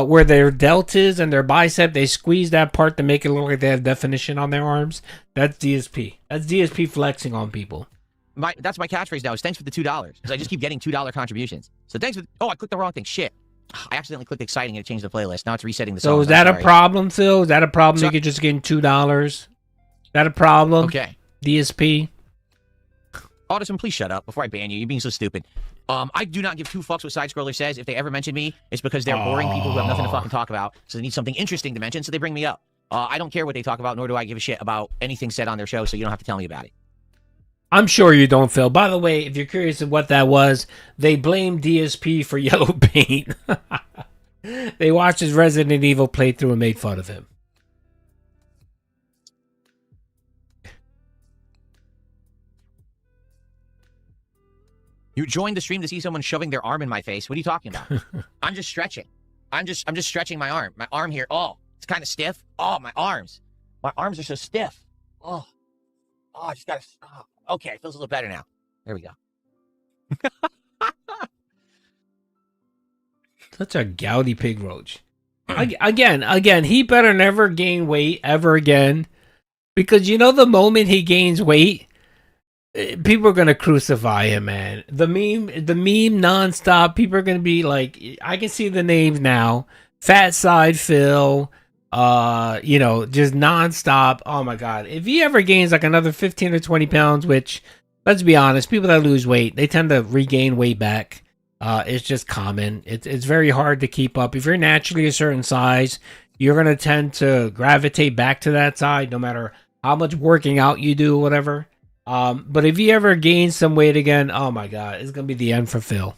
where their deltas and their bicep, they squeeze that part to make it look like they have definition on their arms. That's DSP. That's DSP flexing on people. That's my catchphrase now is thanks for the $2. Because I just keep getting $2 contributions. So thanks for... Oh, I clicked the wrong thing. Shit. I accidentally clicked exciting and it changed the playlist. Now it's resetting the song. So is that a problem, Phil? Is that a problem? So, you could just get $2? Is that a problem? Okay. DSP? Audison, please shut up before I ban you. You're being so stupid. I do not give two fucks what Side-Scroller says. If they ever mention me, it's because they're boring people who have nothing to fucking talk about. So they need something interesting to mention, so they bring me up. I don't care what they talk about, nor do I give a shit about anything said on their show, so you don't have to tell me about it. I'm sure you don't, Phil. By the way, if you're curious of what that was, they blamed DSP for yellow paint. They watched his Resident Evil playthrough and made fun of him. You joined the stream to see someone shoving their arm in my face. What are you talking about? I'm just stretching. I'm just stretching my arm. My arm here. Oh, it's kind of stiff. Oh, my arms. My arms are so stiff. Oh, I just gotta. Oh. Okay, it feels a little better now. There we go. Such a gouty pig roach. Again, he better never gain weight ever again. Because you know the moment he gains weight, people are gonna crucify him, man. The meme nonstop. People are gonna be like, I can see the names now. Fat Side Phil. Just nonstop. Oh my God. If he ever gains like another 15 or 20 pounds, which, let's be honest, people that lose weight, they tend to regain weight back. It's just common. It's very hard to keep up. If you're naturally a certain size, you're going to tend to gravitate back to that side, no matter how much working out you do, whatever. But if he ever gains some weight again, oh my God, it's going to be the end for Phil.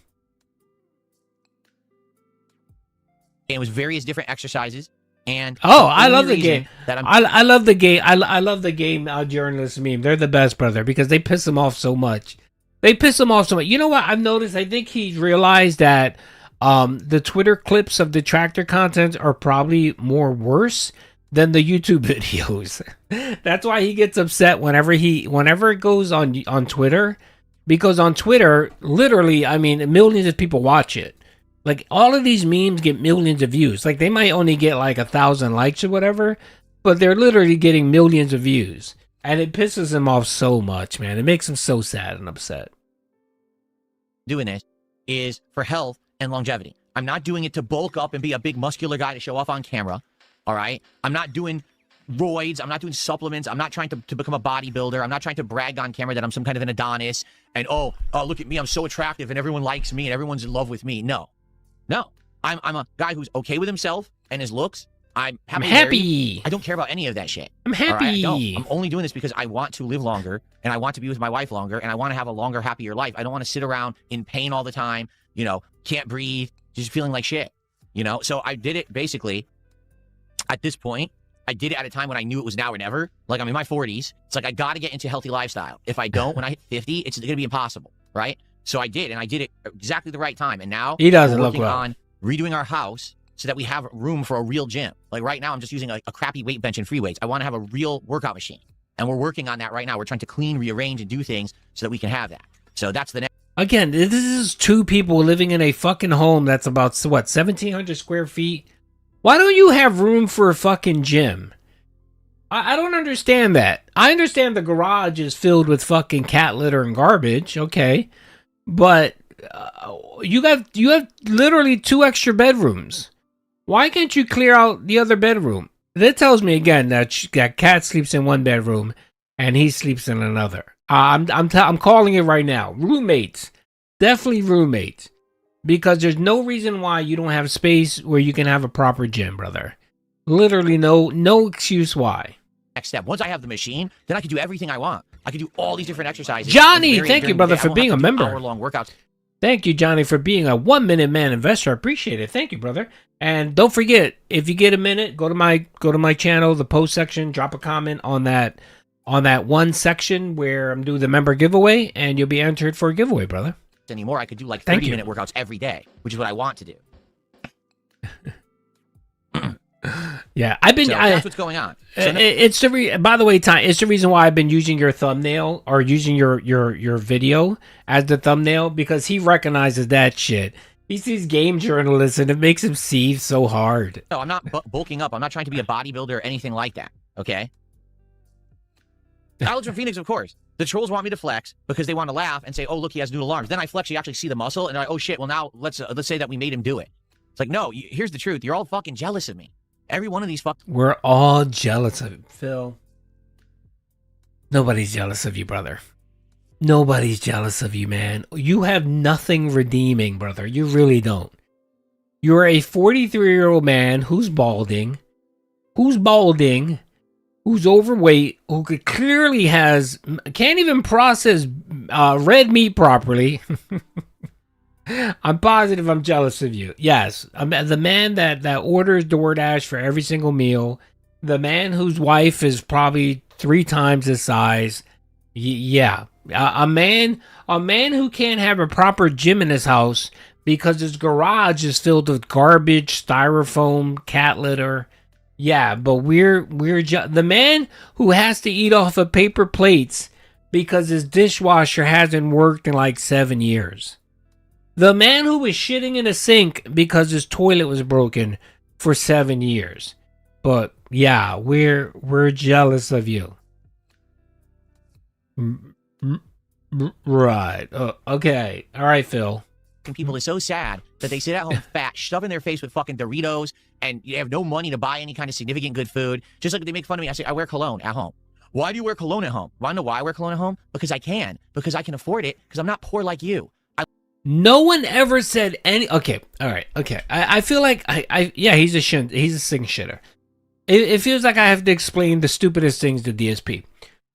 It was various different exercises. And I love the game. I love the game. I love the game journalist meme. They're the best, brother, because they piss him off so much. You know what I've noticed? I think he's realized that the Twitter clips of detractor content are probably more worse than the YouTube videos. That's why he gets upset whenever it goes on Twitter, because on Twitter, literally, I mean, millions of people watch it. Like, all of these memes get millions of views. Like, they might only get, like, 1,000 likes or whatever, but they're literally getting millions of views. And it pisses him off so much, man. It makes him so sad and upset. Doing this is for health and longevity. I'm not doing it to bulk up and be a big muscular guy to show off on camera, all right? I'm not doing roids. I'm not doing supplements. I'm not trying to become a bodybuilder. I'm not trying to brag on camera that I'm some kind of an Adonis. And, oh, look at me. I'm so attractive and everyone likes me and everyone's in love with me. No. I'm a guy who's okay with himself and his looks. I'm happy. I don't care about any of that shit. I'm happy. Right? I'm only doing this because I want to live longer and I want to be with my wife longer and I want to have a longer, happier life. I don't want to sit around in pain all the time, can't breathe, just feeling like shit, So I did it basically at this point. I did it at a time when I knew it was now or never. Like, I'm in my 40s. It's like, I got to get into a healthy lifestyle. If I don't, when I hit 50, it's going to be impossible, right? So I did, and I did it exactly the right time. And now he doesn't we're look working well. on redoing our house so that we have room for a real gym. Like, right now, I'm just using a crappy weight bench and free weights. I want to have a real workout machine. And we're working on that right now. We're trying to clean, rearrange, and do things so that we can have that. So that's the next. Again, this is two people living in a fucking home that's about, 1,700 square feet? Why don't you have room for a fucking gym? I don't understand that. I understand the garage is filled with fucking cat litter and garbage, okay? But you have literally 2 extra bedrooms. Why can't you clear out the other bedroom? That tells me again that cat sleeps in one bedroom and he sleeps in another. I'm calling it right now. Roommates, definitely roommates, because there's no reason why you don't have space where you can have a proper gym, brother. Literally no excuse why. Next step. Once I have the machine, then I can do everything I want. I can do all these different exercises. Johnny, thank you, brother, for being a member. Hour-long workouts. Thank you, Johnny, for being a 1-minute man investor. I appreciate it. Thank you, brother. And don't forget, if you get a minute, go to my channel, the post section, drop a comment on that one section where I'm doing the member giveaway, and you'll be entered for a giveaway, brother. Anymore, I could do like 30-minute workouts every day, which is what I want to do. Yeah, I've been. That's what's going on. So it's by the way, Ty, it's the reason why I've been using your thumbnail or using your video as the thumbnail, because he recognizes that shit. He sees game journalists and it makes him seethe so hard. No, I'm not bulking up. I'm not trying to be a bodybuilder or anything like that. Okay. Alex from Phoenix, of course. The trolls want me to flex because they want to laugh and say, "Oh, look, he has noodle arms." Then I flex, you actually see the muscle, and they're like, "Oh shit!" Well, now let's say that we made him do it. It's like, no. Here's the truth. You're all fucking jealous of me. Every one of these We're all jealous of him, Phil. Nobody's jealous of you, brother. Nobody's jealous of you, man. You have nothing redeeming, brother. You really don't. You're a 43-year-old man who's balding, who's overweight, who could clearly can't even process red meat properly. I'm positive I'm jealous of you. Yes, I'm the man that orders DoorDash for every single meal. The man whose wife is probably 3 times his size. Yeah, a man who can't have a proper gym in his house because his garage is filled with garbage, styrofoam, cat litter. Yeah, but we're the man who has to eat off of paper plates because his dishwasher hasn't worked in like 7 years. The man who was shitting in a sink because his toilet was broken for 7 years. But yeah, we're jealous of you. Right. Okay. All right, Phil. people is so sad that they sit at home fat, shoving their face with fucking Doritos, and you have no money to buy any kind of significant good food. Just like they make fun of me. I say, I wear cologne at home. Why do you wear cologne at home? Want to know why I wear cologne at home? Because I can. Because I can afford it. Because I'm not poor like you. No one ever said any. Okay, all right, okay. I feel like yeah, he's a sing shitter. It feels like I have to explain the stupidest things to DSP.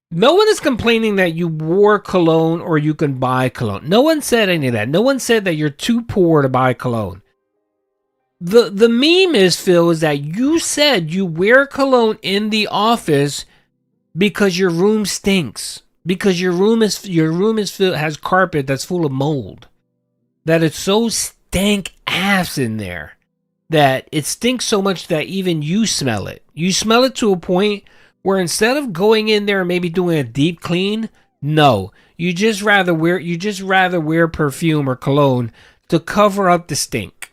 No one is complaining that you wore cologne or you can buy cologne. No one said any of that. No one said that you're too poor to buy cologne. The meme is, Phil, is that you said you wear cologne in the office because your room stinks. Because your room is filled, has carpet that's full of mold. That it's so stank ass in there that it stinks so much that even you smell it. You smell it to a point where instead of going in there and maybe doing a deep clean, no, you just rather wear perfume or cologne to cover up the stink.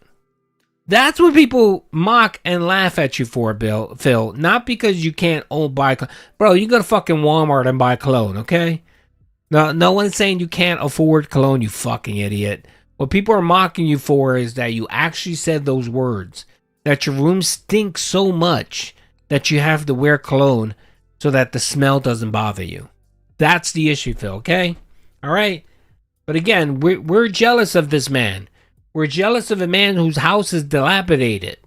That's what people mock and laugh at you for, Phil. Not because you can't buy, bro. You go to fucking Walmart and buy cologne, okay? No one's saying you can't afford cologne, you fucking idiot. What people are mocking you for is that you actually said those words. That your room stinks so much that you have to wear cologne so that the smell doesn't bother you. That's the issue, Phil, okay? All right? But again, we're jealous of this man. We're jealous of a man whose house is dilapidated.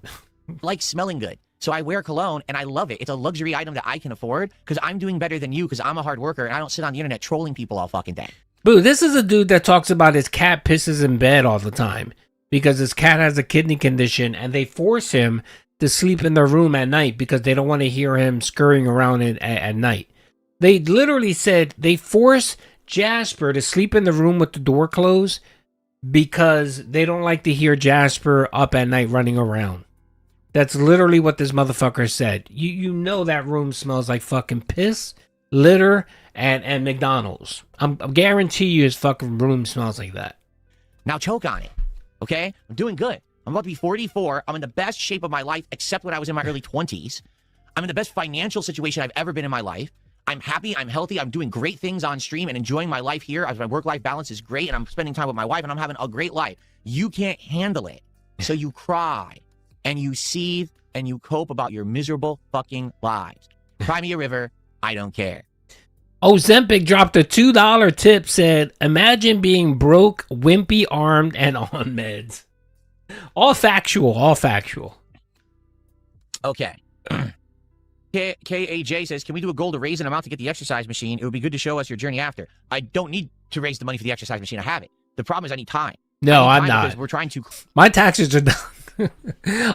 Like smelling good. So I wear cologne and I love it. It's a luxury item that I can afford because I'm doing better than you because I'm a hard worker and I don't sit on the internet trolling people all fucking day. Boo, this is a dude that talks about his cat pisses in bed all the time because his cat has a kidney condition and they force him to sleep in their room at night because they don't want to hear him scurrying around at night. They literally said they force Jasper to sleep in the room with the door closed because they don't like to hear Jasper up at night running around. That's literally what this motherfucker said. You know that room smells like fucking piss, litter, and McDonald's. I guarantee you his fucking room smells like that. Now choke on it, okay? I'm doing good. I'm about to be 44. I'm in the best shape of my life, except when I was in my early 20s. I'm in the best financial situation I've ever been in my life. I'm happy. I'm healthy. I'm doing great things on stream and enjoying my life here. My work-life balance is great, and I'm spending time with my wife, and I'm having a great life. You can't handle it, so you cry, and you seethe, and you cope about your miserable fucking lives. Cry me a river. I don't care. Ozempic dropped a $2 tip, said, imagine being broke, wimpy armed, and on meds. All factual. Okay. KAJ says, can we do a goal to raise an amount to get the exercise machine? It would be good to show us your journey after. I don't need to raise the money for the exercise machine. I have it. The problem is I need time. No, I'm not. Because we're trying to... My taxes are done.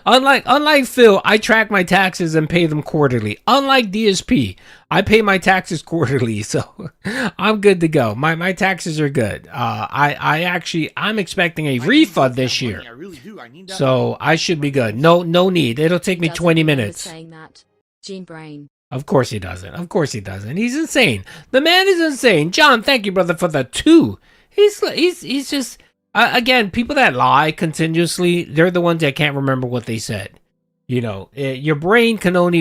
Unlike Phil, I track my taxes and pay them quarterly. Unlike DSP, I pay my taxes quarterly, so I'm good to go. My taxes are good. I'm expecting a refund this year, I really do. I need that so I should be good. No need. It'll take me 20 minutes. Saying that, Gene Brain. Of course he doesn't. He's insane. The man is insane. John, thank you, brother, for the 2. He's just Again, people that lie continuously, they're the ones that can't remember what they said. You know, your brain can only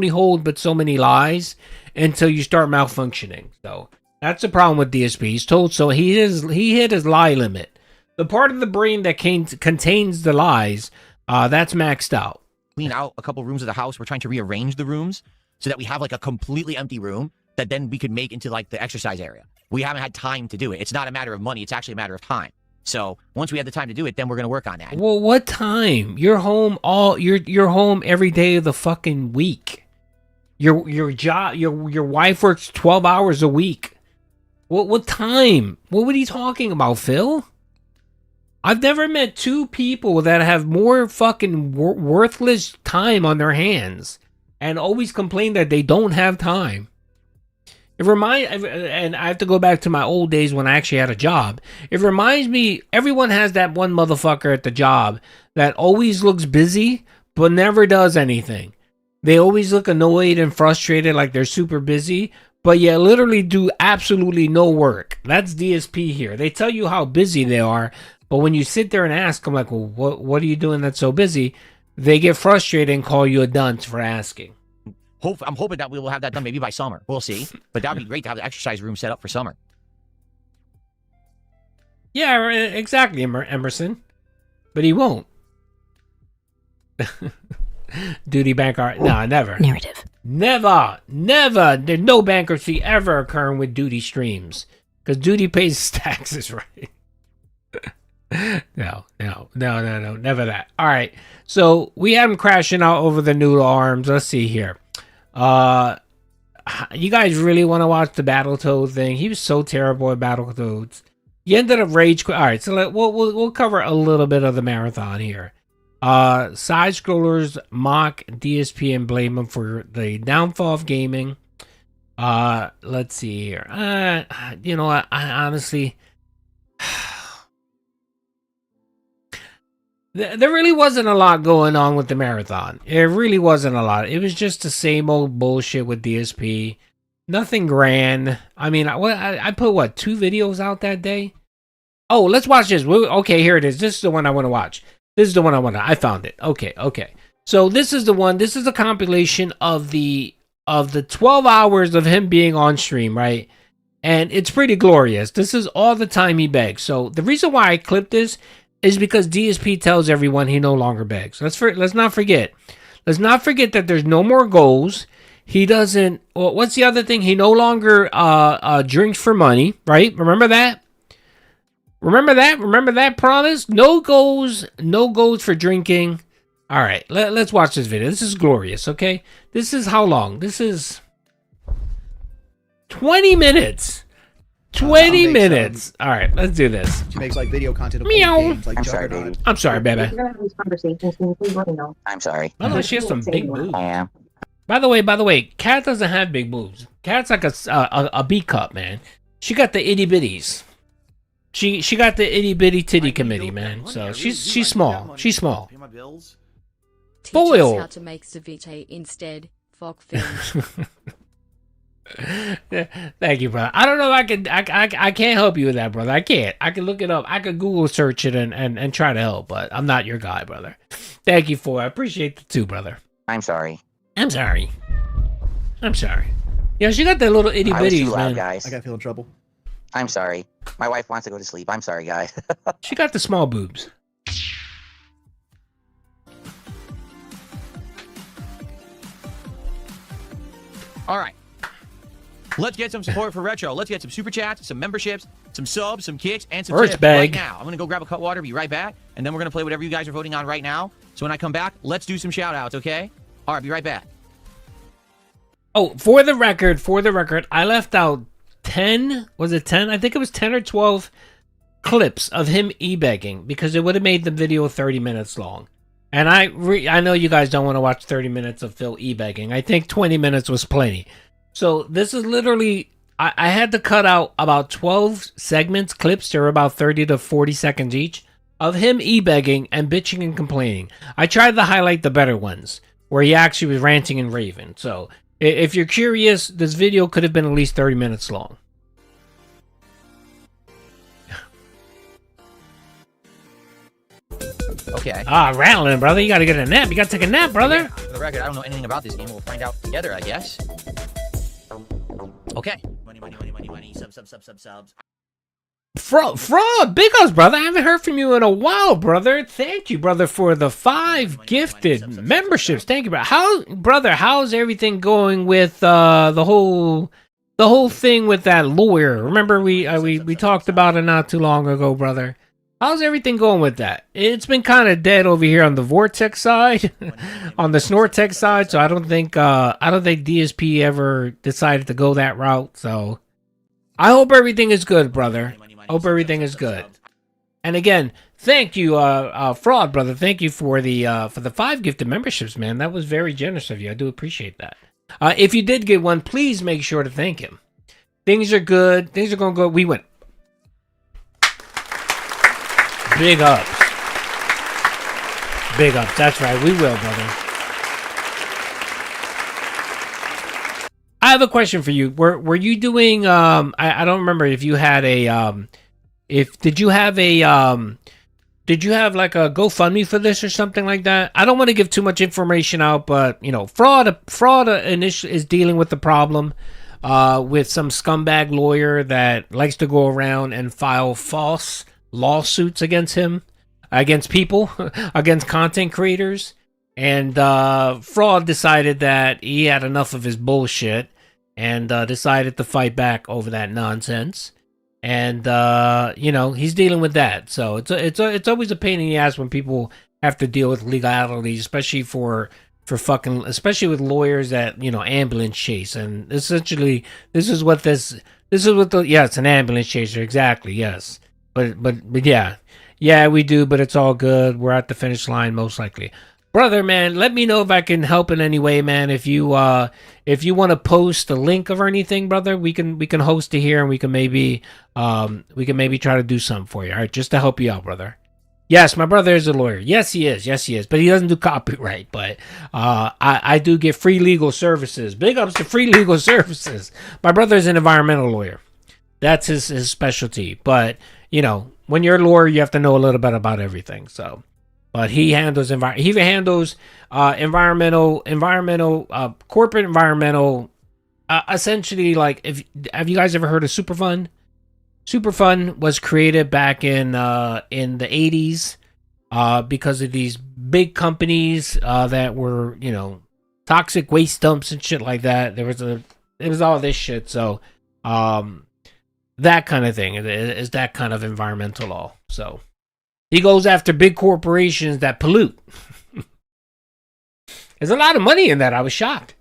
hold but so many lies until you start malfunctioning. So that's the problem with DSP. He's told so he hit his lie limit. The part of the brain that contains the lies, that's maxed out. Clean out a couple rooms of the house. We're trying to rearrange the rooms so that we have like a completely empty room that then we could make into like the exercise area. We haven't had time to do it. It's not a matter of money. It's actually a matter of time. So once we have the time to do it, then we're going to work on that. Well, what time? You're home you're home every day of the fucking week. Your job, your wife works 12 hours a week. What time? What were you talking about, Phil? I've never met two people that have more fucking worthless time on their hands and always complain that they don't have time. And I have to go back to my old days when I actually had a job. It reminds me, everyone has that one motherfucker at the job that always looks busy, but never does anything. They always look annoyed and frustrated like they're super busy, but yet literally do absolutely no work. That's DSP here. They tell you how busy they are, but when you sit there and ask them, like, well, what are you doing that's so busy? They get frustrated and call you a dunce for asking. I'm hoping that we will have that done maybe by summer. We'll see. But that would be great to have the exercise room set up for summer. Yeah, exactly, Emerson. But he won't. Duty bank art. No, never. Narrative. Never. There's no bankruptcy ever occurring with Duty streams. Because Duty pays his taxes, right? No. Never that. All right. So we had him crashing out over the noodle arms. Let's see here. You guys really want to watch the Battletoad thing? He was so terrible at Battletoads. You ended up rage quit. All right, so we'll cover a little bit of the marathon here. Side scrollers mock DSP and blame him for the downfall of gaming. Let's see here. You know what? I honestly. There really wasn't a lot going on with the marathon. It really wasn't a lot. It was just the same old bullshit with DSP. Nothing grand. I mean, I put, 2 videos out that day? Oh, let's watch this. Okay, here it is. This is the one I want to watch. I found it. Okay. So this is the one. This is a compilation of the 12 hours of him being on stream, right? And it's pretty glorious. This is all the time he begs. So the reason why I clipped this is because DSP tells everyone he no longer begs. Let's not forget. Let's not forget that there's no more goals. He doesn't. Well, what's the other thing? He no longer drinks for money, right? Remember that? Remember that promise? No goals for drinking. All right, let's watch this video. This is glorious, okay? This is how long? This is 20 minutes. 20 minutes. All right, let's do this. She makes like video content of Meow. games, like I'm sorry, baby. I'm sorry, baby. If you're gonna have these conversations, can you please let me know? I'm sorry. By the way, she has some big boobs. I am. By the way, Kat doesn't have big boobs. Kat's like a B cup, man. She got the itty bitties. She got the itty bitty titty committee, man. So she's small. She's small. Teach us Boil. how to make ceviche instead. Fuck film. Thank you, brother. I don't know if I can't help you with that, brother. I can't. I can look it up. I could Google search it and try to help, but I'm not your guy, brother. Thank you for it. I appreciate the 2, brother. I'm sorry. I'm sorry. Yeah, she got that little itty I was too bitties, loud, man. guys. I gotta feel in trouble. I'm sorry. My wife wants to go to sleep. I'm sorry, guys. She got the small boobs. All right. Let's get some support for Retro. Let's get some super chats, some memberships, some subs, some kicks, and some First tips bag. right now. I'm going to go grab a cut water, be right back, and then we're going to play whatever you guys are voting on right now. So when I come back, let's do some shout outs, okay? All right, be right back. Oh, for the record, I left out 10, was it 10? I think it was 10 or 12 clips of him e-begging because it would have made the video 30 minutes long. And I know you guys don't want to watch 30 minutes of Phil e-begging. I think 20 minutes was plenty. So this is literally, I had to cut out about 12 segments, clips, they're about 30 to 40 seconds each, of him e-begging and bitching and complaining. I tried to highlight the better ones, where he actually was ranting and raving. So if you're curious, this video could have been at least 30 minutes long. Okay. Rattling, brother. You gotta get a nap. You gotta take a nap, brother. Yeah, for the record, I don't know anything about this game. We'll find out together, I guess. Okay. Money. Subs. Fraud, big ups, brother. I haven't heard from you in a while, brother. Thank you, brother, for the 5 gifted memberships. Thank you, brother. How's everything going with the whole thing with that lawyer? Remember we talked about it not too long ago, brother. How's everything going with that? It's been kind of dead over here on the Vortex side, on the Snortex side. So I don't think DSP ever decided to go that route. So I hope everything is good, brother. Hope everything is good. And again, thank you, Fraud, brother. Thank you for the 5 gifted memberships, man. That was very generous of you. I do appreciate that. If you did get one, please make sure to thank him. Things are good. Things are going good. We went. Big ups. Big ups. That's right. We will, brother. I have a question for you. Were you doing I don't remember if you had a did you have like a GoFundMe for this or something like that? I don't want to give too much information out, but you know, fraud initially is dealing with the problem with some scumbag lawyer that likes to go around and file false lawsuits against him, against people, against content creators. And Fraud decided that he had enough of his bullshit and decided to fight back over that nonsense. And you know, he's dealing with that. So it's always a pain in the ass when people have to deal with legalities, especially especially with lawyers that, you know, ambulance chase. And essentially this is what it's an ambulance chaser, exactly, yes. But yeah, we do, but it's all good. We're at the finish line most likely. Brother, man, let me know if I can help in any way, man. If you want to post a link or anything, brother, we can host it here and we can maybe try to do something for you. All right, just to help you out, brother. Yes, my brother is a lawyer. Yes, he is. But he doesn't do copyright. But I do get free legal services. Big ups to free legal services. My brother is an environmental lawyer. That's his specialty. But you know, when you're a lawyer, you have to know a little bit about everything. So. But he handles environmental, corporate environmental. Essentially, like, have you guys ever heard of Superfund? Superfund was created back in the 80s because of these big companies that were, you know, toxic waste dumps and shit like that. It was all this shit. So that kind of thing is that kind of environmental law. So. He goes after big corporations that pollute. There's a lot of money in that. I was shocked.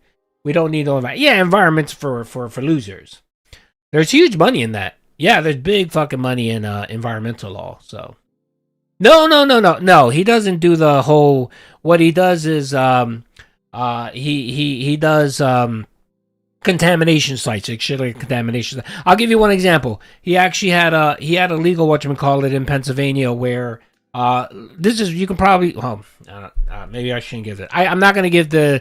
We don't need no environments for losers. There's huge money in that. Yeah, there's big fucking money in environmental law. So no. He doesn't do the whole. What he does is he does contamination sites, like contamination. I'll give you one example. He actually had a legal whatchamacallit in Pennsylvania where you can probably maybe I shouldn't give it. I'm not gonna give the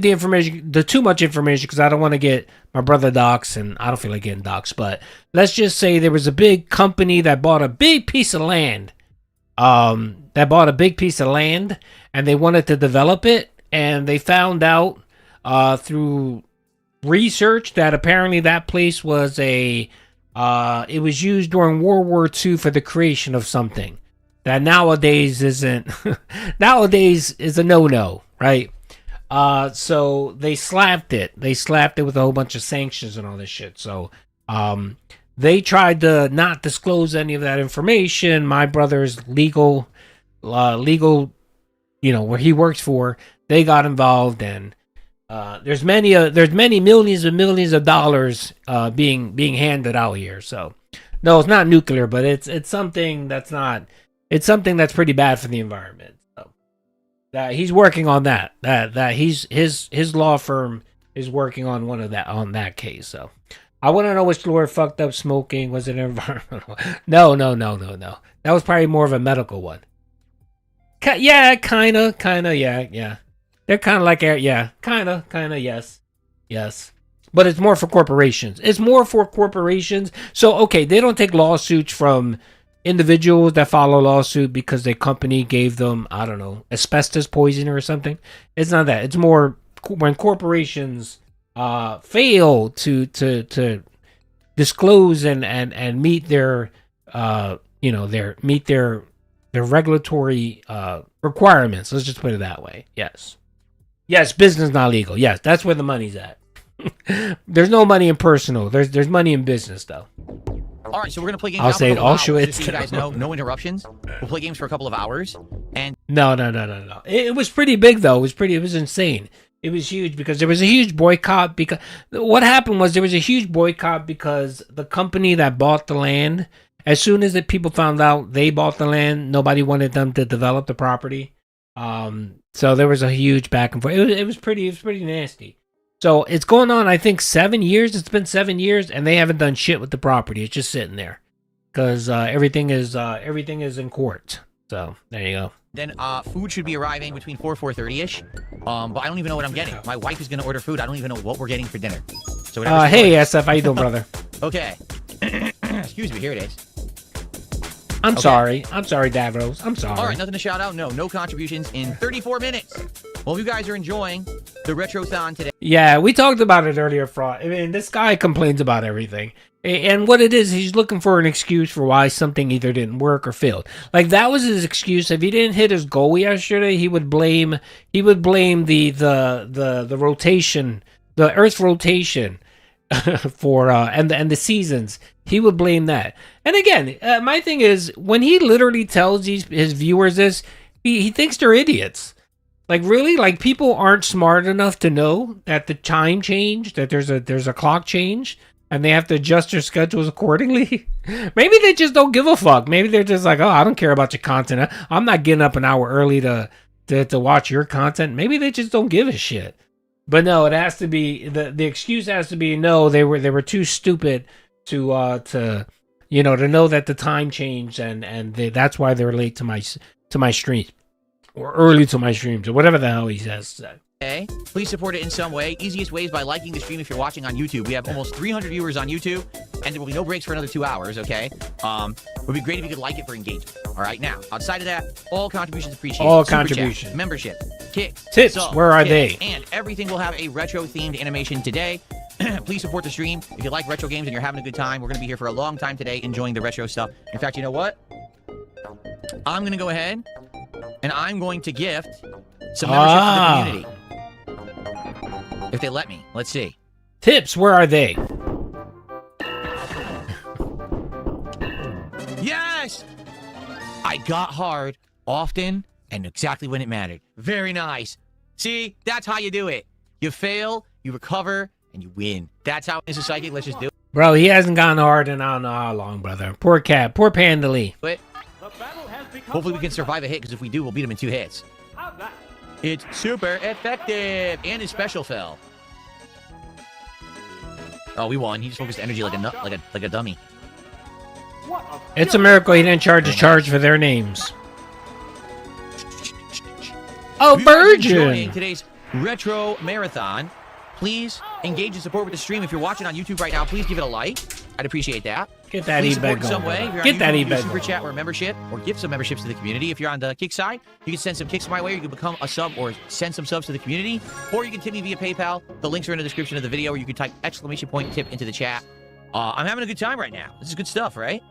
information, too much information, because I don't want to get my brother doxxed and I don't feel like getting doxxed. But let's just say there was a big company that bought a big piece of land. And they wanted to develop it, and they found out through research that apparently that place was it was used during World War II for the creation of something that nowadays is a no-no, right? So they slapped it with a whole bunch of sanctions and all this shit. So they tried to not disclose any of that information. My brother's legal, you know, where he works for, they got involved, and there's many millions and millions of dollars being handed out here. So no, it's not nuclear, but it's something that's pretty bad for the environment. So that he's working on that. His law firm is working on that case. So I want to know which lawyer fucked up smoking. Was it environmental? No. That was probably more of a medical one. Yeah, kind of, yeah. They're kind of like, yeah, kind of, yes. But it's more for corporations. So, okay, they don't take lawsuits from individuals that file a lawsuit because their company gave them, I don't know, asbestos poison or something. It's not that. It's more when corporations fail to disclose and meet their their regulatory requirements. Let's just put it that way. Yes, business not legal. Yes, that's where the money's at. There's no money in personal. There's money in business though. All right, so we're gonna play games. I'll say it. I'll show it. So you guys know, no interruptions. We'll play games for a couple of hours. And no. It was pretty big though. It was insane. It was huge because there was a huge boycott. Because what happened was there was a huge boycott because the company that bought the land, as soon as the people found out they bought the land, nobody wanted them to develop the property. So there was a huge back and forth. It was pretty nasty. So it's going on, I think, 7 years. It's been 7 years, and they haven't done shit with the property. It's just sitting there because everything is in court. So there you go. Then food should be arriving between 4:30ish. But I don't even know what I'm getting. My wife is gonna order food. I don't even know what we're getting for dinner. So hey SF, how you doing, brother? Okay. Excuse me. Here it is. I'm sorry, Davros. I'm sorry. All right, nothing to shout out. No contributions in 34 minutes. Well, you guys are enjoying the Retrothon today. Yeah, we talked about it earlier, Fraud. I mean, this guy complains about everything. And what it is, he's looking for an excuse for why something either didn't work or failed. Like, that was his excuse. If he didn't hit his goal yesterday, he would blame the rotation, the Earth's rotation for and the seasons. He would blame that. And again, my thing is, when he literally tells his viewers this, he thinks they're idiots. Like, really? Like, people aren't smart enough to know that the time changed, that there's a clock change, and they have to adjust their schedules accordingly? Maybe they just don't give a fuck. Maybe they're just like, oh, I don't care about your content. I'm not getting up an hour early to watch your content. Maybe they just don't give a shit. But no, it has to be, the excuse has to be, no, they were too stupid to know that the time changed, and that's why they were late to my stream. Or early to my streams, or whatever the hell he says. Okay. Please support it in some way. Easiest way is by liking the stream if you're watching on YouTube. We have almost 300 viewers on YouTube, and there will be no breaks for another 2 hours, okay? It would be great if you could like it for engagement. All right, now, outside of that, all contributions appreciated. All Super contributions. Chat, membership, kicks, tips, subs, where are tips, they? And everything will have a retro-themed animation today. Please support the stream. If you like retro games and you're having a good time, we're going to be here for a long time today enjoying the retro stuff. In fact, you know what? I'm going to go ahead and I'm going to gift some membership to the community. If they let me. Let's see. Tips, where are they? Yes! I got hard, often, and exactly when it mattered. Very nice. See, that's how you do it. You fail, you recover, and you win. That's how it's a psychic. Let's just do it. Bro, he hasn't gone hard in I don't know how long, brother. Poor cat. Poor Panda Lee. But hopefully we can survive a hit, because if we do, we'll beat him in 2 hits. It's super effective, and his special fell. Oh, we won. He just focused energy like a dummy. It's a miracle he didn't charge a charge for their names. Oh, Virgin! Today's retro marathon. Please engage and support with the stream. If you're watching on YouTube right now, please give it a like. I'd appreciate that. Get that e-bag going. Some way. Get that e-bag Super chat or a membership, or give some memberships to the community. If you're on the kick side, you can send some kicks my way. Or you can become a sub or send some subs to the community, or you can tip me via PayPal. The links are in the description of the video, or you can type !tip into the chat. I'm having a good time right now. This is good stuff, right?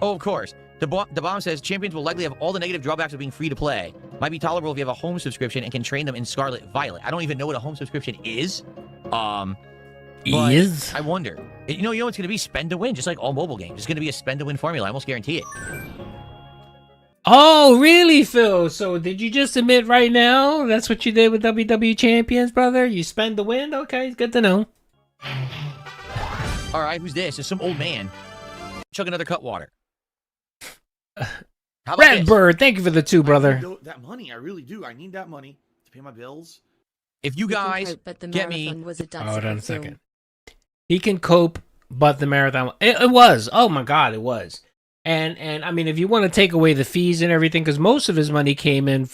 Oh, of course. The bomb says champions will likely have all the negative drawbacks of being free to play. Might be tolerable if you have a home subscription and can train them in Scarlet Violet. I don't even know what a home subscription is. But I wonder. You know it's going to be spend to win, just like all mobile games. It's going to be a spend to win formula. I almost guarantee it. Oh, really, Phil? So did you just admit right now that's what you did with WWE Champions, brother? You spend to win? Okay, good to know. All right, who's this? It's some old man. Chug another cut water. Redbird, thank you for the 2, brother. That money, I really do. I need that money to pay my bills. If you guys get me... Hold on a second. He can cope, but the marathon... It was. Oh, my God, it was. And I mean, if you want to take away the fees and everything, because most of his money came in with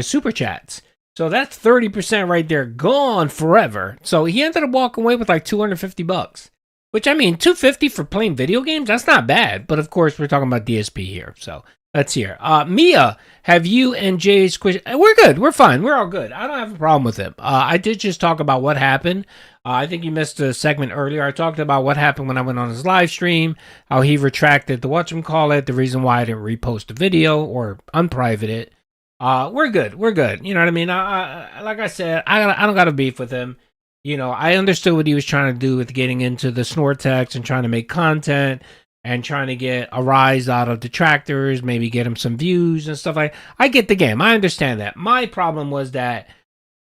Super Chats. So that's 30% right there, gone forever. So he ended up walking away with like $250. Which, I mean, $250 for playing video games, that's not bad. But of course, we're talking about DSP here. So let's hear. Mia, have you and Jay squished? We're good. We're fine. We're all good. I don't have a problem with him. I did just talk about what happened. I think you missed a segment earlier. I talked about what happened when I went on his live stream, how he retracted the whatchamacallit, the reason why I didn't repost the video or unprivate it. We're good. We're good. You know what I mean? Like I said, I don't got a beef with him. You know, I understood what he was trying to do with getting into the Snortex and trying to make content and trying to get a rise out of detractors, maybe get him some views and stuff like that. I get the game. I understand that. My problem was that,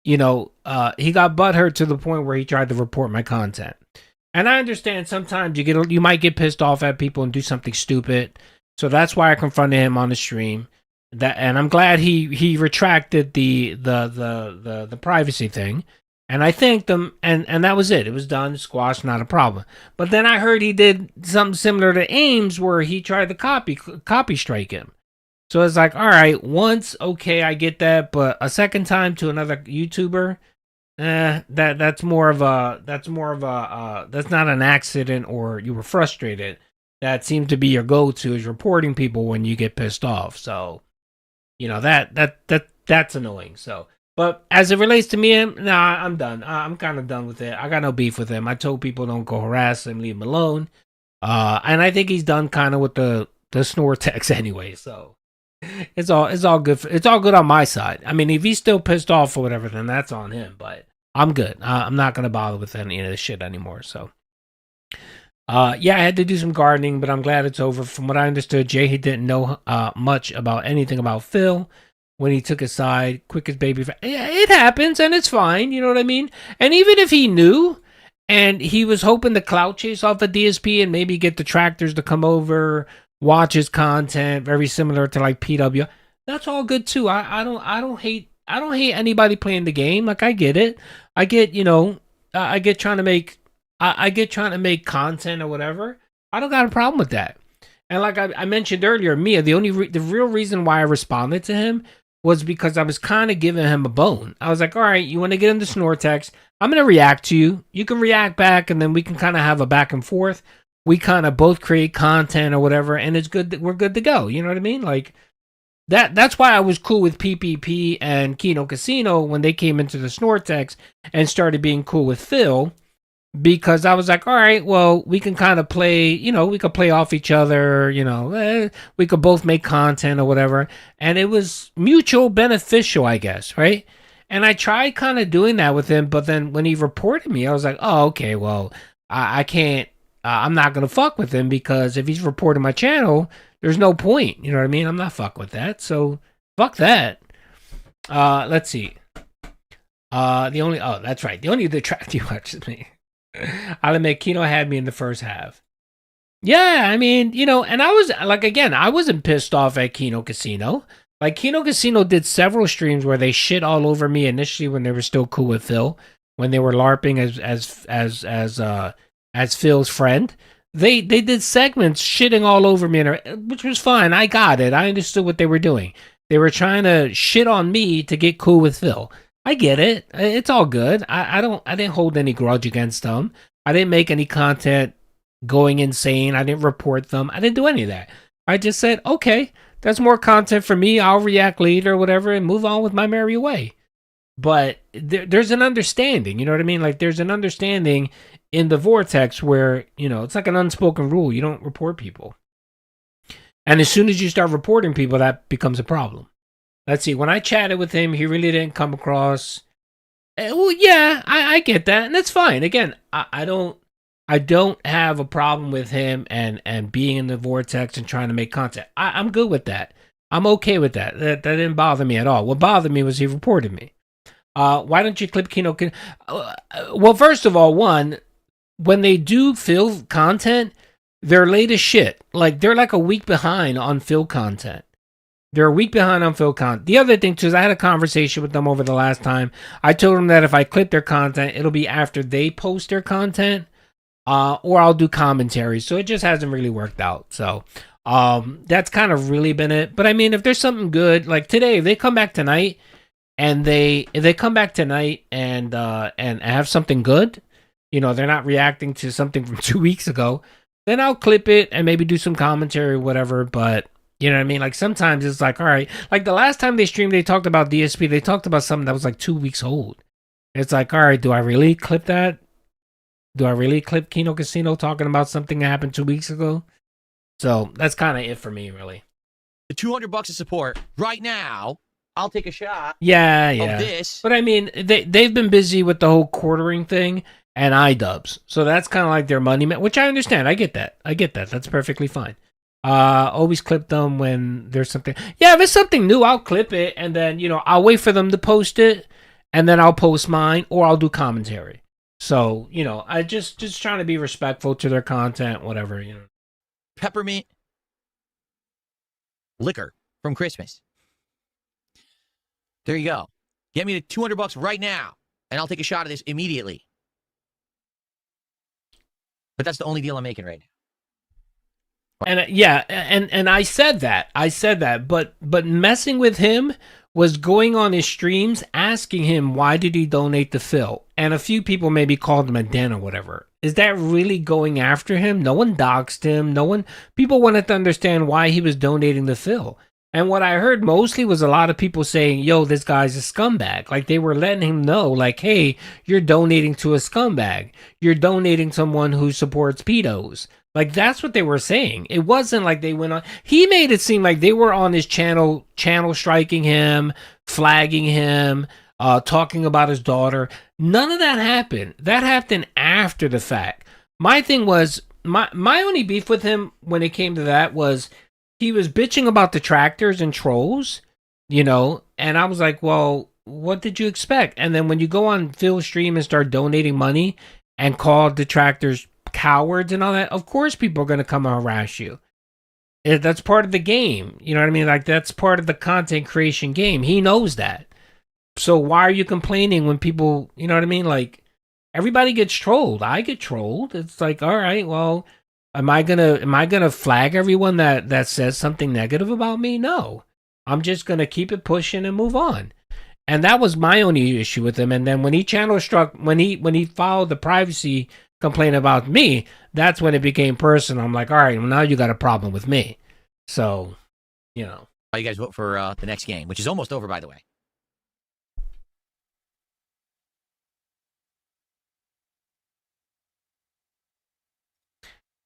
you know, he got butthurt to the point where he tried to report my content. And I understand sometimes you might get pissed off at people and do something stupid. So that's why I confronted him on the stream. And I'm glad he retracted the privacy thing. And I thanked him, and that was it. It was done, squashed, not a problem. But then I heard he did something similar to Ames, where he tried to copy strike him. So it's like, all right, once, okay, I get that, but a second time to another YouTuber, that's not an accident or you were frustrated. That seemed to be your go-to, is reporting people when you get pissed off. So, you know, that's annoying. So. But as it relates to me, nah, I'm done. I'm kind of done with it. I got no beef with him. I told people don't go harass him, leave him alone. And I think he's done kind of with the Snortex anyway. So it's all good. It's all good on my side. I mean, if he's still pissed off or whatever, then that's on him. But I'm good. I'm not gonna bother with any of this shit anymore. So yeah, I had to do some gardening, but I'm glad it's over. From what I understood, Jay, he didn't know much about anything about Phil. When he took his side, quick as baby. Yeah, it happens, and it's fine. You know what I mean? And even if he knew, and he was hoping to clout chase off a DSP and maybe get detractors to come over, watch his content, very similar to like PW. That's all good too. I don't hate anybody playing the game. Like, I get it. I get, you know, I get trying to make content or whatever. I don't got a problem with that. And like I mentioned earlier, Mia, the real reason why I responded to him was because I was kind of giving him a bone. I was like, all right, you want to get into Snortex? I'm going to react to you. You can react back, and then we can kind of have a back and forth. We kind of both create content or whatever, and it's good. We're good to go. You know what I mean? Like, that's why I was cool with PPP and Kino Casino when they came into the Snortex and started being cool with Phil. Because I was like, all right, well, we can kind of play, you know, we could play off each other, you know, we could both make content or whatever. And it was mutual beneficial, I guess, right? And I tried kind of doing that with him, but then when he reported me, I was like, oh, okay, well, I can't, I'm not going to fuck with him, because if he's reporting my channel, there's no point, you know what I mean? I'm not fuck with that, so fuck that. Let's see. That's right, the only detractor you watch is me. I'll admit, Kino had me in the first half. Yeah, I mean, you know, and I was, like, again, I wasn't pissed off at Kino Casino. Like, Kino Casino did several streams where they shit all over me initially when they were still cool with Phil, when they were LARPing as Phil's friend. They did segments shitting all over me, which was fine. I got it. I understood what they were doing. They were trying to shit on me to get cool with Phil. I get it. It's all good. I didn't hold any grudge against them. I didn't make any content going insane. I didn't report them. I didn't do any of that. I just said, okay, that's more content for me. I'll react later or whatever and move on with my merry way. But there's an understanding, you know what I mean? Like, there's an understanding in the vortex where, you know, it's like an unspoken rule. You don't report people. And as soon as you start reporting people, that becomes a problem. Let's see. When I chatted with him, he really didn't come across. Well, yeah, I get that, and that's fine. Again, I don't have a problem with him and being in the vortex and trying to make content. I'm good with that. I'm okay with that. That didn't bother me at all. What bothered me was he reported me. Why don't you clip Kino? Well, first of all, one, when they do Phil content, they're late as shit. Like, they're like a week behind on Phil content. They're a week behind on Phil content. The other thing, too, is I had a conversation with them over the last time. I told them that if I clip their content, it'll be after they post their content, or I'll do commentary. So it just hasn't really worked out. So that's kind of really been it. But I mean, if there's something good, like today, if they come back tonight and have something good, they're not reacting to something from 2 weeks ago, then I'll clip it and maybe do some commentary or whatever. But you know what I mean? Like sometimes it's like, all right, like the last time they streamed, they talked about DSP. They talked about something that was like 2 weeks old. It's like, all right, do I really clip that? Do I really clip Kino Casino talking about something that happened 2 weeks ago? So that's kind of it for me, really. The $200 of support right now. I'll take a shot. Yeah. Of this. But I mean, they've been busy with the whole quartering thing and iDubbbz, so that's kind of like their money, which I understand. I get that. That's perfectly fine. Always clip them when there's something. Yeah, if it's something new, I'll clip it, and then I'll wait for them to post it, and then I'll post mine, or I'll do commentary. So I just trying to be respectful to their content, whatever. Peppermint liquor from Christmas. There you go. Get me the $200 right now, and I'll take a shot of this immediately. But that's the only deal I'm making right now. And and I said that, but messing with him was going on his streams, asking him why did he donate to Phil, and a few people maybe called him a den or whatever. Is that really going after him? No one doxed him. People wanted to understand why he was donating to Phil. And what I heard mostly was a lot of people saying, yo, this guy's a scumbag. Like, they were letting him know, like, hey, you're donating to a scumbag. You're donating to someone who supports pedos. Like, that's what they were saying. It wasn't like they went on. He made it seem like they were on his channel striking him, flagging him, talking about his daughter. None of that happened. That happened after the fact. My thing was, my only beef with him when it came to that was, he was bitching about detractors and trolls, and I was like, well, what did you expect? And then when you go on Phil's stream and start donating money and call detractors cowards and all that, of course people are going to come and harass you. That's part of the game. You know what I mean? Like, that's part of the content creation game. He knows that. So why are you complaining when people, you know what I mean? Like, everybody gets trolled. I get trolled. It's like, all right, well, Am I gonna flag everyone that says something negative about me? No. I'm just gonna keep it pushing and move on. And that was my only issue with him. And then when he when he filed the privacy complaint about me, that's when it became personal. I'm like, all right, well, now you got a problem with me. So, How you guys vote for the next game, which is almost over, by the way.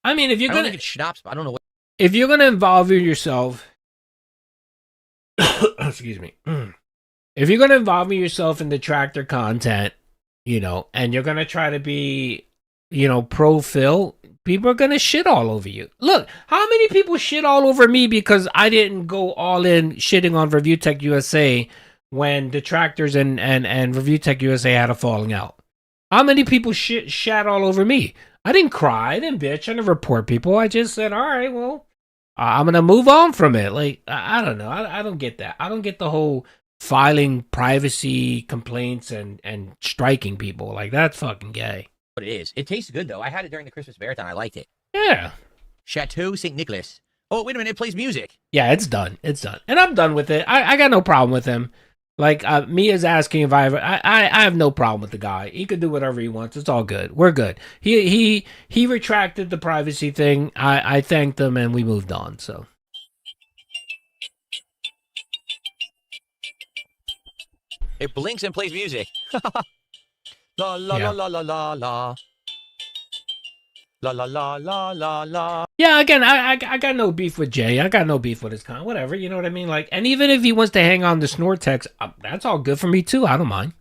I mean, if you're gonna, schnapps, but I don't know what. If you're gonna involve yourself, excuse me, if you're gonna involve yourself in detractor content, and you're gonna try to be, pro Phil, people are gonna shit all over you. Look, how many people shit all over me because I didn't go all in shitting on Review Tech USA when detractors and Review Tech USA had a falling out? How many people shat all over me? I didn't cry, I didn't bitch, I didn't report people. I just said, all right, well, I'm going to move on from it. Like, I don't know. I don't get that. I don't get the whole filing privacy complaints and striking people. Like, that's fucking gay. But it is. It tastes good, though. I had it during the Christmas marathon. I liked it. Yeah. Chateau St. Nicholas. Oh, wait a minute. It plays music. Yeah, it's done. It's done. And I'm done with it. I got no problem with him. Like, Mia's asking if I have no problem with the guy. He could do whatever he wants. It's all good. We're good. He retracted the privacy thing. I thanked him and we moved on, so. It blinks and plays music. La la la la la la la. La la la la la la. Yeah, again, I got no beef with Jay. I got no beef with his con. Whatever, you know what I mean? Like, and even if he wants to hang on to Snortex, that's all good for me too. I don't mind.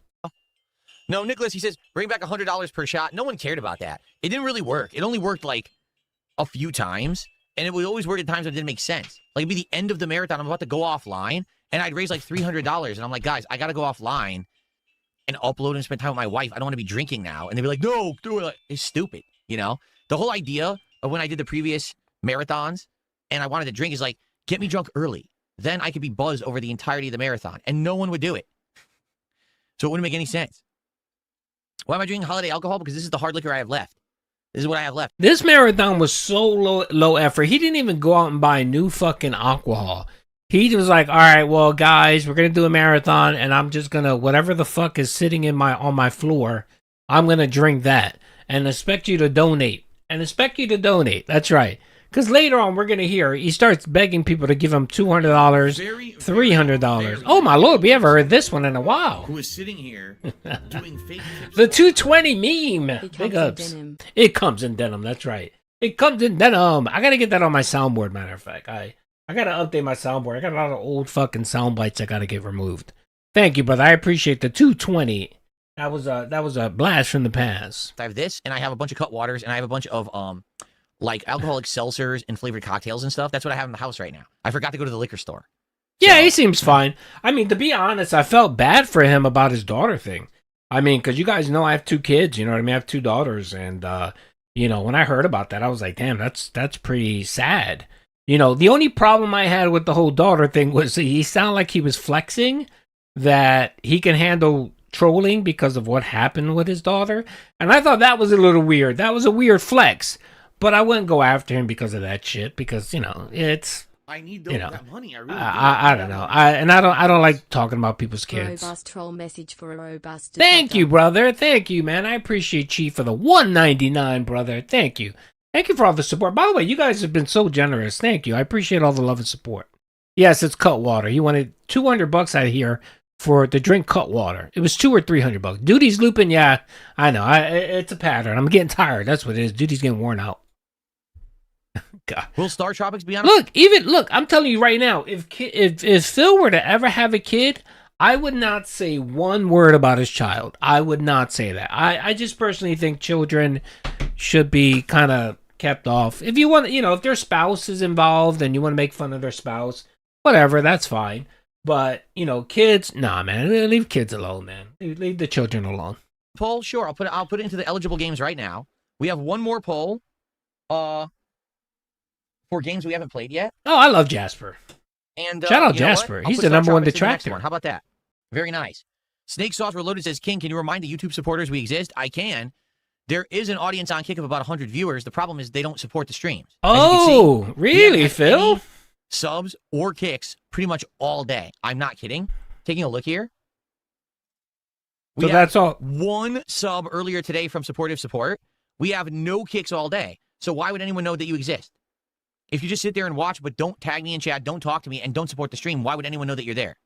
No, Nicholas, he says, bring back $100 per shot. No one cared about that. It didn't really work. It only worked like a few times, and it would always work at times that didn't make sense. Like, it'd be the end of the marathon. I'm about to go offline, and I'd raise like $300, and I'm like, guys, I got to go offline and upload and spend time with my wife. I don't want to be drinking now. And they'd be like, no, do it. It's stupid, The whole idea of when I did the previous marathons and I wanted to drink is like, get me drunk early. Then I could be buzzed over the entirety of the marathon, and no one would do it. So it wouldn't make any sense. Why am I drinking holiday alcohol? Because this is the hard liquor I have left. This is what I have left. This marathon was so low effort. He didn't even go out and buy new fucking alcohol. He was like, all right, well, guys, we're going to do a marathon, and I'm just going to, whatever the fuck is sitting on my floor, I'm going to drink that. and expect you to donate. That's right. Because later on, we're going to hear he starts begging people to give him $200, $300. Oh, my Lord. We haven't heard this one in a while. Who is sitting here doing fake tips. The 220 meme. Big ups. It comes in denim. That's right. It comes in denim. I got to get that on my soundboard, matter of fact. I got to update my soundboard. I got a lot of old fucking sound bites I got to get removed. Thank you, brother. I appreciate the 220. That was a blast from the past. I have this, and I have a bunch of cut waters, and I have a bunch of like alcoholic seltzers and flavored cocktails and stuff. That's what I have in the house right now. I forgot to go to the liquor store. Yeah, he seems fine. I mean, to be honest, I felt bad for him about his daughter thing. I mean, because you guys know I have 2 kids. You know what I mean? I have 2 daughters, and you know, when I heard about that, I was like, damn, that's pretty sad. You know, the only problem I had with the whole daughter thing was he sounded like he was flexing that he can handle trolling because of what happened with his daughter, and I thought that was a little weird. That was a weird flex, but I wouldn't go after him because of that shit. Because you know, it's I need that money. I really do. I don't know. I don't like talking about people's kids. Robust troll message for a robust. Thank you, brother. Thank you, man. I appreciate Chief for the $1.99, brother. Thank you. Thank you for all the support. By the way, you guys have been so generous. Thank you. I appreciate all the love and support. Yes, it's Cutwater. He wanted $200 out of here for the drink Cutwater. It was $200 or $300. Duty's looping. Yeah, I know. It's a pattern. I'm getting tired. That's what it is. Duty's getting worn out. God. Will Star Tropics be on? Look. I'm telling you right now. If Phil were to ever have a kid, I would not say one word about his child. I would not say that. I just personally think children should be kind of kept off. If you want, you know, if their spouse is involved and you want to make fun of their spouse, whatever, that's fine. But, you know, kids, nah, man, leave kids alone, man. Leave the children alone. Poll, sure. I'll put it into the eligible games right now. We have one more poll. For games we haven't played yet. Oh, I love Jasper. And shout out Jasper. He's the number one detractor. How about that? Very nice. Snake Sauce Reloaded says, King, can you remind the YouTube supporters we exist? I can. There is an audience on Kick of about 100 viewers. The problem is they don't support the streams. Oh, really, Phil? Subs or kicks pretty much all day. I'm not kidding. Taking a look here. So that's all. One sub earlier today from Supportive Support. We have no kicks all day. So why would anyone know that you exist? If you just sit there and watch, but don't tag me in chat, don't talk to me, and don't support the stream, why would anyone know that you're there?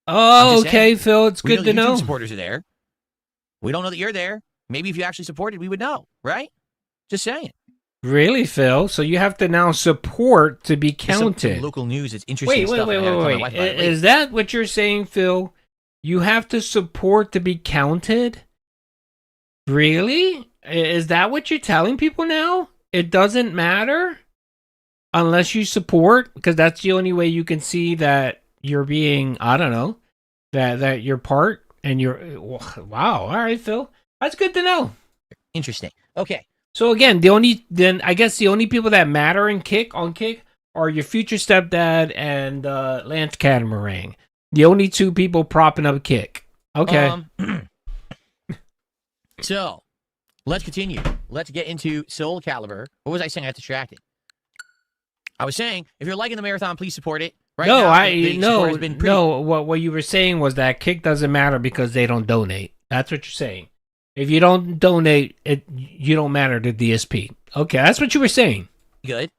Oh, okay, Phil. It's good to know. YouTube supporters are there. We don't know that you're there. Maybe if you actually supported, we would know, right? Just saying. Really, Phil? So you have to now support to be counted. Some local news. It's interesting stuff. Wait. Is that what you're saying, Phil? You have to support to be counted? Really? Is that what you're telling people now? It doesn't matter unless you support, because that's the only way you can see that you're being, I don't know, that you're part and you're, wow. All right, Phil. That's good to know. Interesting. Okay. So again, I guess the only people that matter in Kick are your future stepdad and Lance Catamaran. The only 2 people propping up Kick. Okay. So, let's continue. Let's get into Soul Calibur. What was I saying? I got distracted. I was saying, if you're liking the marathon, please support it. Right now, What you were saying was that Kick doesn't matter because they don't donate. That's what you're saying. If you don't donate, you don't matter to DSP. Okay, that's what you were saying. Good.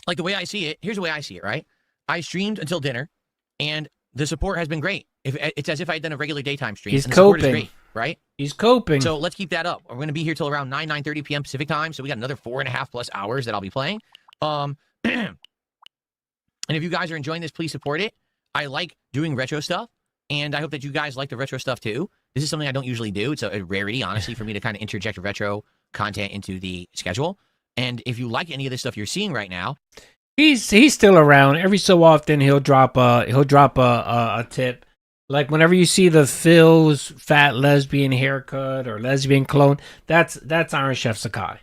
Like the way I see it, here's the way I see it, right? I streamed until dinner, and the support has been great. It's as if I had done a regular daytime stream. He's and the coping. Support is great, right? He's coping. So let's keep that up. We're going to be here till around 9:30 p.m. Pacific time, so we got another 4.5 plus hours that I'll be playing. And if you guys are enjoying this, please support it. I like doing retro stuff, and I hope that you guys like the retro stuff too. This is something I don't usually do. It's a rarity, honestly, for me to kind of interject retro content into the schedule. And if you like any of this stuff you're seeing right now, he's still around. Every so often he'll drop a tip. Like whenever you see the Phil's fat lesbian haircut or lesbian clone, that's Iron Chef Sakai.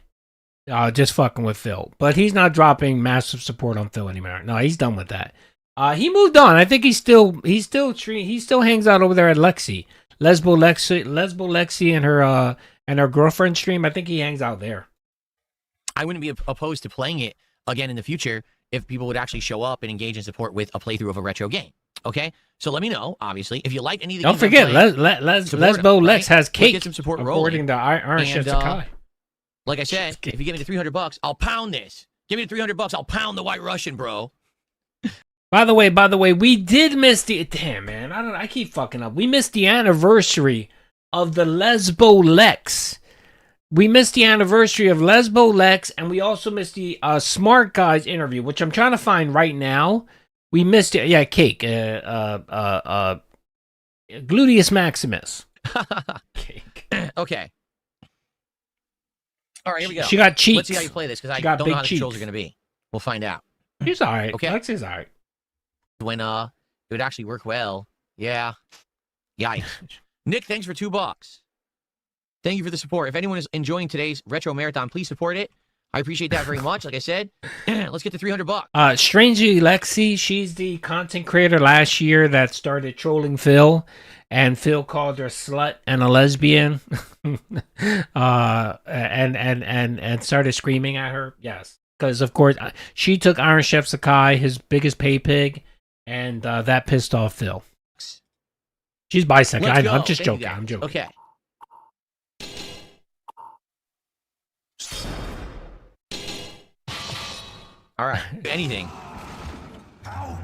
Just fucking with Phil. But he's not dropping massive support on Phil anymore. No, he's done with that. He moved on. I think he still hangs out over there at Lexi. Lesbo Lexi and her girlfriend stream. I think he hangs out there. I wouldn't be opposed to playing it again in the future if people would actually show up and engage in support with a playthrough of a retro game. Okay, so let me know. Obviously, if you like any of the Don't games I'm forget, playing, support Lesbo them, Lex right? has Let's cake. get some support According rolling. to Iron Chef Sakai. Like I said, if you give me the $300, I'll pound this. Give me the $300, I'll pound the White Russian, bro. By the way, we did miss the damn man. I keep fucking up. We missed the anniversary of the Lesbo Lex. We missed the anniversary of Lesbo Lex, and we also missed the Smart Guys interview, which I'm trying to find right now. We missed it. Yeah, cake. Gluteus Maximus. Cake. Okay. All right, here we go. She got cheeks. Let's see how you play this, because I She got don't big know how the cheeks. controls are going to be. We'll find out. She's all right. Okay. Lex is all right. When it would actually work well. Yeah. Yikes. Nick, thanks for $2. Thank you for the support. If anyone is enjoying today's retro marathon, please support it. I appreciate that very much. Like I said, let's get to $300. Strangely, Lexi, she's the content creator last year that started trolling Phil, and Phil called her a slut and a lesbian, and started screaming at her. Yes, because of course she took Iron Chef Sakai, his biggest pay pig, and that pissed off Phil. She's bisexual. I know, I'm just joking. I'm joking. Okay. All right. Anything. Ow.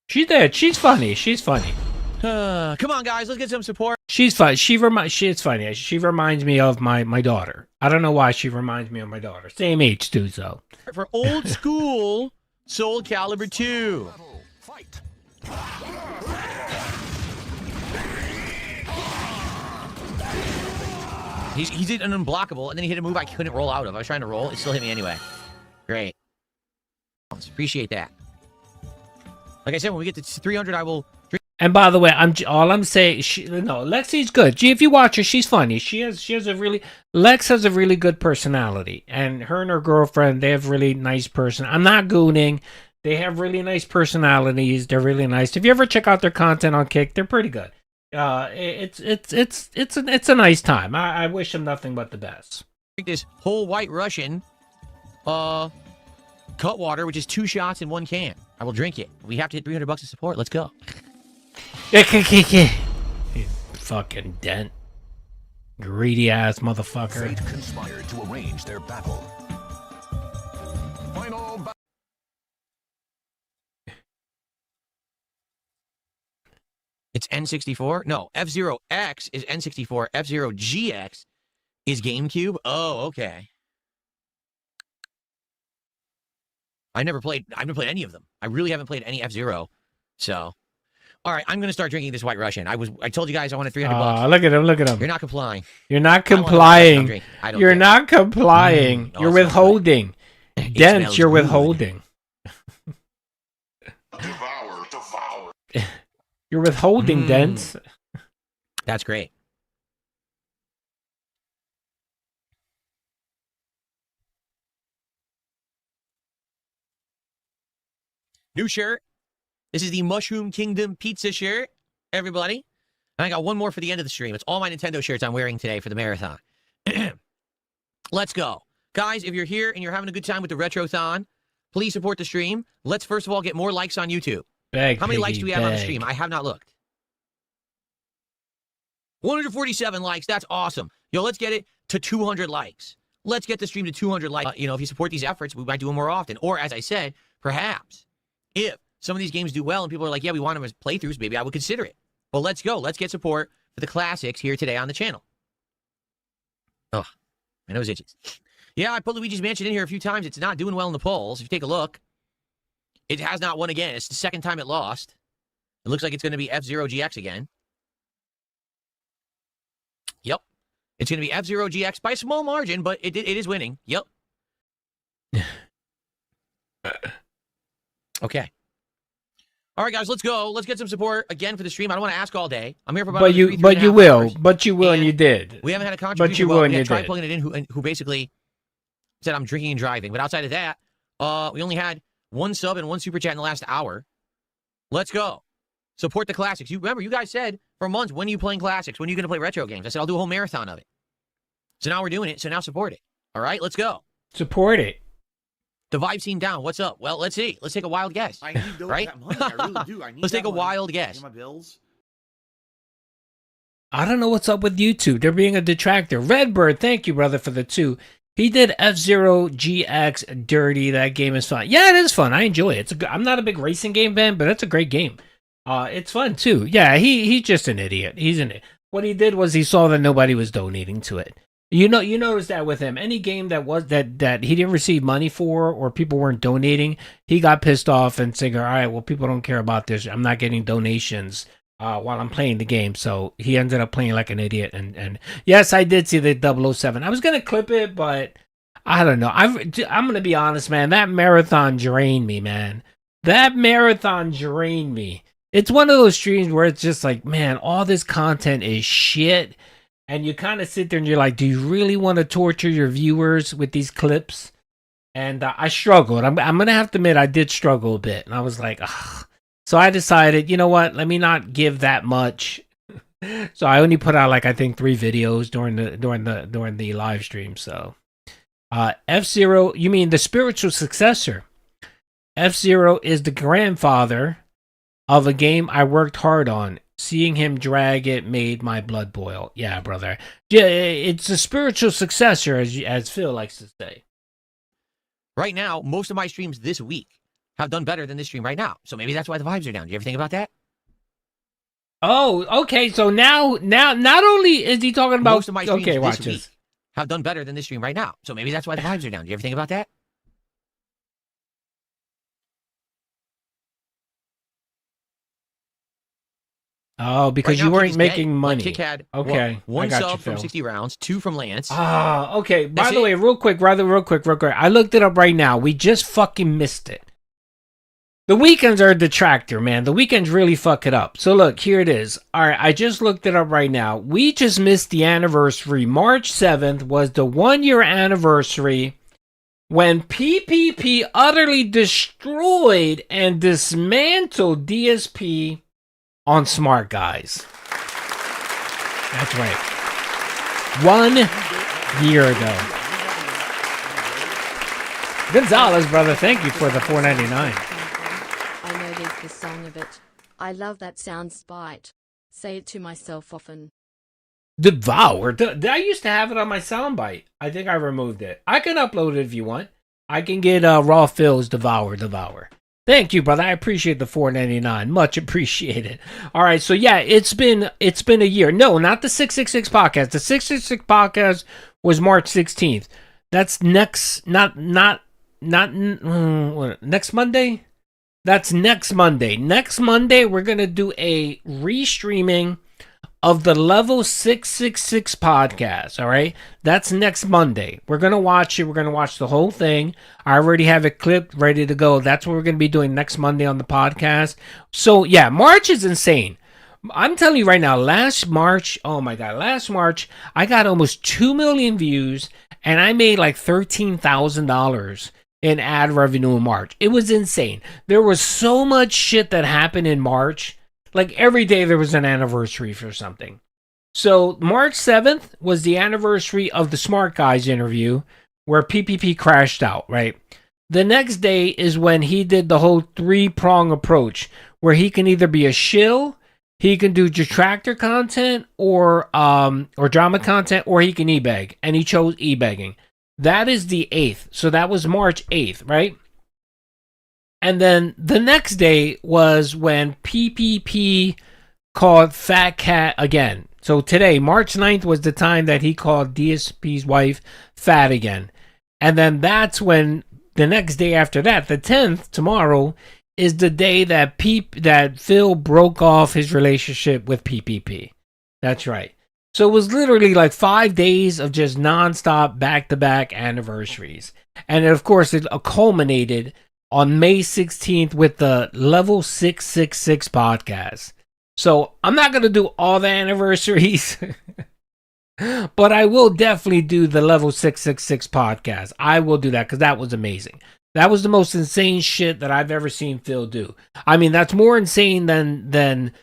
She's there. She's funny. She's funny. Come on, guys. Let's get some support. She's fun. She's funny. She reminds me of my daughter. I don't know why she reminds me of my daughter. Same age too, so. For old school Soul Calibur 2. He did an unblockable, and then he hit a move I couldn't roll out of. I was trying to roll. It still hit me anyway. Great. Appreciate that. Like I said, when we get to 300, I will drink. And by the way, I'm saying, Lexi's good. If you watch her, she's funny. Lex has a really good personality, and her girlfriend, they have really nice person. I'm not gooning. They have really nice personalities. They're really nice. If you ever check out their content on Kick, they're pretty good. It's a nice time. I wish them nothing but the best. This whole White Russian, Cutwater, which is 2 shots in 1 can. I will drink it. We have to hit $300 of support. Let's go. You fucking dent. Greedy ass motherfucker. Fate conspired to arrange their battle. Final battle. It's N64? No, F-Zero X is N64. F-Zero GX is GameCube. Oh, okay. I haven't played any of them. I really haven't played any F-Zero. So, all right, I'm going to start drinking this White Russian. I told you guys I wanted $300. Look at him. You're not complying. You're not complying. You're not complying. You're withholding. Dents, you're withholding. Devour. You're withholding, Dents. That's great. New shirt. This is the Mushroom Kingdom pizza shirt, everybody. And I got one more for the end of the stream. It's all my Nintendo shirts I'm wearing today for the marathon. Let's go. Guys, if you're here and you're having a good time with the Retrothon, please support the stream. Let's first of all get more likes on YouTube. How many likes do we have on the stream? I have not looked. 147 likes. That's awesome. Yo, let's get it to 200 likes. Let's get the stream to 200 likes. If you support these efforts, we might do them more often. Or, as I said, perhaps, if some of these games do well and people are like, yeah, we want them as playthroughs, maybe I would consider it. But let's go. Let's get support for the classics here today on the channel. Oh, my nose itches. Yeah, I put Luigi's Mansion in here a few times. It's not doing well in the polls. If you take a look, it has not won again. It's the second time it lost. It looks like it's going to be F-Zero GX again. Yep. It's going to be F-Zero GX by a small margin, but it is winning. Yep. Okay. All right, guys, let's go. Let's get some support again for the stream. I don't want to ask all day. I'm here for about But you will, and you did. We haven't had a contribution. But you will, and you tried did. Plugging it in who basically said I'm drinking and driving. But outside of that, we only had 1 sub and 1 super chat in the last hour. Let's go. Support the classics. You remember, you guys said for months, when are you playing classics? When are you going to play retro games? I said I'll do a whole marathon of it. So now we're doing it. So now support it. All right, let's go. Support it. The vibe scene down. What's up? Well, let's see. Let's take a wild guess. I need those, right? that money. I really do. I need Let's that take a money. wild guess. Pay my bills. I don't know what's up with YouTube. They're being a detractor. Redbird, thank you, brother, for the 2. He did F-Zero GX Dirty. That game is fun. Yeah, it is fun. I enjoy it. I'm not a big racing game fan, but it's a great game. It's fun too. Yeah, he's just an idiot. He's an. What he did was he saw that nobody was donating to it. You notice that with him. Any game that he didn't receive money for or people weren't donating, he got pissed off and said, all right, well, people don't care about this. I'm not getting donations while I'm playing the game. So he ended up playing like an idiot. And yes, I did see the 007. I was going to clip it, but I don't know. I'm going to be honest, man. That marathon drained me, man. That marathon drained me. It's one of those streams where it's just like, man, all this content is shit. And you kind of sit there and you're like, do you really want to torture your viewers with these clips? And I struggled. I'm going to have to admit I did struggle a bit. And I was like, ugh. So I decided, you know what? Let me not give that much. So I only put out like, I think 3 videos during the live stream. So F-Zero, you mean the spiritual successor. F-Zero is the grandfather of a game I worked hard on. Seeing him drag it made my blood boil. Yeah, brother. Yeah, it's a spiritual successor, as Phil likes to say. Right now, most of my streams this week have done better than this stream right now. So maybe that's why the vibes are down. Do you ever think about that? Oh, okay. So now, not only is he talking about most of my streams watch this week this. have done better than this stream right now. So maybe that's why the vibes are down. Do you ever think about that? Oh, because right you now, weren't Kick is making dead. money. Kick had okay. one I got sub you, from Phil. 60 rounds, 2 from Lance. Ah, okay. By That's the it. way, real quick. I looked it up right now. We just fucking missed it. The weekends are a detractor, man. The weekends really fuck it up. So look, here it is. All right, I just looked it up right now. We just missed the anniversary. March 7th was the 1-year anniversary when PPP utterly destroyed and dismantled DSP on Smart Guys. That's right. 1 year ago. Gonzalez, brother, thank you for the $4.99. I know there's the song of it. I love that sound spite. Say it to myself often. Devour. I used to have it on my soundbite. I think I removed it. I can upload it if you want. I can get Raw Phil's Devour. Thank you, brother. I appreciate the $4.99. Much appreciated. All right, so yeah, it's been a year. No, not the 666 podcast. The 666 podcast was March 16th. That's next next Monday. That's next Monday. Next Monday, we're gonna do a restreaming of the Level 666 podcast, all right? That's next Monday. We're going to watch it. We're going to watch the whole thing. I already have it clipped, ready to go. That's what we're going to be doing next Monday on the podcast. So, yeah, March is insane. I'm telling you right now, last March, I got almost 2 million views, and I made like $13,000 in ad revenue in March. It was insane. There was so much shit that happened in March. Like every day there was an anniversary for something. So March 7th was the anniversary of the Smart Guys interview where PPP crashed out, right? The next day is when he did the whole 3-prong approach where he can either be a shill, he can do detractor content or drama content, or he can e-beg. And he chose e-begging. That is the 8th. So that was March 8th, right? And then the next day was when PPP called Fat Cat again. So today, March 9th, was the time that he called DSP's wife fat again. And then that's when the next day after that, the 10th, tomorrow, is the day that Phil broke off his relationship with PPP. That's right. So it was literally like 5 days of just nonstop back-to-back anniversaries. And of course, it culminated on May 16th with the Level 666 podcast. So I'm not going to do all the anniversaries, but I will definitely do the Level 666 podcast. I will do that because that was amazing. That was the most insane shit that I've ever seen Phil do. I mean, that's more insane than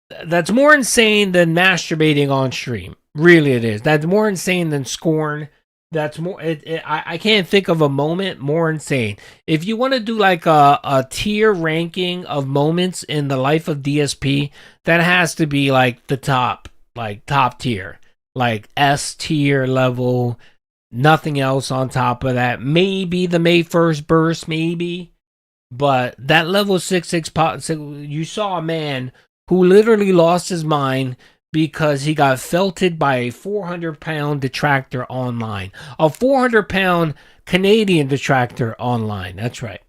masturbating on stream. Really, it is. That's more insane than Scorn. that's more. I can't think of a moment more insane. If you want to do like a tier ranking of moments in the life of DSP, that has to be like the top tier, like S tier level. Nothing else on top of that. Maybe the May 1st burst, maybe. But that level 6 pot, you saw a man who literally lost his mind because he got felted by a 400-pound detractor online. A 400-pound Canadian detractor online. That's right.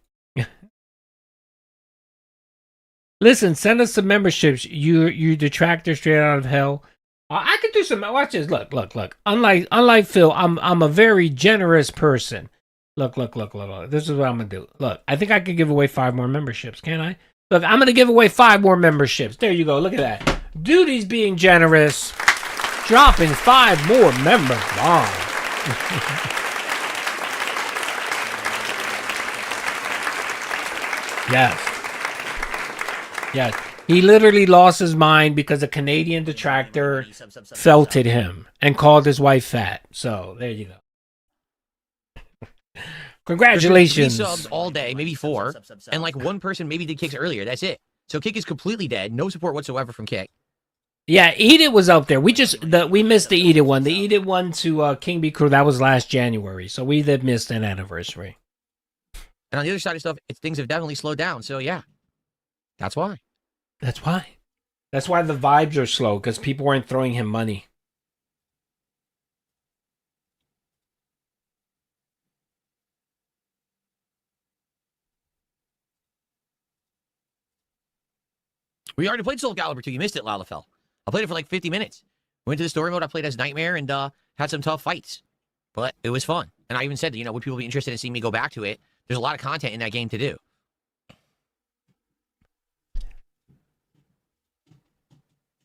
Listen, send us some memberships. You detractor straight out of hell. I could do some. Watch this. Look. Unlike Phil, I'm a very generous person. Look. This is what I'm gonna do. Look, I think I could give away 5 more memberships. Can I? Look, I'm gonna give away 5 more memberships. There you go. Look at that. Duty's being generous, dropping 5 more members. Wow. Yes. He literally lost his mind because a Canadian detractor felted him and called his wife fat. So there you go. Congratulations. 3 subs all day, maybe 4, and like 1 person maybe did kicks earlier. That's it. So Kick is completely dead. No support whatsoever from Kick. Yeah, Eat It was out there. We missed the Eat It one. The Eat It one to King B Crew, that was last January. So we did miss an anniversary. And on the other side of stuff, things have definitely slowed down. So yeah, that's why. That's why the vibes are slow, because people weren't throwing him money. We already played Soul Calibur 2. You missed it, Lalafell. I played it for like 50 minutes. Went to the story mode. I played as Nightmare and had some tough fights. But it was fun. And I even said, would people be interested in seeing me go back to it? There's a lot of content in that game to do.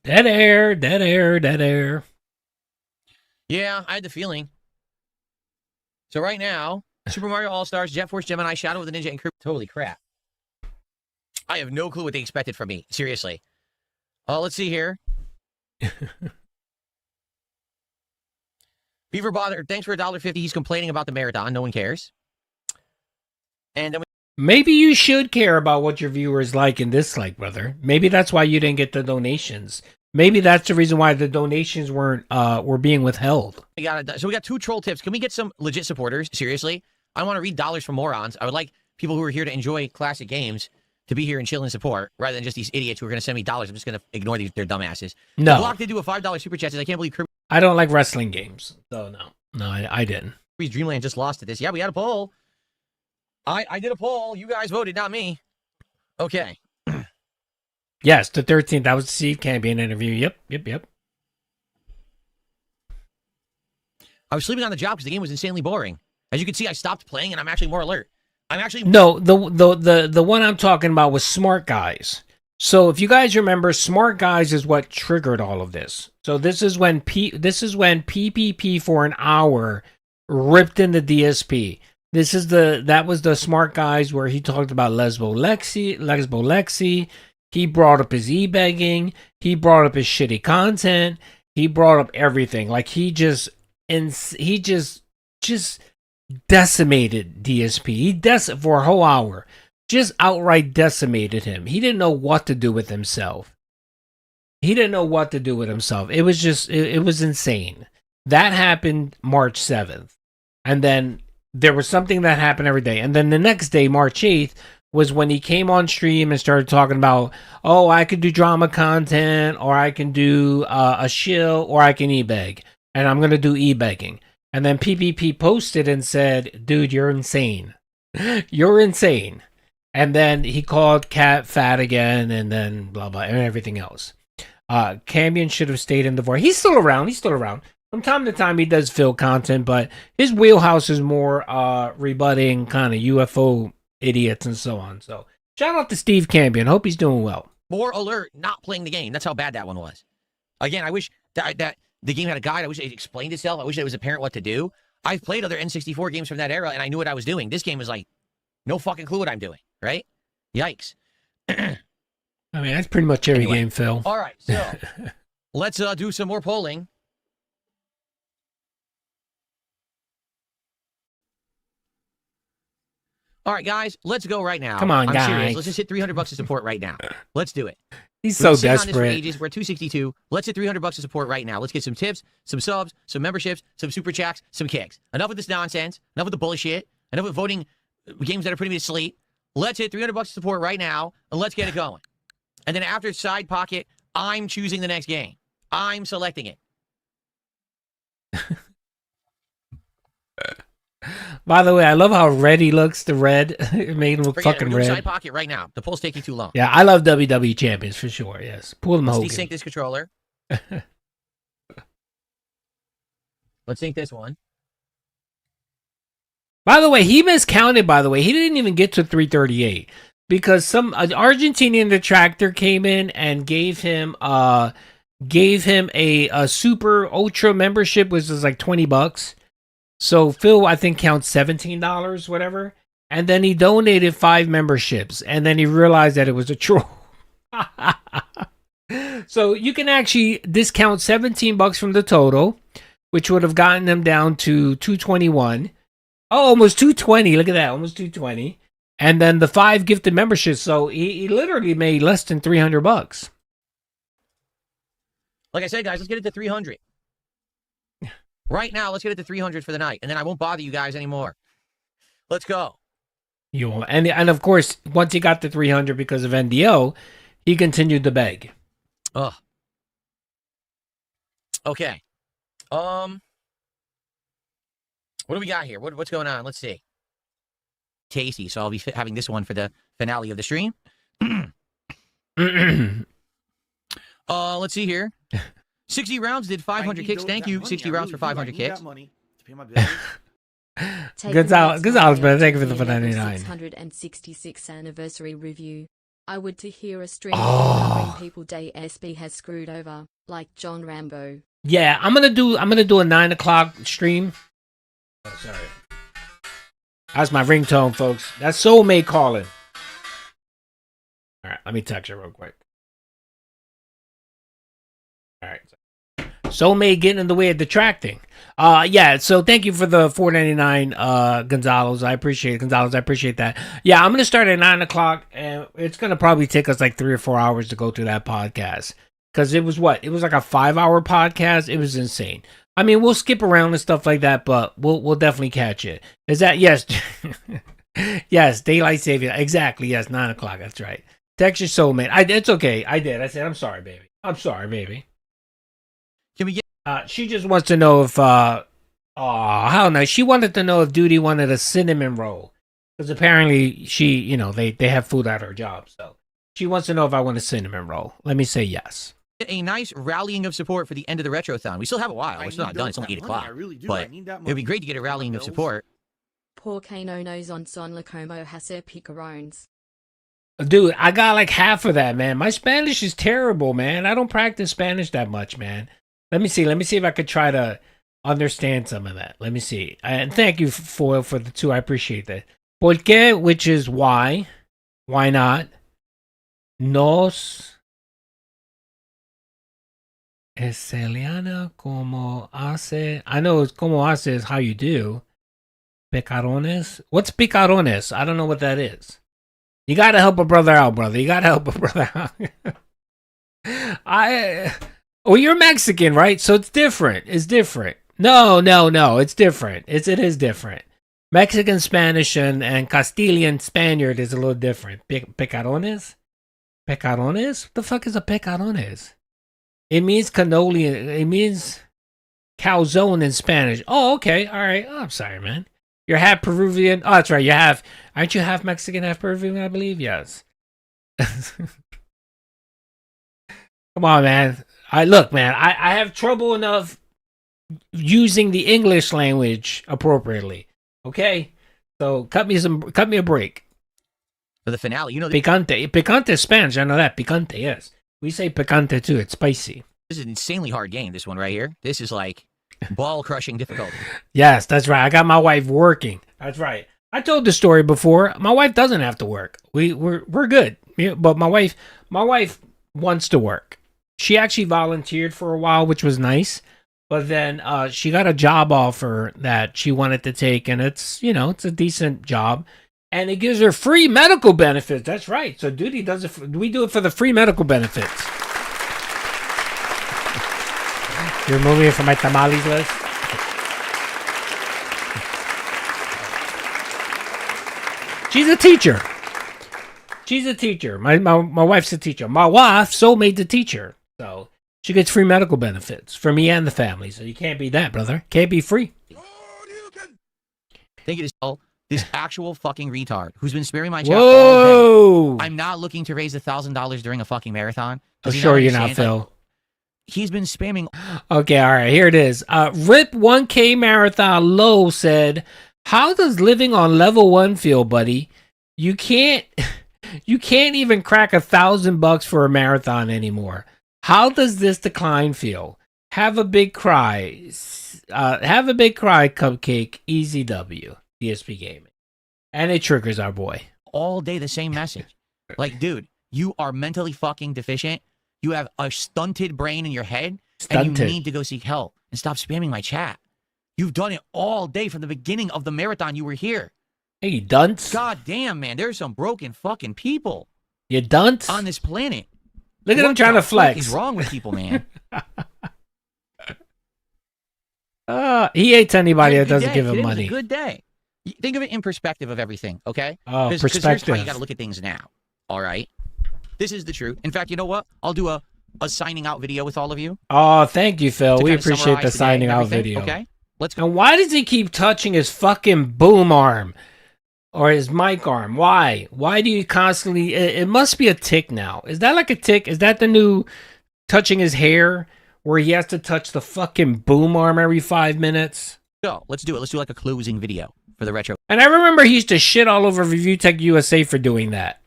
Dead air. Yeah, I had the feeling. So right now, Super Mario All-Stars, Jet Force Gemini, Shadow of the Ninja, and Creep. Holy crap. I have no clue what they expected from me. Seriously. Let's see here. Beaver Bother, thanks for $1.50. He's complaining about the marathon. No one cares. And then maybe you should care about what your viewers like and dislike, brother. Maybe that's why you didn't get the donations. Maybe that's the reason why the donations were being withheld. So we got 2 troll tips. Can we get some legit supporters? Seriously? I want to read dollars from morons. I would like people who are here to enjoy classic games to be here and chill and support, rather than just these idiots who are going to send me dollars. I'm just going to ignore their dumbasses. No. Block did do a $5 super chat. Says, I can't believe Kirby. I don't like wrestling games. So no, I didn't. Kirby's Dreamland just lost to this. Yeah, we had a poll. I did a poll. You guys voted, not me. Okay. Yes, the 13th. That was the Steve Campion interview. Yep. I was sleeping on the job because the game was insanely boring. As you can see, I stopped playing and I'm actually more alert. No, the one I'm talking about was Smart Guys. So if you guys remember, Smart Guys is what triggered all of this. So this is when PPP for an hour ripped into DSP. That was the Smart Guys where he talked about Lesbo Lexi. He brought up his e-begging. He brought up his shitty content. He brought up everything. Like he just decimated DSP. He for a whole hour. Just outright decimated him. He didn't know what to do with himself. It was just, it was insane. That happened March 7th. And then there was something that happened every day. And then the next day, March 8th, was when he came on stream and started talking about, I could do drama content, or I can do a shill, or I can e-beg. And I'm going to do e-begging. And then PPP posted and said, dude, you're insane. You're insane. And then he called Cat fat again, and then blah, blah, and everything else. Cambion should have stayed in the void. He's still around. From time to time, he does fill content, but his wheelhouse is more rebutting kind of UFO idiots and so on. So shout out to Steve Cambion. Hope he's doing well. More alert, not playing the game. That's how bad that one was. Again, I wish that the game had a guide. I wish it explained itself. I wish it was apparent what to do. I've played other N64 games from that era, and I knew what I was doing. This game is like, no fucking clue what I'm doing, right? Yikes. I mean, that's pretty much every game, Phil. All right, so let's do some more polling. All right, guys, let's go right now. Come on, I'm guys. serious. Let's just hit $300 of support right now. Let's do it. He's We've been so sitting on this for desperate. ages. We're at 262. Let's hit $300 of support right now. Let's get some tips, some subs, some memberships, some super chats, some kicks. Enough with this nonsense. Enough with the bullshit. Enough with voting games that are putting me to sleep. Let's hit $300 of support right now, and let's get it going. And then after Side Pocket, I'm choosing the next game. I'm selecting it. By the way, I love how red he looks. The red, it made him look Forget it. fucking We're doing red. Side Pocket right now. The poll's taking too long. Yeah, I love WWE champions for sure. Yes, pull them Let's Hogan. desync this controller. Let's sync this one. By the way, he miscounted. By the way, he didn't even get to 338 because some Argentinian detractor came in and gave him a super ultra membership, which is like $20. So Phil, I think, counts $17, whatever. And then he donated 5 memberships, and then he realized that it was a troll. So you can actually discount $17 from the total, which would have gotten them down to 221. Oh, almost 220. Look at that, almost 220. And then the 5 gifted memberships. So he literally made less than $300. Like I said, guys, let's get it to 300. Right now, let's get it to 300 for the night, and then I won't bother you guys anymore. Let's go. And of course, once he got to 300 because of NDO, he continued to beg. Ugh. Okay. What do we got here? What's going on? Let's see. Tasty. So I'll be having this one for the finale of the stream. Let's see here. 60 rounds did 500 kicks. Thank you. 60 rounds for 500 kicks. Gonzalez, man, thank you for the 499. 666th anniversary review. I would to hear a stream covering people DSP has screwed over, like John Rambo. Yeah, I'm gonna do a 9 o'clock stream. Oh, sorry. That's my ringtone, folks. That's Soulmate calling. All right, let me text you real quick. All right. Soulmate getting in the way of detracting. Yeah, so thank you for the $4.99, Gonzalez. I appreciate it. Gonzalez, I appreciate that. Yeah, I'm going to start at 9 o'clock, and it's going to probably take us like 3 or 4 hours to go through that podcast. Because it was what? It was like a 5-hour podcast. It was insane. I mean, we'll skip around and stuff like that, but we'll definitely catch it. Is that, yes. Yes, daylight saving. Exactly, yes, 9 o'clock. That's right. Text your soulmate. It's okay. I did. I said, I'm sorry, baby. I'm sorry, baby. Can we get... she just wants to know if, how nice. She wanted to know if Duty wanted a cinnamon roll. Because apparently she, they have food at her job. So she wants to know if I want a cinnamon roll. Let me say yes. A nice rallying of support for the end of the Retrothon. We still have a while. We're still not done. It's only 8 o'clock. But it would be great to get a rallying of support. Por que no nos son como hacer picarones? Dude, I got like half of that, man. My Spanish is terrible, man. I don't practice Spanish that much, man. Let me see if I could try to understand some of that. Let me see. And thank you, Foil, for the 2. I appreciate that. ¿Por qué? Which is why. Why not? Nos. Celiana como hace. I know it's como hace is how you do. Picarones? What's picarones? I don't know what that is. You gotta help a brother out, brother. You gotta help a brother out. Well, you're Mexican, right? So it's different. It's different. No. It's different. It is different. Mexican Spanish and Castilian Spaniard is a little different. Picarones? Picarones? What the fuck is a picarones? It means cannoli. It means calzone in Spanish. Oh, okay. All right. Oh, I'm sorry, man. You're half Peruvian. Oh, that's right. Aren't you half Mexican, half Peruvian, I believe? Yes. Come on, man. Look, man, I have trouble enough using the English language appropriately. Okay? So cut me a break. For the finale, picante. Picante is Spanish. I know that. Picante, yes. We say picante too. It's spicy. This is an insanely hard game, this one right here. This is like ball-crushing difficulty. Yes, that's right. I got my wife working. That's right. I told the story before. My wife doesn't have to work. We're good. But my wife wants to work. She actually volunteered for a while, which was nice. But then she got a job offer that she wanted to take, and it's a decent job. And it gives her free medical benefits. That's right. So Duty does it. We do it for the free medical benefits. You're removing it from my tamales list? She's a teacher. She's a teacher. My wife's a teacher. My wife soulmate the teacher. So she gets free medical benefits for me and the family. So you can't beat that, brother. Can't be free. Think it is this actual fucking retard who's been spamming my chat all day. I'm not looking to raise $1,000 during a fucking marathon. I'm sure you're not, Phil. He's been spamming. Okay, all right, here it is. Rip 1K Marathon Low said, "How does living on level 1 feel, buddy? You can't even crack $1,000 for a marathon anymore. How does this decline feel? Have a big cry. Cupcake. Easy W. DSP Gaming." And it triggers our boy. All day the same message. Like, dude, you are mentally fucking deficient. You have a stunted brain in your head. And you need to go seek help and stop spamming my chat. You've done it all day from the beginning of the marathon you were here. Hey, you dunce. God damn, man. There's some broken fucking people. You dunce? On this planet. Look at him trying to flex. What is wrong with people, man? He hates anybody that doesn't give him Today money. was a good day. Think of it in perspective of everything, okay? Oh, Because perspective. here's how you got to look at things now, all right? This is the truth. In fact, you know what? I'll do a signing out video with all of you. Oh, thank you, Phil. To We kind of appreciate summarize the today signing and out everything, video. okay? Let's go. And why does he keep touching his fucking boom arm or his mic arm? Why? Why do you constantly? It must be a tick now. Is that like a tick? Is that the new touching his hair where he has to touch the fucking boom arm every 5 minutes? Go. Let's do it. Let's do like a closing video for the retro. And I remember he used to shit all over Review Tech USA for doing that.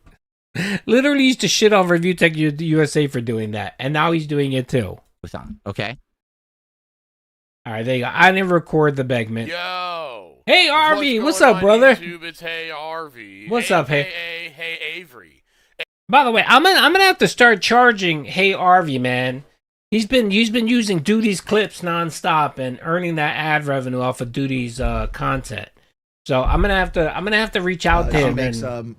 Literally used to shit on Review Tech USA for doing that. And now he's doing it too. Okay. All right, there you go. I didn't record the Begman. Yo. Hey, RV. What's up, brother? YouTube, it's Hey RV. What's up, Hey? Hey Avery. By the way, I'm gonna have to start charging Hey RV, man. He's been using Duty's clips nonstop and earning that ad revenue off of Duty's content. So I'm gonna have to reach out to him. Makes, hold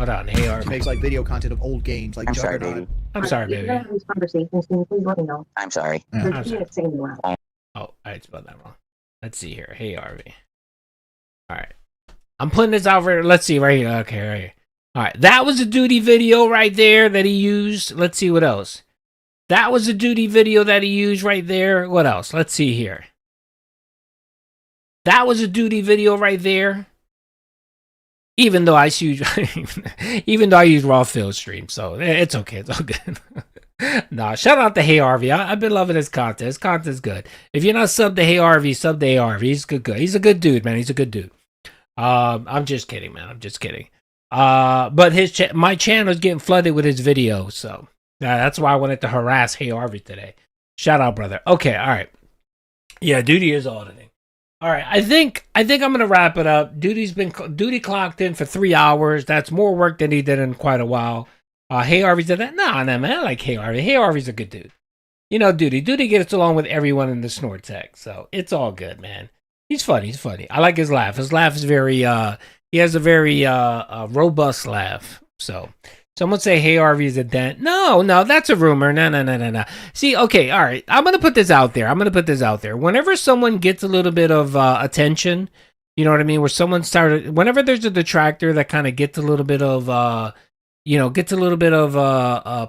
on, Hey RV. Makes like video content of old games, like I'm sorry, Juggernaut. baby. I'm sorry, baby. These conversations, can you please let me know? I'm sorry. There's I'm sorry. minutes saying you out. Oh, I spelled that wrong. Let's see here. Hey RV. All right, I'm putting this out for. Let's see right here. Okay, right here. All right, that was a Duty video right there that he used. Let's see what else. That was a Duty video that he used right there. What else? Let's see here. That was a Duty video right there. Even though I use raw field stream, so it's okay. It's all good. Nah, shout out to Hey RV. I've been loving his content. His content's good. If you're not subbed to Hey RV, sub to Hey RV. He's good. He's a good dude, man. He's a good dude. I'm just kidding, man. I'm just kidding. But my channel is getting flooded with his videos, so that's why I wanted to harass Hey RV today. Shout out, brother. Okay, all right. Yeah, Duty is auditing. All right, I think I'm gonna wrap it up. Duty clocked in for 3 hours. That's more work than he did in quite a while. Hey RV said that. Nah, man. I like Hey RV. Hey RV's a good dude. You know, Duty gets along with everyone in the Snort Tech, so it's all good, man. He's funny. He's funny. I like his laugh. His laugh is very. He has a very robust laugh. So someone say Hey RV is a dent. No, that's a rumor. No. See, okay, all right. I'm gonna put this out there. Whenever someone gets a little bit of attention, you know what I mean. Whenever there's a detractor that kind of gets a little bit of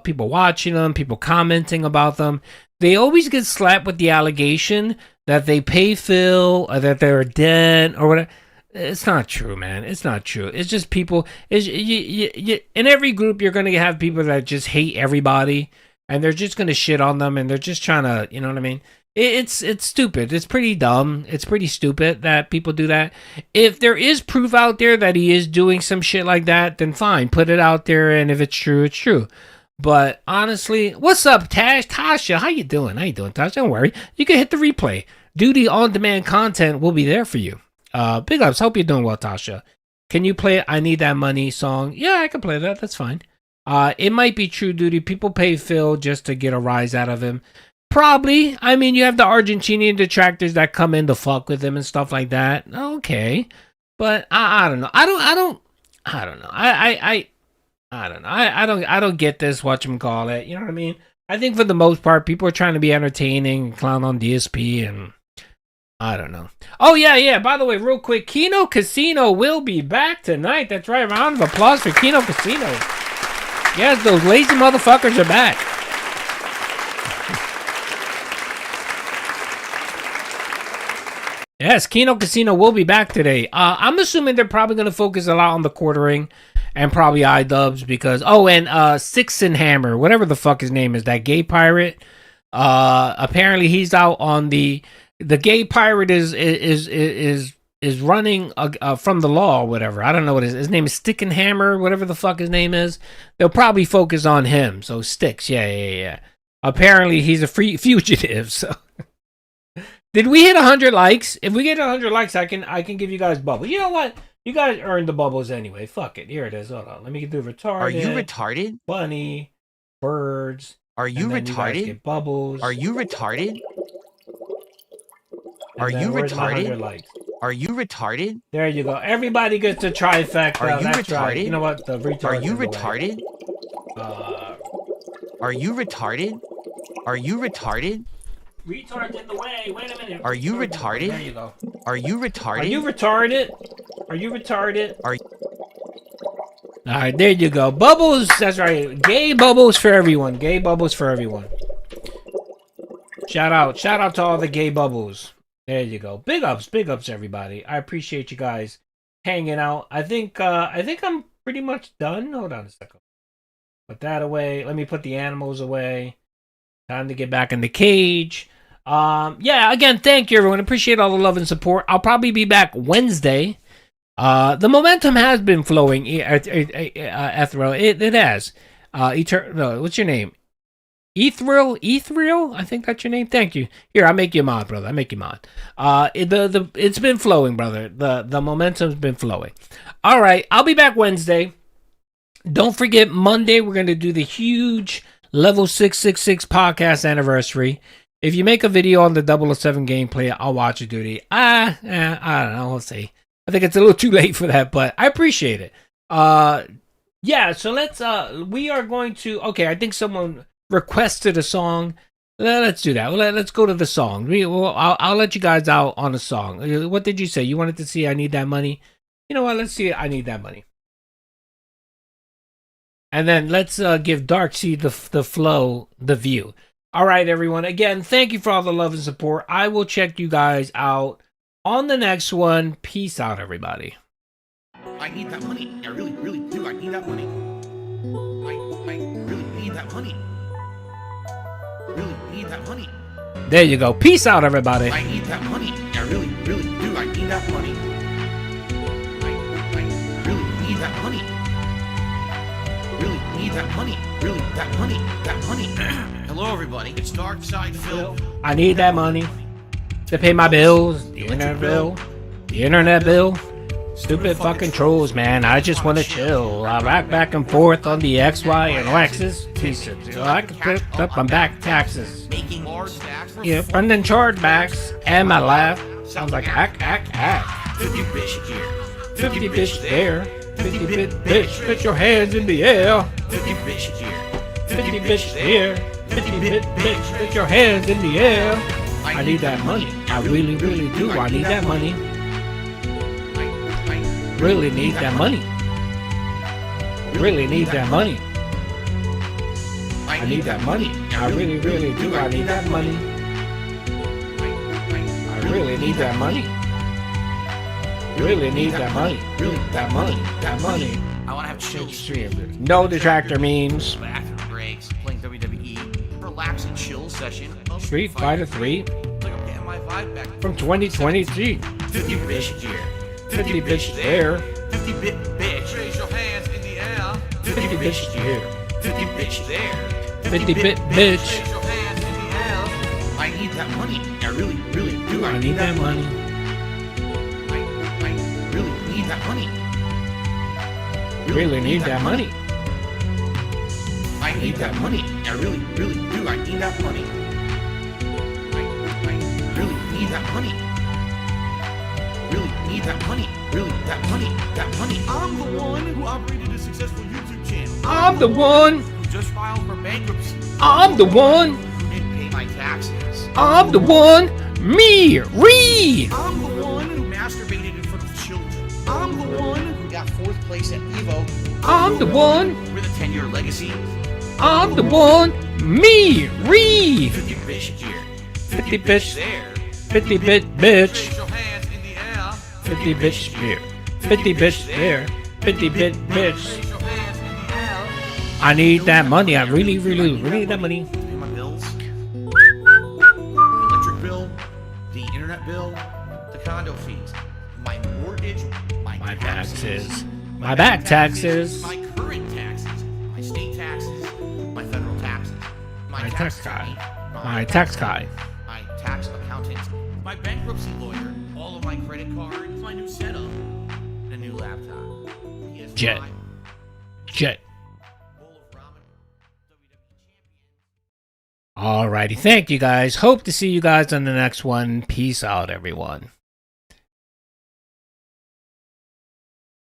people watching them, people commenting about them, they always get slapped with the allegation that they pay Phil or that they're a dent or whatever. It's not true, man. It's not true. It's just people. In every group, you're going to have people that just hate everybody, and they're just going to shit on them, and they're just trying to, you know what I mean? It's stupid. It's pretty dumb. It's pretty stupid that people do that. If there is proof out there that he is doing some shit like that, then fine, put it out there, and if it's true, it's true. But honestly, what's up, Tasha? How you doing? Tasha? Don't worry. You can hit the replay. Duty on-demand content will be there for you. Big ups. Hope you're doing well, Tasha. Can you play I Need That Money song? Yeah, I can play that. That's fine. It might be true, Duty. People pay Phil just to get a rise out of him. Probably. I mean, you have the Argentinian detractors that come in to fuck with him and stuff like that. Okay. But I don't know. I I don't know. I don't know. I don't get this. Whatchamacallit. You know what I mean? I think for the most part, people are trying to be entertaining, clown on DSP, and I don't know. Oh yeah. By the way, real quick, Kino Casino will be back tonight. That's right. Round of applause for Kino Casino. Yes, those lazy motherfuckers are back. Yes, Kino Casino will be back today. I'm assuming they're probably going to focus a lot on the quartering and probably iDubbbz because... Oh, and Six and Hammer, whatever the fuck his name is, that gay pirate. Apparently he's out on the gay pirate is running from the law or whatever. I don't know what his name is. Stick and Hammer, whatever the fuck his name is. They'll probably focus on him. So Sticks, yeah. Apparently he's a free fugitive, so... Did we hit 100 likes? If we get 100 likes, I can give you guys bubbles. You know what? You guys earned the bubbles anyway. Fuck it. Here it is. Hold on. Let me get the retarded. Are you retarded? Bunny, birds. Are you retarded? You guys get bubbles. Are you retarded? Are you retarded? Likes? Are you retarded? There you go. Everybody gets a trifecta. Are you That's retarded? Right. You know what? The retard. Are you retarded? Are you retarded? Are you retarded? Retard's in the way. Wait a minute. Are you retarded? There you go. Are you retarded? Are you retarded? Are you retarded? All right, there you go. Bubbles. That's right. Gay bubbles for everyone. Gay bubbles for everyone. Shout out to all the gay bubbles. There you go. Big ups, everybody. I appreciate you guys hanging out. I think I'm pretty much done. Hold on a second. Put that away. Let me put the animals away. Time to get back in the cage. Yeah, again, thank you, everyone. Appreciate all the love and support. I'll probably be back Wednesday. The momentum has been flowing, Ethril. It has. What's your name? Ethril? I think that's your name. Thank you. Here, I'll make you mod, brother. I'll make you mod. It's been flowing, brother. The momentum's been flowing. All right, I'll be back Wednesday. Don't forget, Monday, we're going to do the huge Level 666 podcast anniversary. If you make a video on the 007 gameplay, I'll watch it, duty. I don't know. We'll see. I think it's a little too late for that, but I appreciate it. Yeah, so let's, we are going to, okay, I think someone requested a song. Let's do that. Let's go to the song. I'll let you guys out on a song. What did you say? You wanted to see I Need That Money? You know what? Let's see I Need That Money. And then let's give Darkseid the flow, the view. All right, everyone. Again, thank you for all the love and support. I will check you guys out on the next one. Peace out, everybody. I need that money. I really, really do. I need that money. I really need that money. Really need that money. There you go. Peace out, everybody. I need that money. I really, really do. I need that money. I really need that money. Really need that money. Really, that money. That money. Hello, everybody. It's Darkside Phil. I need that money to pay my bills. The internet bill. The internet bill. Stupid fucking trolls, man. I just want to chill. I rock back and forth on the X, Y, and X's. I can put up my back taxes. Yeah, funding chargebacks. And my laugh sounds like act. 50 bitch here. 50 bitch there. 50 bit bitch, put your hands in the air. 50 bitch here. 50 bitch here. 50 bit bitch, put your hands in the air. I need that money. I really, really do. I need that money. Really need that money. Really need that money. I need that money. I really, really do. I need that money. I really need that money. Really need that money. Really that money. That money. I want to have chill stream. No detractor memes. Bathroom breaks, playing WWE, relaxing chill session. Street Fighter 3 Like I'm getting my vibe back. from 2023. 50 bitch here. 50 bitch there. 50 bit bitch. Raise your hands in the air. 50 bitch here. 50 bitch there. 50 bit bitch. Raise your hands in the air. I need that money. I really, really do. I need that money. I really need that money. Really need that money. I need that money. I really, really do. I need that money. I really need that money. Really need that money, really, that money. I'm the one who operated a successful YouTube channel. I'm the one. Who just filed for bankruptcy. I'm the one. Who didn't pay my taxes. I'm the one. Me. Ree. I'm the one who masturbated in front of children. I'm the one who got 4th place at Evo. I'm the one. With a 10-year legacy. I'm the one. Me. Ree. 50 bitch here. 50 bitch there. 50 bit bitch. Raise your hands in the air. 50 bitch here. 50 bitch there. 50 bit bitch. Raise your hands in the air. I need that money. I really need that money. Pay my bills. Electric bill, the internet bill, the condo fees, my mortgage, my taxes. My back taxes. My current taxes, my state taxes, my federal taxes, My tax guy. My tax guy. my tax accountant, my bankruptcy lawyer, all of my credit cards, my new setup, and a new laptop. PS5, Jet. Alrighty, thank you guys. Hope to see you guys on the next one. Peace out, everyone.